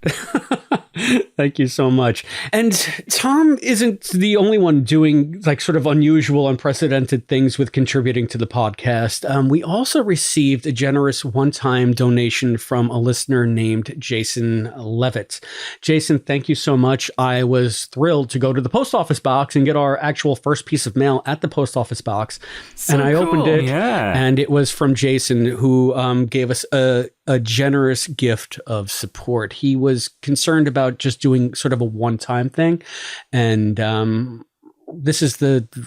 Thank you so much. And Tom isn't the only one doing like sort of unusual, unprecedented things with contributing to the podcast. We also received a generous one-time donation from a listener named Jason Levitt. Jason, thank you so much. I was thrilled to go to the post office box and get our actual first piece of mail at the post office box. And I opened it, and it was from Jason, who gave us a generous gift of support. He was concerned about just doing sort of a one-time thing. And this is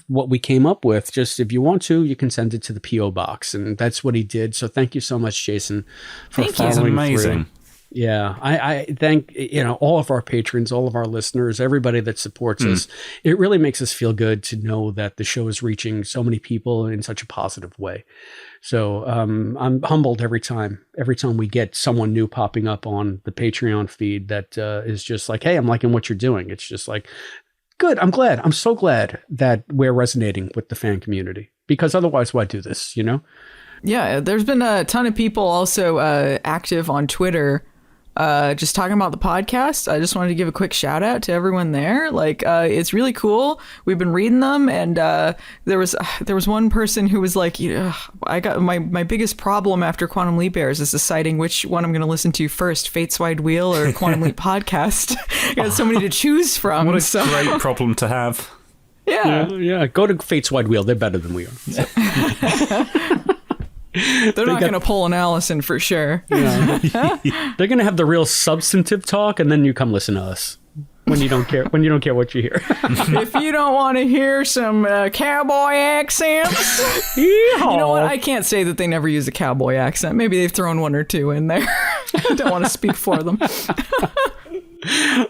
what we came up with. Just if you want to, you can send it to the P.O. box. And that's what he did. So thank you so much, Jason, for following amazing. Through. Yeah, I thank all of our patrons, all of our listeners, everybody that supports us. It really makes us feel good to know that the show is reaching so many people in such a positive way. So I'm humbled every time we get someone new popping up on the Patreon feed that is just like, hey, I'm liking what you're doing. It's just like, good. I'm glad. I'm so glad that we're resonating with the fan community, because otherwise, why do this? Yeah, there's been a ton of people also active on Twitter just talking about the podcast. I just wanted to give a quick shout out to everyone there. Like, it's really cool. We've been reading them, and there was one person who was like, I got my biggest problem after Quantum Leap airs is deciding which one I'm going to listen to first, Fate's Wide Wheel or Quantum Leap Podcast. I got so many to choose from. What a great problem to have. Yeah. Go to Fate's Wide Wheel. They're better than we are. So. They're not going to pull an Allison for sure. Yeah. They're going to have the real substantive talk, and then you come listen to us when you don't care. When you don't care what you hear. If you don't want to hear some cowboy accents, you know what? I can't say that they never use a cowboy accent. Maybe they've thrown one or two in there. I don't want to speak for them.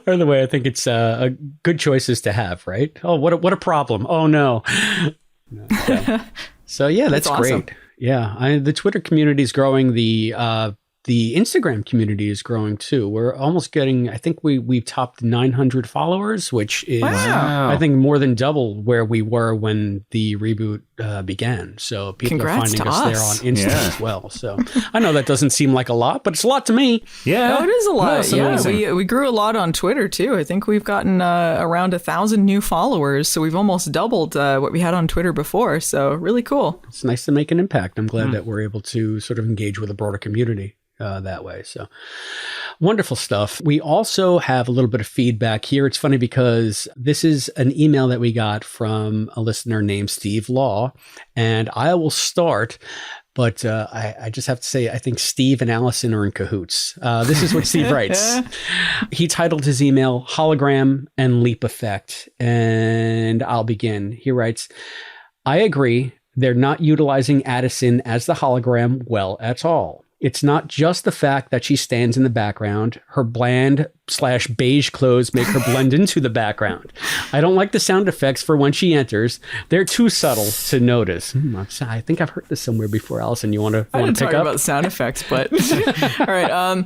Either way, I think it's a good choices to have, right? Oh, what a problem! Oh no. So yeah, that's awesome. great. Yeah, the Twitter community is growing. The Instagram community is growing too. We're almost getting, I think we've topped 900 followers, which is, I think, more than double where we were when the reboot began. So people are finding us there on Insta as well. So I know that doesn't seem like a lot, but it's a lot to me. Yeah, no, it is a lot. We grew a lot on Twitter too. I think we've gotten around 1,000 new followers. So we've almost doubled what we had on Twitter before. So really cool. It's nice to make an impact. I'm glad that we're able to sort of engage with a broader community that way. So wonderful stuff. We also have a little bit of feedback here. It's funny because this is an email that we got from a listener named Steve Law, and I will start. But I just have to say, I think Steve and Allison are in cahoots. This is what Steve writes. He titled his email Hologram and Leap Effect. And I'll begin. He writes, I agree. They're not utilizing Addison as the hologram well at all. It's not just the fact that she stands in the background. Her bland/beige clothes make her blend into the background. I don't like the sound effects for when she enters. They're too subtle to notice. I think I've heard this somewhere before, Allison. You want to pick up? I didn't talk about sound effects, but all right.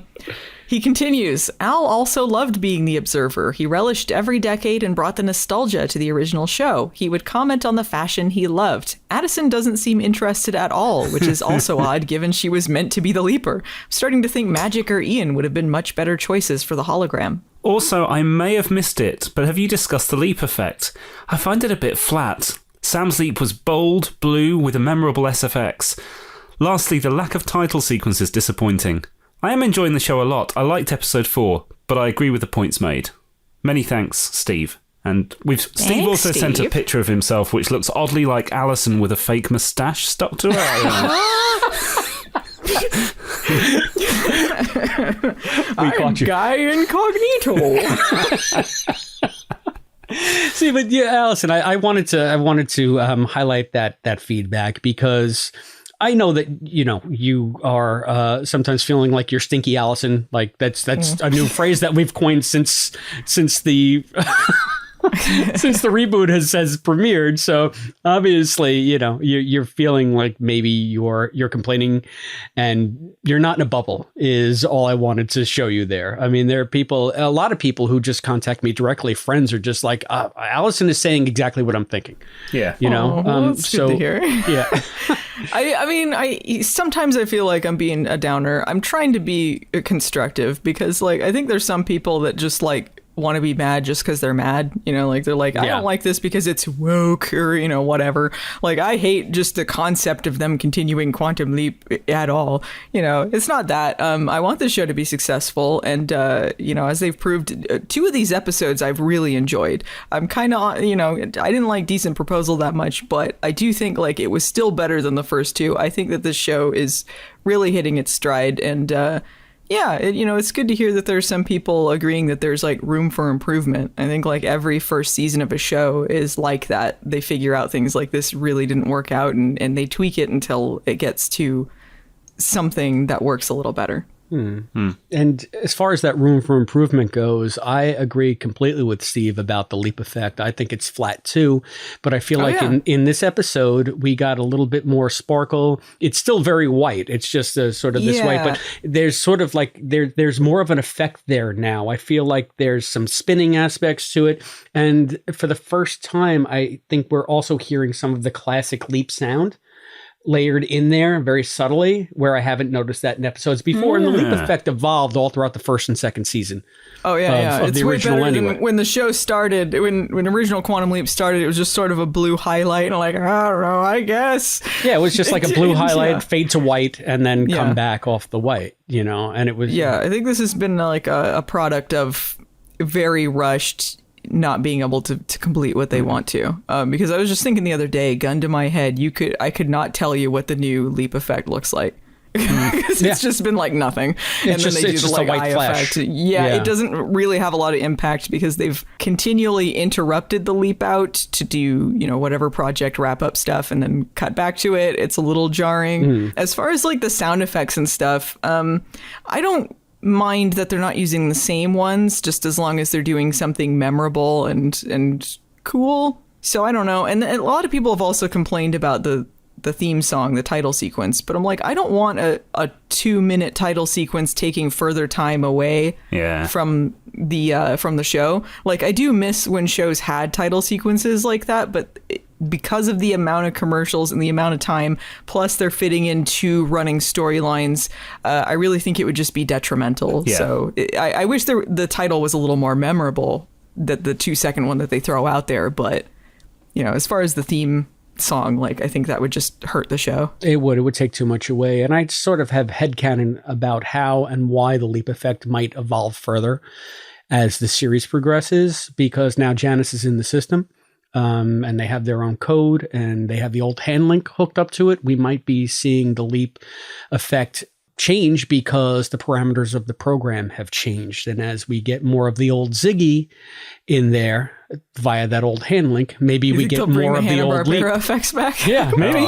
He continues, Al also loved being the observer. He relished every decade and brought the nostalgia to the original show. He would comment on the fashion he loved. Addison doesn't seem interested at all, which is also odd given she was meant to be the leaper. I'm starting to think Magic or Ian would have been much better choices for the hologram. Also, I may have missed it, but have you discussed the leap effect? I find it a bit flat. Sam's leap was bold, blue, with a memorable SFX. Lastly, the lack of title sequence is disappointing. I am enjoying the show a lot. I liked episode 4, but I agree with the points made. Many thanks, Steve. And Steve also sent a picture of himself, which looks oddly like Allison with a fake moustache stuck to her. I'm Guy Incognito. See, but yeah, Allison, I wanted to highlight that feedback because I know that, you are sometimes feeling like you're stinky Allison. Like that's a new phrase that we've coined since the since the reboot has premiered. So obviously, you're feeling like maybe you're complaining and you're not in a bubble is all I wanted to show you there. I mean, there are a lot of people who just contact me directly. Friends are just like, Allison is saying exactly what I'm thinking. Yeah. That's good to hear. Yeah. I mean, sometimes I feel like I'm being a downer. I'm trying to be constructive because I think there's some people that just want to be mad just because they're mad, they're like, I don't like this because it's woke or, whatever. I hate just the concept of them continuing Quantum Leap at all. It's not that. I want this show to be successful. And, as they've proved, 2 of these episodes I've really enjoyed. I'm kind of, I didn't like Decent Proposal that much, but I do think it was still better than the first 2. I think that this show is really hitting its stride. And, it's good to hear that there's some people agreeing that there's room for improvement. I think every first season of a show is like that. They figure out things like this really didn't work out and they tweak it until it gets to something that works a little better. And as far as that room for improvement goes, I agree completely with Steve about the leap effect. I think it's flat too, but I feel in this episode, we got a little bit more sparkle. It's still very white. It's just sort of this white, but there's sort of there's more of an effect there now. I feel like there's some spinning aspects to it. And for the first time, I think we're also hearing some of the classic leap sound. layered in there very subtly, where I haven't noticed that in episodes before. And the leap effect evolved all throughout the first and second season. Oh yeah, of it's the way original better anyway. than when the show started. When original Quantum Leap started, it was just sort of a blue highlight, and like, I don't know, I guess. Yeah, it was just like a blue highlight, Yeah. fade to white, and then come back off the white, and it was... Yeah, I think this has been like a product of very rushed, not being able to complete what they want to. Because I was just thinking the other day, gun to my head, I could not tell you what the new leap effect looks like. Because it's just been like nothing. And then they do the like eye effect. Yeah, it doesn't really have a lot of impact because they've continually interrupted the leap out to do, whatever project wrap up stuff and then cut back to it. It's a little jarring. As far as like the sound effects and stuff, I don't mind that they're not using the same ones, just as long as they're doing something memorable and cool. So I don't know. And a lot of people have also complained about the theme song, the title sequence, but I'm like, I don't want a 2-minute title sequence taking further time away from the show. Like, I do miss when shows had title sequences like that, but because of the amount of commercials and the amount of time, plus they're fitting in 2 running storylines, I really think it would just be detrimental. Yeah. So I wish the title was a little more memorable, that the 2-second one that they throw out there, but as far as the theme song, like, I think that would just hurt the show. It would take too much away. And I sort of have headcanon about how and why the leap effect might evolve further as the series progresses, because now Janice is in the system, and they have their own code, and they have the old hand link hooked up to it. We might be seeing the leap effect change because the parameters of the program have changed. And as we get more of the old Ziggy in there via that old hand link, maybe we get more of the old leap effects back. Yeah, maybe.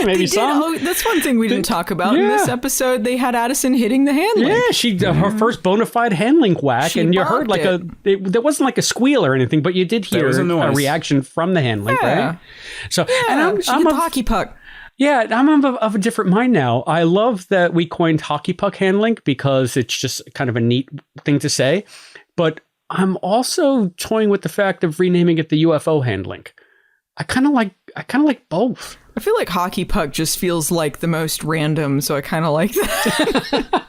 Maybe some. That's one thing we didn't talk about in this episode. They had Addison hitting the hand link. Yeah, she her first bona fide hand link whack, and you heard like there wasn't like a squeal or anything, but you did hear a reaction from the hand link, right? So, and I'm the hockey puck. Yeah, I'm of a different mind now. I love that we coined hockey puck hand link because it's just kind of a neat thing to say. But I'm also toying with the fact of renaming it the UFO hand link. I kind of like both. I feel like hockey puck just feels like the most random, so I kind of like that.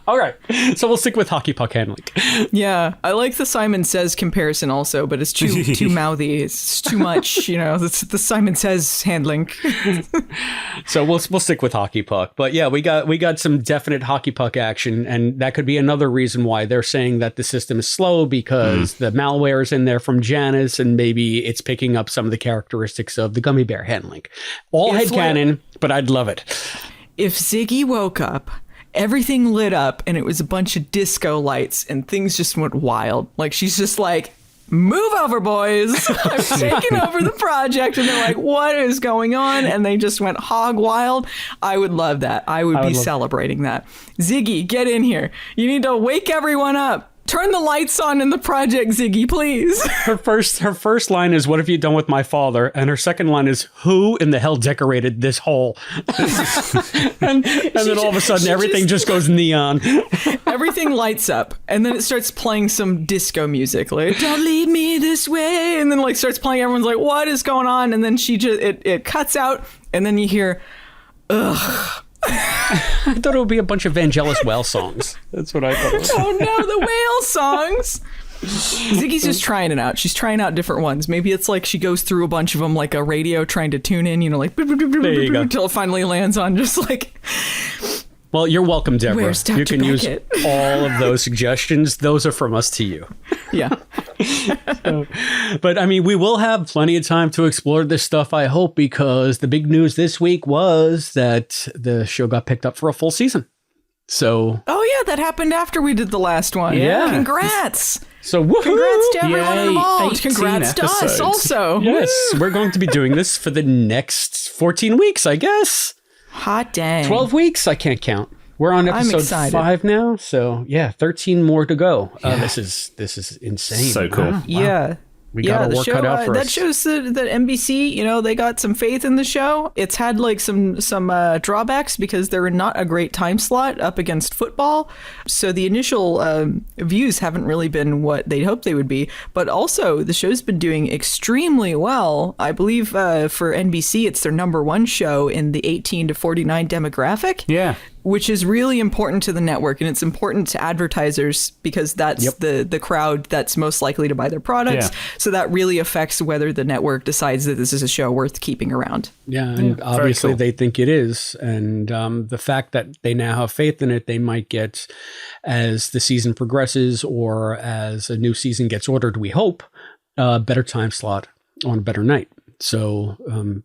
All right, so we'll stick with hockey puck hand link. Yeah, I like the Simon Says comparison also, but it's too mouthy. It's too much, It's the Simon Says hand link. So we'll stick with hockey puck. But yeah, we got some definite hockey puck action, and that could be another reason why they're saying that the system is slow, because the malware is in there from Janice, and maybe it's picking up some of the characteristics of the gummy bear hand link. All headcanon, but I'd love it. If Ziggy woke up, everything lit up, and it was a bunch of disco lights, and things just went wild. Like, she's just like, move over, boys. I'm taking over the project. And they're like, what is going on? And they just went hog wild. I would love that. I would be celebrating that. Ziggy, get in here. You need to wake everyone up. Turn the lights on in the project, Ziggy, please. Her first line is, what have you done with my father? And her second line is, who in the hell decorated this hole? and then all of a sudden, everything just goes neon. Everything lights up. And then it starts playing some disco music. Like, don't lead me this way. And then like starts playing. Everyone's like, what is going on? And then it cuts out. And then you hear, ugh. I thought it would be a bunch of Vangelis Whale songs. That's what I thought it was. Oh no, the whale songs. Ziggy's just trying it out. She's trying out different ones. Maybe it's like she goes through a bunch of them like a radio trying to tune in, like until it finally lands on just like... Well, you're welcome, Deborah. Where's Dr. You can Beckett? use all of those suggestions. Those are from us to you. Yeah. But I mean, we will have plenty of time to explore this stuff, I hope, because the big news this week was that the show got picked up for a full season. So. Oh yeah, that happened after we did the last one. Yeah. Congrats. So woohoo! Congrats to everyone involved. Congrats to us also. Yes, we're going to be doing this for the next 14 weeks, I guess. Hot dang. 12 weeks? I can't count. We're on episode 5 now, so yeah, 13 more to go. Yeah. This is insane. So cool. Wow. Yeah. We got our work cut out for us. That shows that NBC, they got some faith in the show. It's had like some drawbacks because they're not a great time slot up against football. So the initial views haven't really been what they'd hoped they would be. But also the show's been doing extremely well. I believe for NBC, it's their #1 show in the 18 to 49 demographic. Yeah. Which is really important to the network, and it's important to advertisers because that's the crowd that's most likely to buy their products. Yeah. So that really affects whether the network decides that this is a show worth keeping around. Yeah, and obviously they think it is. And the fact that they now have faith in it, they might get, as the season progresses or as a new season gets ordered, we hope, a better time slot on a better night. So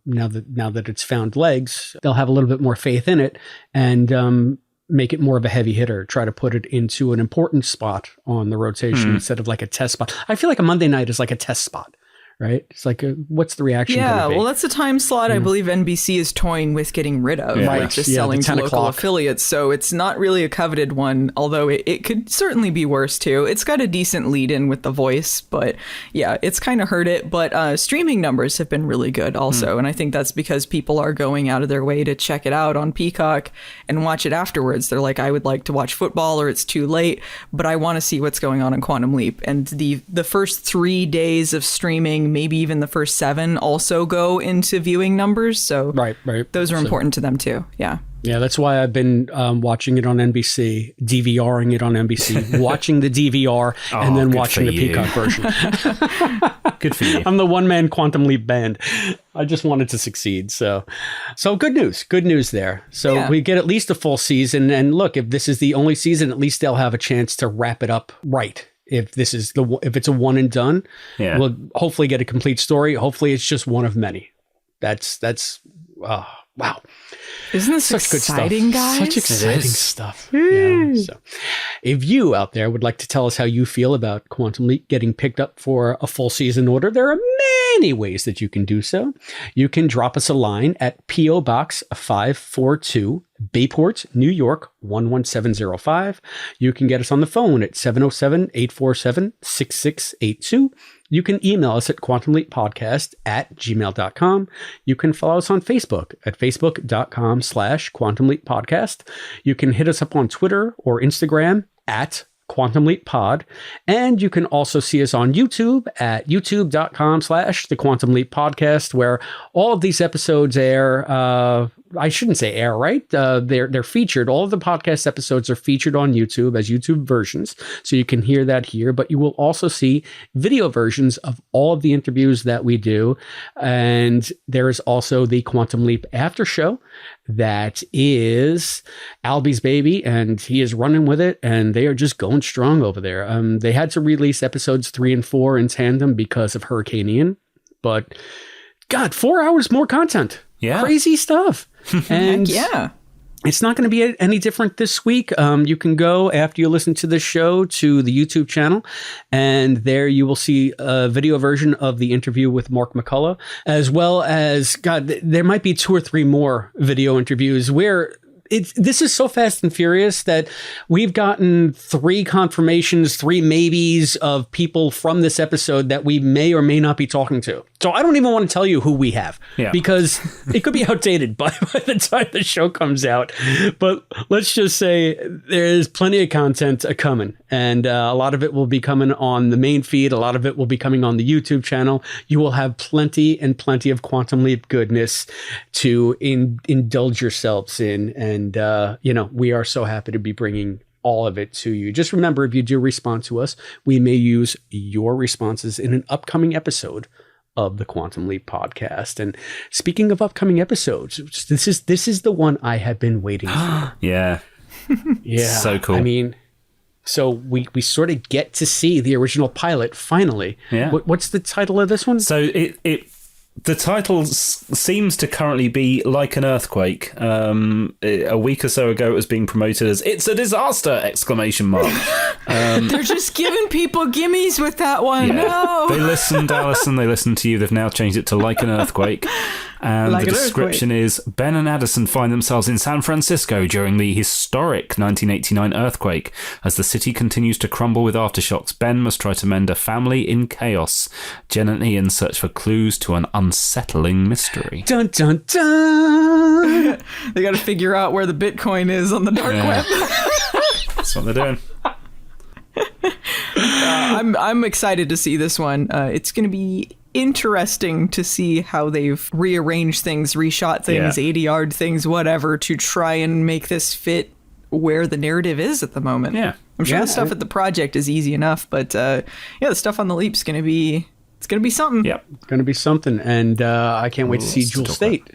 now that it's found legs, they'll have a little bit more faith in it and make it more of a heavy hitter, try to put it into an important spot on the rotation instead of like a test spot. I feel like a Monday night is like a test spot, right? It's like, what's the reaction? Yeah, well, that's a time slot I believe NBC is toying with getting rid of, like just selling to local affiliates. So it's not really a coveted one, although it could certainly be worse too. It's got a decent lead in with The Voice, but yeah, it's kind of hurt it. But streaming numbers have been really good also. And I think that's because people are going out of their way to check it out on Peacock and watch it afterwards. They're like, I would like to watch football or it's too late, but I want to see what's going on in Quantum Leap. And the first 3 days of streaming, maybe even the first 7 also go into viewing numbers. So right. Those are important to them too. Yeah. Yeah, that's why I've been watching it on NBC, DVRing it on NBC, watching the DVR, and then watching the Peacock version. Good for you. I'm the one-man Quantum Leap band. I just wanted to succeed. So good news there. So we get at least a full season. And look, if this is the only season, at least they'll have a chance to wrap it up right. If it's a one and done, we'll hopefully get a complete story. Hopefully it's just one of many. That's wow. Isn't this such exciting, good stuff? guys? Such exciting stuff. Yeah, so if you out there would like to tell us how you feel about Quantum Leap getting picked up for a full season order, there are many ways that you can do so. You can drop us a line at P.O. Box 542, Bayport, New York 11705. You can get us on the phone at 707-847-6682. You can email us at quantumleappodcast@gmail.com. You can follow us on Facebook at facebook.com/quantumleappodcast. You can hit us up on Twitter or Instagram at Quantum Leap Pod. And you can also see us on YouTube at youtube.com/the Quantum Leap Podcast, where all of these episodes air. I shouldn't say air, right? They're featured. All of the podcast episodes are featured on YouTube as YouTube versions. So you can hear that here, but you will also see video versions of all of the interviews that we do. And there is also the Quantum Leap After Show that is Albie's baby, and he is running with it, and they are just going strong over there. They had to release episodes 3 and 4 in tandem because of Hurricane Ian, but God, 4 hours more content. Yeah. Crazy stuff. And yeah. It's not going to be any different this week. You can go after you listen to the show to the YouTube channel, and there you will see a video version of the interview with Mark McCullough, as well as, God, there might be 2 or 3 more video interviews where this is so fast and furious that we've gotten 3 confirmations, 3 maybes of people from this episode that we may or may not be talking to. So I don't even want to tell you who we have because it could be outdated by the time the show comes out. But let's just say there's plenty of content coming, and a lot of it will be coming on the main feed. A lot of it will be coming on the YouTube channel. You will have plenty and plenty of Quantum Leap goodness to indulge yourselves in. And, we are so happy to be bringing all of it to you. Just remember, if you do respond to us, we may use your responses in an upcoming episode of the Quantum Leap Podcast. And speaking of upcoming episodes, this is the one I have been waiting for. Yeah. So cool. I mean, so we sort of get to see the original pilot finally. Yeah. What's the title of this one? So the title seems to currently be Like an Earthquake. A week or so ago, it was being promoted as "It's a Disaster!" ! They're just giving people gimmies with that one. Yeah. No. They listened, Allison. They listened to you. They've now changed it to Like an Earthquake. And Like the an description is, Ben and Addison find themselves in San Francisco during the historic 1989 earthquake. As the city continues to crumble with aftershocks, Ben must try to mend a family in chaos. Jen and Ian search for clues to an unsettling mystery. Dun, dun, dun! They got to figure out where the Bitcoin is on the dark web. That's what they're doing. I'm excited to see this one. It's going to be interesting to see how they've rearranged things, reshot things, ADR'd things, whatever, to try and make this fit where the narrative is at the moment. Yeah. I'm sure the stuff at the project is easy enough, but the stuff on the Leap's going to be something. Yep. Going to be something. And I can't wait to see Jewel State.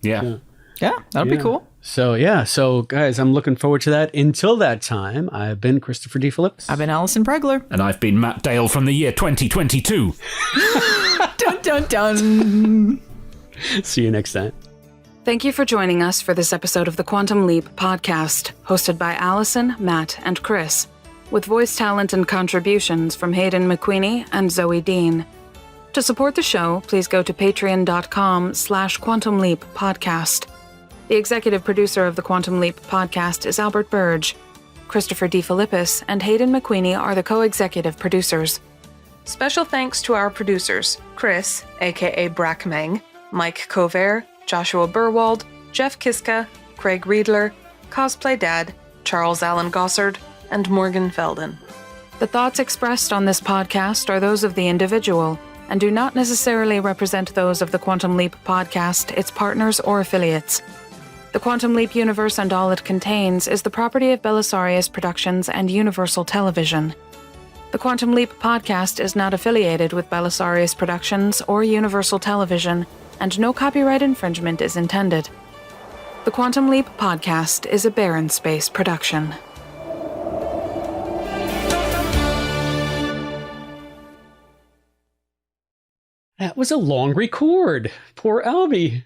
Yeah. Yeah, that'll be cool. So guys, I'm looking forward to that. Until that time, I've been Christopher DeFilippis. I've been Allison Pregler. And I've been Matt Dale from the year 2022. Dun, dun, dun. See you next time. Thank you for joining us for this episode of the Quantum Leap podcast, hosted by Allison, Matt, and Chris, with voice talent and contributions from Hayden McQueenie and Zoe Dean. To support the show, please go to patreon.com/quantumleappodcast. The executive producer of the Quantum Leap podcast is Albert Burge. Christopher DeFilippis and Hayden McQueenie are the co-executive producers. Special thanks to our producers, Chris, aka Brackmang, Mike Cover, Joshua Burwald, Jeff Kiska, Craig Riedler, Cosplay Dad, Charles Allen Gossard, and Morgan Felden. The thoughts expressed on this podcast are those of the individual and do not necessarily represent those of the Quantum Leap podcast, its partners, or affiliates. The Quantum Leap universe and all it contains is the property of Belisarius Productions and Universal Television. The Quantum Leap podcast is not affiliated with Belisarius Productions or Universal Television, and no copyright infringement is intended. The Quantum Leap podcast is a Barren Space production. That was a long record. Poor Albie.